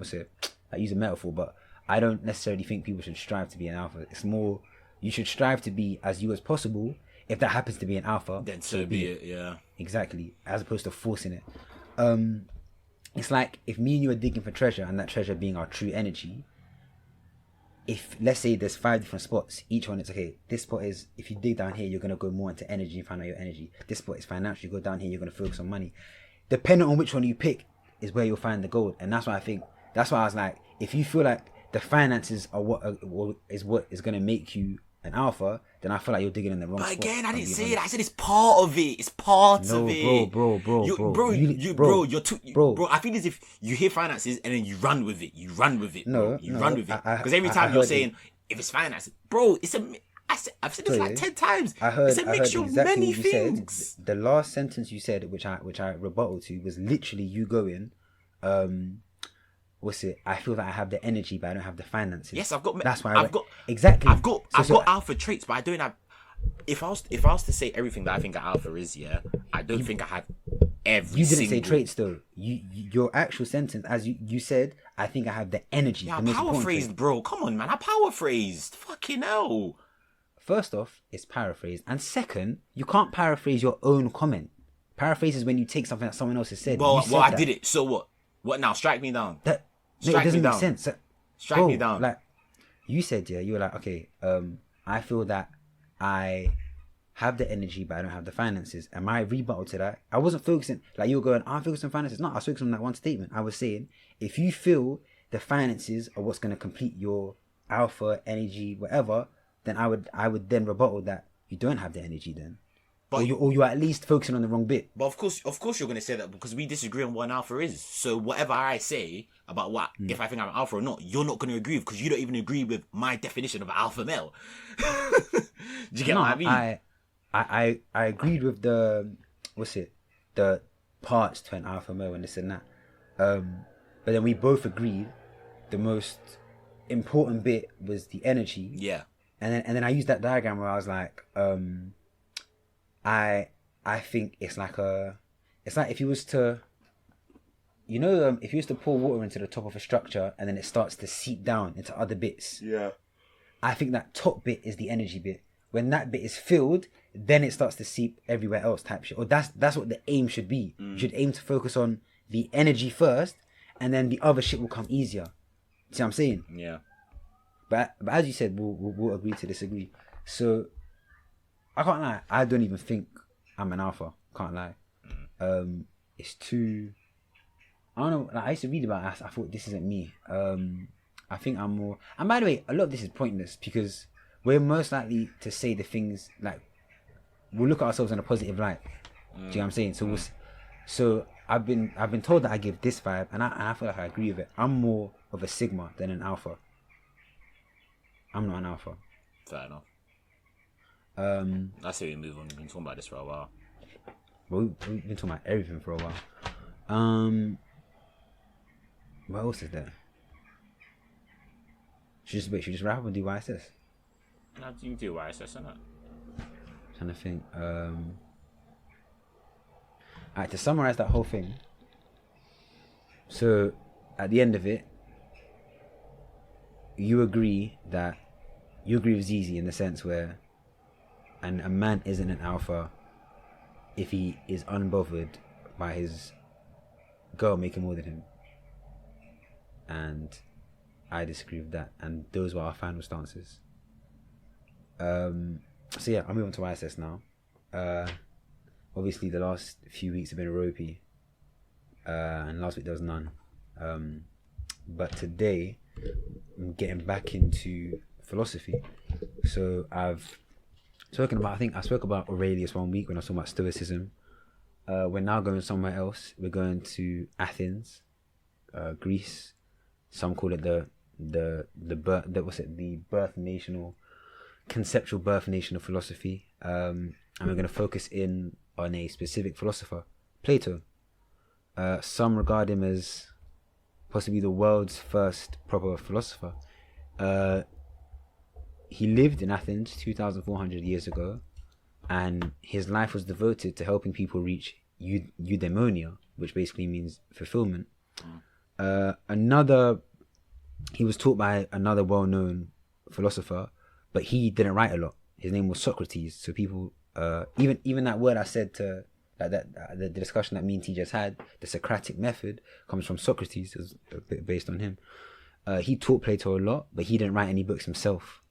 use a metaphor, but I don't necessarily think people should strive to be an alpha. It's more you should strive to be as you as possible. If that happens to be an alpha, then so be it. Yeah, exactly. As opposed to forcing it. It's like if me and you are digging for treasure, and that treasure being our true energy. If let's say there's 5 different spots, each one is okay. This spot is if you dig down here, you're gonna go more into energy and find out your energy. This spot is financial. You go down here, you're gonna focus on money. Depending on which one you pick, is where you'll find the gold. And that's why I was like, if you feel like the finances are what is gonna make you an alpha, then I feel like you're digging in the wrong spot. But again, I didn't say it. I said it's part of it. It's part of it. Bro. Bro, I feel as if you hear finances and then you run with it. You run with it. Run with it. Because every time you're saying, if it's finances, bro, I've said this like 10 times. It's a mixture of many things. The last sentence you said, which I rebuttal to, was literally you going, I feel that I have the energy, but I don't have the finances. Yes, I've got. That's why I've got exactly. I've got alpha traits, but I don't have. If I was to say everything that I think an alpha is, yeah, I don't think I have every. You didn't say traits though. Your actual sentence, as you said, I think I have the energy. Yeah, I paraphrased, bro. Come on, man. I paraphrased. Fucking hell. First off, it's paraphrased, and second, you can't paraphrase your own comment. Paraphrase is when you take something that someone else has said. Well, I did it. So what? What now? Strike me down. It doesn't make sense. Strike me down. Like you said, yeah, you were like, okay, I feel that I have the energy, but I don't have the finances. And my rebuttal to that, I wasn't focusing like you were going, I'm focusing on finances. No, I was focusing on that one statement. I was saying, if you feel the finances are what's going to complete your alpha energy, whatever, then I would then rebuttal that you don't have the energy then. But or you're at least focusing on the wrong bit. But of course you're going to say that because we disagree on what an alpha is. So whatever I say about what, if I think I'm an alpha or not, you're not going to agree with because you don't even agree with my definition of an alpha male. Do you get what I mean? I agreed with the parts to an alpha male and this and that. But then we both agreed the most important bit was the energy. Yeah. And then I used that diagram where I was like, I think it's like if you was to, if you was to pour water into the top of a structure and then it starts to seep down into other bits. Yeah. I think that top bit is the energy bit. When that bit is filled, then it starts to seep everywhere else type shit. Or that's what the aim should be. You should aim to focus on the energy first and then the other shit will come easier. See what I'm saying? Yeah. But as you said, we'll agree to disagree. So I can't lie. I don't even think I'm an alpha. Can't lie. It's too. I don't know. Like, I used to read about it. I thought this isn't me. I think I'm more. And by the way, a lot of this is pointless because we're most likely to say the things like we'll look at ourselves in a positive light. Do you know what I'm saying? So I've been told that I give this vibe, and I feel like I agree with it. I'm more of a sigma than an alpha. I'm not an alpha. Fair enough. I say we move on. We've been talking about this for a while. Well, we've been talking about everything for a while. What else is there? Should we just wrap up and do YSS? No, you can do YSS, innit? Trying to think. Alright, to summarize that whole thing. So, at the end of it, you agree with Zeze in the sense where a man isn't an alpha if he is unbothered by his girl making more than him. And I disagree with that. And those were our final stances. So yeah, I'll move on to YSS now. Obviously the last few weeks have been ropey. And last week there was none. but today I'm getting back into philosophy. So I spoke about Aurelius one week when I was talking about Stoicism. We're now going somewhere else. We're going to Athens, Greece. Some call it the birth nation or conceptual birth nation of philosophy. And we're going to focus in on a specific philosopher, Plato. Some regard him as possibly the world's first proper philosopher. He lived in Athens 2,400 years ago, and his life was devoted to helping people reach eudaimonia, which basically means fulfillment. He was taught by another well-known philosopher, but he didn't write a lot. His name was Socrates. So people, even that word I said to the discussion that me and T just had, the Socratic method comes from Socrates. It was a bit based on him. He taught Plato a lot, but he didn't write any books himself.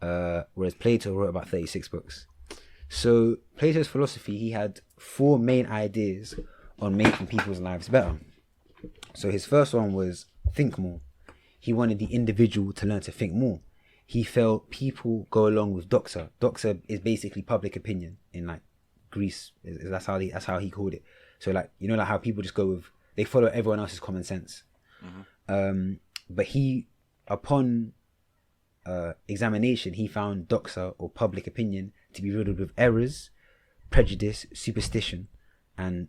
Whereas Plato wrote about 36 books. So Plato's philosophy, he had 4 main ideas on making people's lives better. So his first one was think more. He wanted the individual to learn to think more. He felt people go along with doxa. Doxa is basically public opinion in like Greece. That's how he called it. So like, you know, like how people just they follow everyone else's common sense. But he, upon examination, he found doxa or public opinion to be riddled with errors, prejudice, superstition, and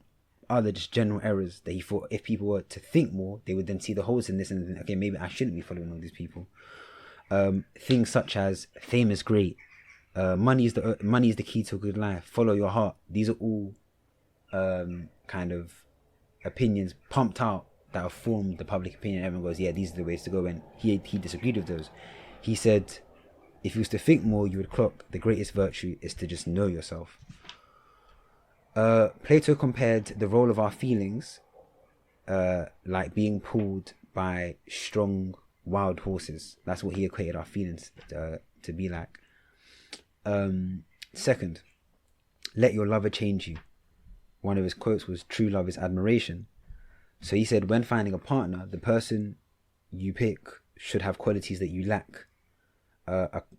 other just general errors that he thought if people were to think more, they would then see the holes in this and think, okay, maybe I shouldn't be following all these people. Things such as fame is great, money is the key to a good life, follow your heart. These are all kind of opinions pumped out that have formed the public opinion. Everyone goes, yeah, these are the ways to go, and he disagreed with those. He said if you was to think more, you would clock the greatest virtue is to just know yourself. Plato compared the role of our feelings like being pulled by strong wild horses. That's what he equated our feelings to be like. Second, let your lover change you. One of his quotes was, true love is admiration. So he said when finding a partner, the person you pick should have qualities that you lack.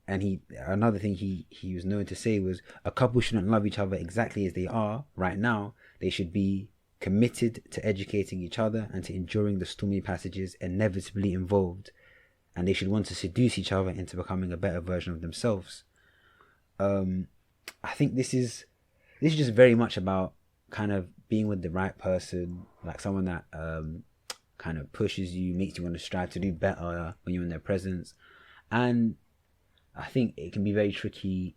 And another thing he was known to say was, a couple shouldn't love each other exactly as they are right now. They should be committed to educating each other and to enduring the stormy passages inevitably involved, and they should want to seduce each other into becoming a better version of themselves. I think this is just very much about kind of being with the right person, like someone that kind of pushes you, makes you want to strive to do better when you're in their presence. And I think it can be very tricky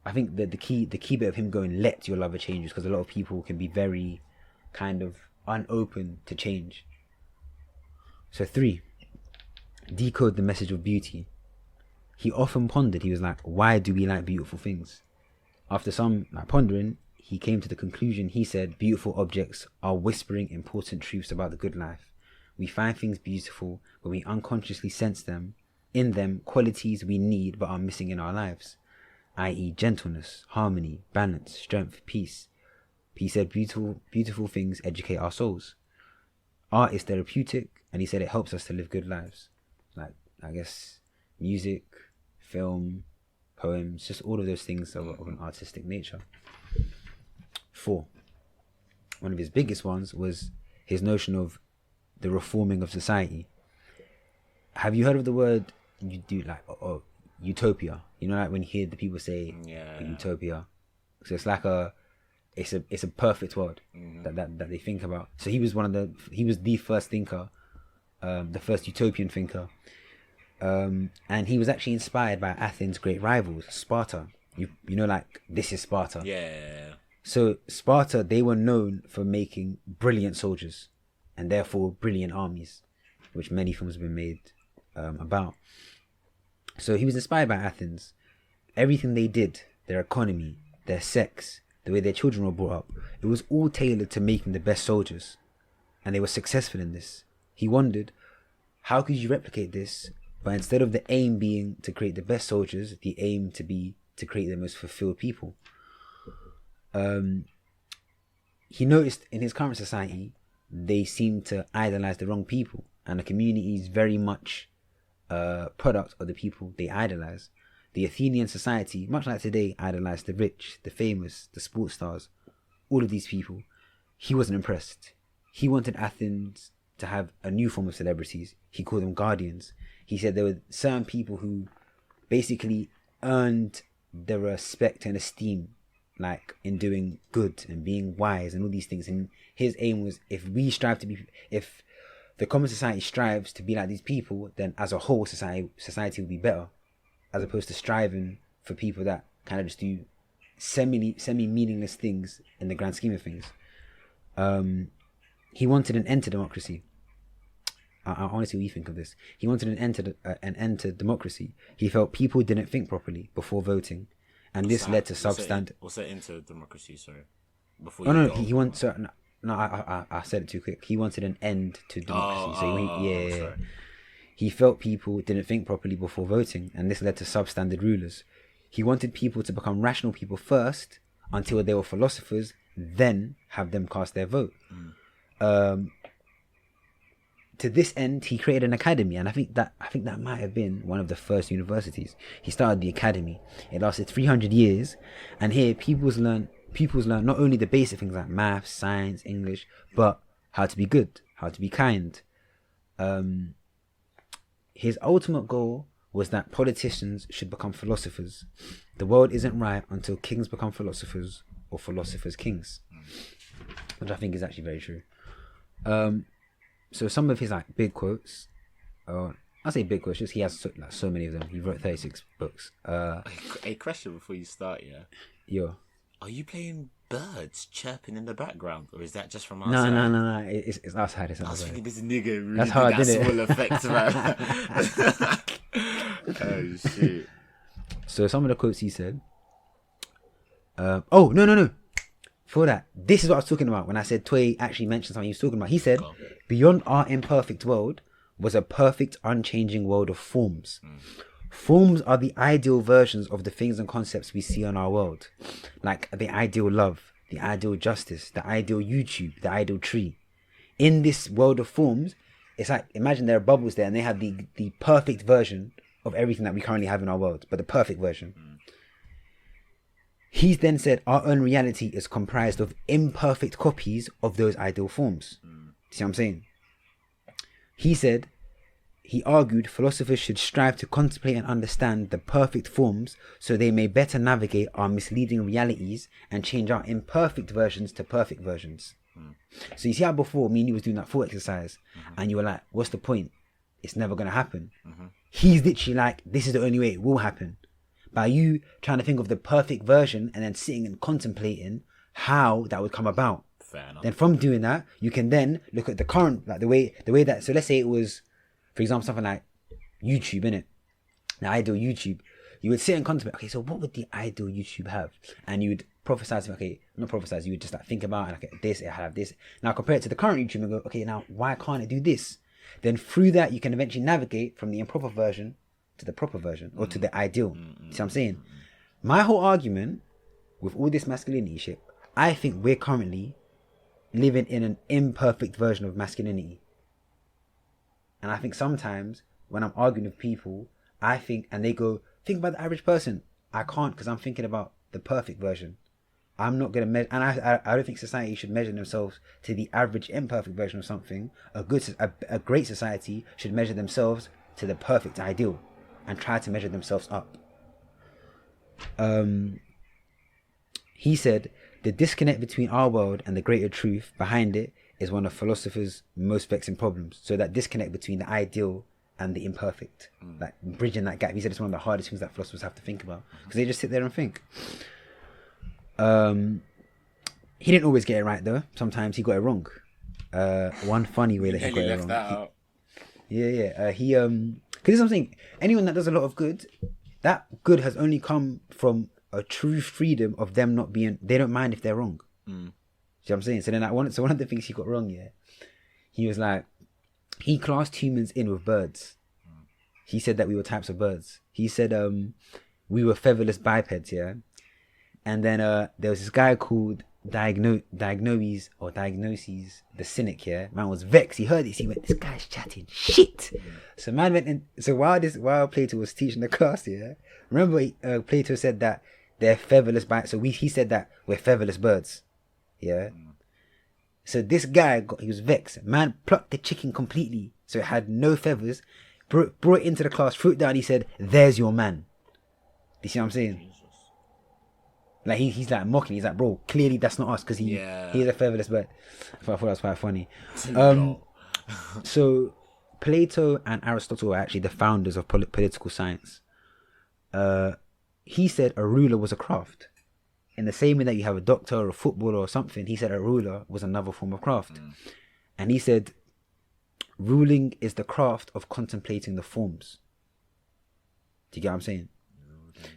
I think that the key bit of him going, let your lover change, is because a lot of people can be very kind of unopen to change. So 3, decode the message of beauty. He often pondered, he was like, why do we like beautiful things? After some pondering, he came to the conclusion, he said, beautiful objects are whispering important truths about the good life. We find things beautiful when we unconsciously sense them, in them, qualities we need but are missing in our lives, i.e. gentleness, harmony, balance, strength, peace. He said beautiful things educate our souls. Art is therapeutic, and he said it helps us to live good lives. Like, I guess, music, film, poems, just all of those things of an artistic nature. 4, one of his biggest ones was his notion of the reforming of society. Have you heard of the word utopia? You know, like when you hear the people say utopia. So it's like it's a perfect world that they think about. So he was the first thinker, the first utopian thinker, and he was actually inspired by Athens' great rivals, Sparta. You know, like, this is Sparta. Yeah. So Sparta, they were known for making brilliant soldiers and therefore brilliant armies, which many films have been made about. So he was inspired by Athens. Everything they did, their economy, their sex, the way their children were brought up, it was all tailored to making the best soldiers, and they were successful in this. He wondered, how could you replicate this, but instead of the aim being to create the best soldiers, the aim to be to create the most fulfilled people? He noticed in his current society, they seem to idolize the wrong people, and the community is very much a product of the people they idolize. The Athenian society, much like today, idolized the rich, the famous, the sports stars, all of these people. He wasn't impressed. He wanted Athens to have a new form of celebrities. He called them guardians. He said there were certain people who basically earned the respect and esteem, like in doing good and being wise and all these things. And his aim was, if the common society strives to be like these people, then as a whole society will be better, as opposed to striving for people that kind of just do semi meaningless things in the grand scheme of things. He wanted an end to democracy. I honestly, what do you think of this? He wanted an end to democracy. He felt people didn't think properly before voting, and this led to substandard. What's that into democracy? Sorry. He I said it too quick. He wanted an end to democracy. He felt people didn't think properly before voting, and this led to substandard rulers. He wanted people to become rational people first, until they were philosophers, then have them cast their vote. To this end, he created an academy, and I think that might have been one of the first universities. He started the academy. It lasted 300 years, and here pupils learn not only the basic things like maths, science, English, but how to be good, how to be kind. His ultimate goal was that politicians should become philosophers. The world isn't right until kings become philosophers, or philosophers kings, which I think is actually very true. So some of his like big quotes, I say big quotes, just he has so many of them. He wrote 36 books. A question before you start, yeah. Yo. Are you playing birds chirping in the background, or is that just from outside? No. It's outside. I was thinking this nigga really That's how I did it. Small effect, man. Oh shit. So some of the quotes he said. No. For that, this is what I was talking about when I said Toye actually mentioned something he was talking about. He said, beyond our imperfect world was a perfect, unchanging world of forms. Forms are the ideal versions of the things and concepts we see on our world. Like the ideal love, the ideal justice, the ideal YouTube, the ideal tree. In this world of forms, it's like, imagine there are bubbles there and they have the perfect version of everything that we currently have in our world, but the perfect version. He then said our own reality is comprised of imperfect copies of those ideal forms. See what I'm saying? He argued philosophers should strive to contemplate and understand the perfect forms so they may better navigate our misleading realities and change our imperfect versions to perfect versions. So you see how before me and you was doing that thought exercise and you were like, what's the point? It's never going to happen. He's literally like, this is the only way it will happen. By you trying to think of the perfect version and then sitting and contemplating how that would come about. Fair enough. Then from doing that, you can then look at the current, like the way that, so let's say it was, for example, something like YouTube, innit? The ideal YouTube. You would sit and contemplate, okay, so what would the ideal YouTube have? And you would prophesize, okay, not prophesize, you would just like think about, okay, this, it have this. Now compare it to the current YouTube and go, okay, now why can't it do this? Then through that, you can eventually navigate from the improper version to the proper version, or to the ideal. See what I'm saying? My whole argument with all this masculinity shit, I think we're currently living in an imperfect version of masculinity. And I think sometimes when I'm arguing with people, I think, and they go, think about the average person. I can't, because I'm thinking about the perfect version. I'm not going to measure, and I don't think society should measure themselves to the average imperfect version of something. A great society should measure themselves to the perfect ideal and try to measure themselves up. He said, the disconnect between our world and the greater truth behind it is one of philosophers' most vexing problems. So that disconnect between the ideal and the imperfect, like bridging that gap. He said it's one of the hardest things that philosophers have to think about, because they just sit there and think. He didn't always get it right though. Sometimes he got it wrong. One funny way that he got it wrong. Because I'm saying, anyone that does a lot of good, that good has only come from a true freedom of them not being, they don't mind if they're wrong. See what I'm saying? So then one of the things he got wrong, he was like, he classed humans in with birds. He said that we were types of birds. He said we were featherless bipeds, And then there was this guy called diagnoses the cynic here. Man was vexed. He heard this. He went, "This guy's chatting shit." So man went in. So while Plato was teaching the class, yeah, remember Plato said that they're featherless birds. So he said that we're featherless birds. Yeah. So this guy he was vexed. Man plucked the chicken completely, so it had no feathers. Brought it into the class, threw it down. He said, "There's your man." Do you see what I'm saying? Like he's like mocking. He's like, "Bro, clearly that's not us," because he's a featherless bird. I thought that was quite funny. So Plato and Aristotle are actually the founders of political science. He said a ruler was a craft. In the same way that you have a doctor or a footballer or something, he said a ruler was another form of craft. And he said ruling is the craft of contemplating the forms. Do you get what I'm saying?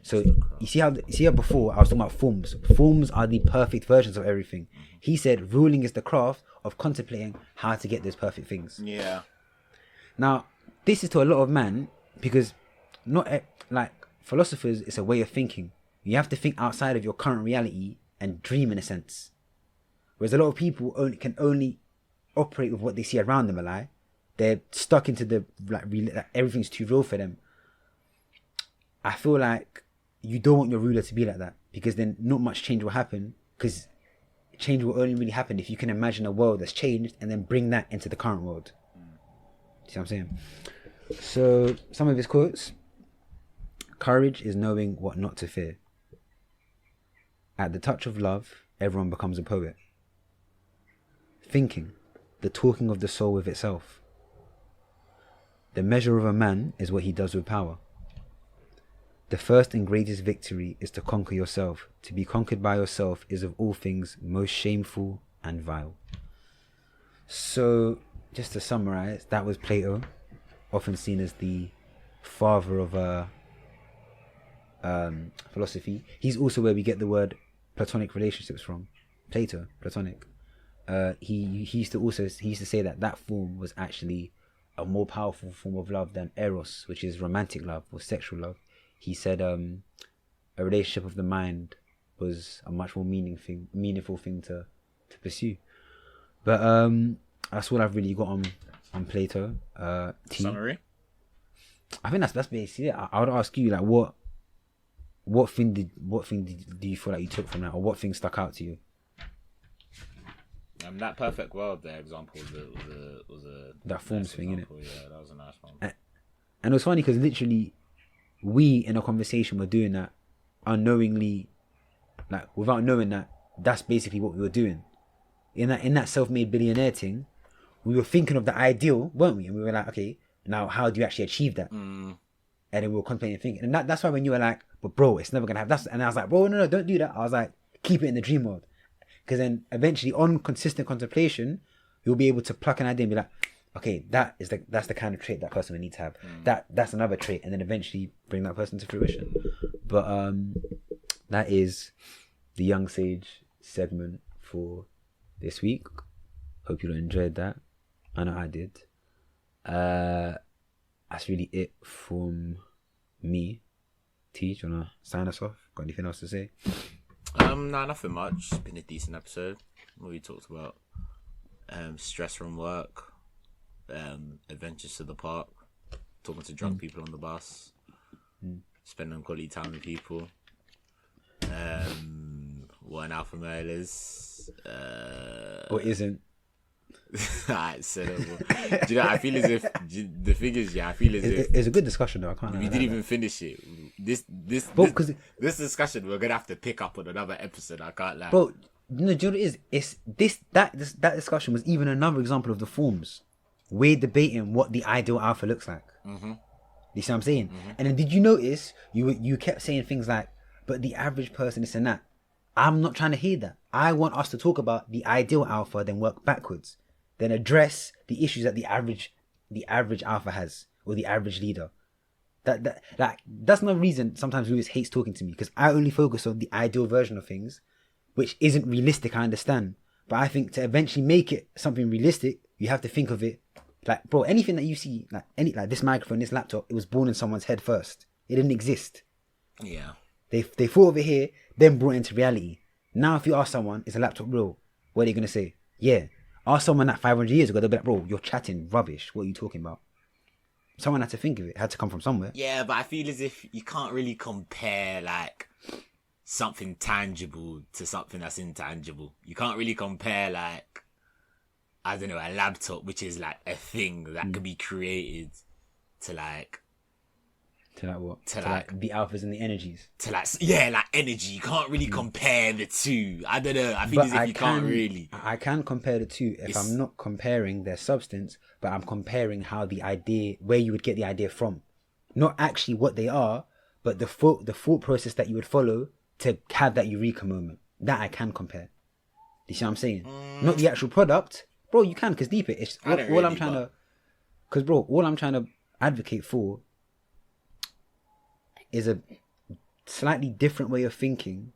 So you see how before I was talking about forms. Forms are the perfect versions of everything. He said ruling is the craft of contemplating how to get those perfect things. Yeah. Now, this is to a lot of man because not like philosophers, it's a way of thinking. You have to think outside of your current reality and dream in a sense. Whereas a lot of people can only operate with what they see around them a lie. They're stuck into the like everything's too real for them. I feel like you don't want your ruler to be like that because then not much change will happen, because change will only really happen if you can imagine a world that's changed and then bring that into the current world. See what I'm saying? So some of his quotes: courage is knowing what not to fear. At the touch of love, everyone becomes a poet. Thinking, the talking of the soul with itself. The measure of a man is what he does with power. The first and greatest victory is to conquer yourself. To be conquered by yourself is of all things most shameful and vile. So, just to summarize, that was Plato, often seen as the father of philosophy. He's also where we get the word platonic relationships from. Plato, platonic. He used to say that form was actually a more powerful form of love than eros, which is romantic love or sexual love. He said a relationship of the mind was a much more meaningful thing to pursue. But that's all I've really got on Plato. Summary? I think that's basically it. I would ask you, like, what thing do you feel like you took from that, or what thing stuck out to you? That perfect world there example was a that forms nice thing, innit? Yeah, that was a nice one. And it was funny because literally we in a conversation were doing that unknowingly, like without knowing that that's basically what we were doing. In that self-made billionaire thing, we were thinking of the ideal, weren't we? And we were like, okay, now how do you actually achieve that? And then we were contemplating and thinking. And that's why when you were like, but bro, it's never gonna have that. And I was like, bro, no, don't do that. I was like, keep it in the dream world. Because then eventually on consistent contemplation, you'll be able to pluck an idea and be like, okay, that's the kind of trait that person would need to have. That's another trait, and then eventually bring that person to fruition. But that is the Young Sage segment for this week. Hope you all enjoyed that. I know I did. That's really it from me. T, do you wanna sign us off? Got anything else to say? No, nothing much. It's been a decent episode. We talked about stress from work, adventures to the park, talking to drunk people on the bus, spending quality time with people, what an alpha male is, or isn't. Alright, so do you know? I feel as if the thing is, I feel as if it's a good discussion though. I can't. We didn't even finish it. This discussion we're gonna have to pick up on another episode. I can't lie. Bro, no, do you know what it is? It's that discussion was even another example of the forms. We're debating what the ideal alpha looks like. You see what I'm saying? And then did you notice you kept saying things like, but the average person is in that. I'm not trying to hear that. I want us to talk about the ideal alpha, then work backwards. Then address the issues that the average alpha has, or the average leader. That's no reason sometimes Lewis hates talking to me, because I only focus on the ideal version of things, which isn't realistic, I understand. But I think to eventually make it something realistic, you have to think of it like, bro, anything that you see, like this microphone, this laptop, it was born in someone's head first. It didn't exist. Yeah. They thought of it here, then brought it into reality. Now, if you ask someone, is a laptop real? What are they going to say? Yeah. Ask someone that 500 years ago, they'll be like, bro, you're chatting rubbish. What are you talking about? Someone had to think of it. It had to come from somewhere. Yeah, but I feel as if you can't really compare, like, something tangible to something that's intangible. You can't really compare, like, I don't know, a laptop, which is, like, a thing that could be created to, like... To like what? To like the alphas and the energies. To like, yeah, like energy. You can't really compare the two. I don't know. I feel as if you can't really. I can compare the two if I'm not comparing their substance, but I'm comparing how the idea, where you would get the idea from. Not actually what they are, but the thought process that you would follow to have that eureka moment. That I can compare. You see what I'm saying? Not the actual product. Bro, you can, because deep it. It's all I'm trying to... Because, bro, all I'm trying to advocate for is a slightly different way of thinking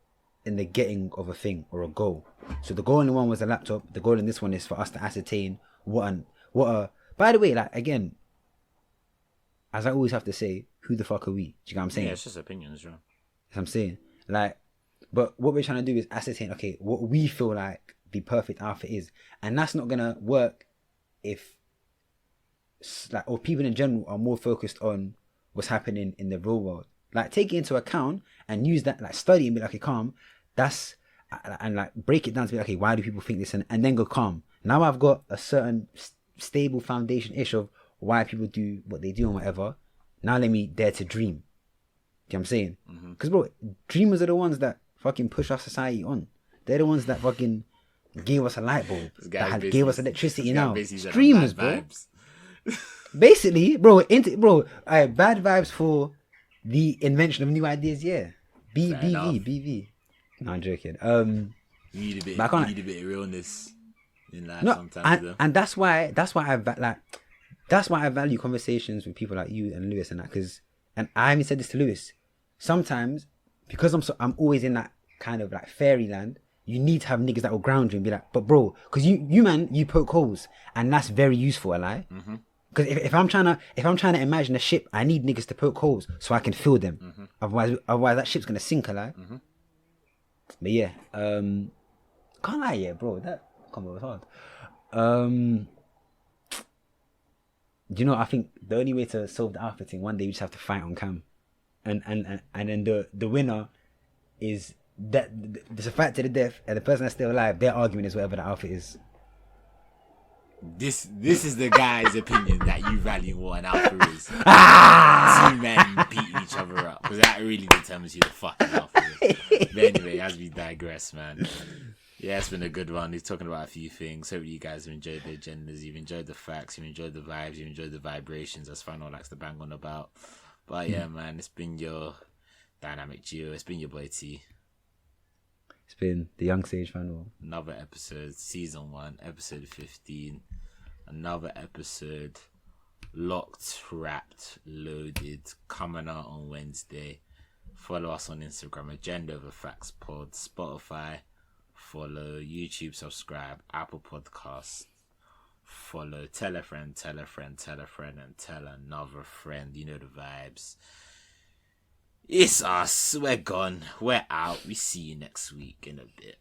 in the getting of a thing or a goal. So the goal in one was a laptop. The goal in this one is for us to ascertain what a... By the way, like, again, as I always have to say, who the fuck are we? Do you know what I'm saying? Yeah, it's just opinions, right? That's what I'm saying. Like, but what we're trying to do is ascertain, okay, what we feel like the perfect outfit is. And that's not going to work if, like, or people in general are more focused on what's happening in the real world. Like, take it into account and use that, like, study and be like, okay, calm. That's, and like, break it down to be like, okay, why do people think this? And then go calm. Now I've got a certain stable foundation-ish of why people do what they do and whatever. Now let me dare to dream. Do you know what I'm saying? Because, bro, dreamers are the ones that fucking push our society on. They're the ones that fucking gave us a light bulb. That gave us electricity now. Dreamers, bro. Basically, bro, bad vibes for the invention of new ideas, yeah. BV. No, I'm joking. You need a bit of realness in life sometimes. And that's why I value conversations with people like you and Lewis and that, because, and I haven't said this to Lewis, sometimes because I'm always in that kind of like fairyland, you need to have niggas that will ground you and be like, but bro, because you poke holes, and that's very useful, a lie. Because if I'm trying to imagine a ship, I need niggas to poke holes so I can fill them. Otherwise that ship's gonna sink, a lie. But yeah, can't lie, yeah, bro. That combo was hard. Do you know? I think the only way to solve the outfit thing, one day we just have to fight on cam, and then the winner is that there's a fight to the death, and the person that's still alive, their argument is whatever the outfit is. This is the guy's opinion that you value what an alpha is. Two men beating each other up, because that really determines who the fucking alpha is. But anyway, as we digress, man. Yeah, it's been a good one. He's talking about a few things. Hope you guys have enjoyed the agendas. You've enjoyed the facts. You've enjoyed the vibes. You've enjoyed the vibrations, as Fanuel likes to bang on about. But yeah, man, it's been your dynamic duo. It's been your boy T. It's been the young sage Fanuel. Another episode, season 1, episode 15. Another episode, locked, wrapped, loaded, coming out on Wednesday. Follow us on Instagram, Agenda Over Facts Pod, Spotify. Follow, YouTube, subscribe, Apple Podcasts. Follow, tell a friend, tell a friend, tell a friend, and tell another friend. You know the vibes. It's us. We're gone. We're out. We see you next week in a bit.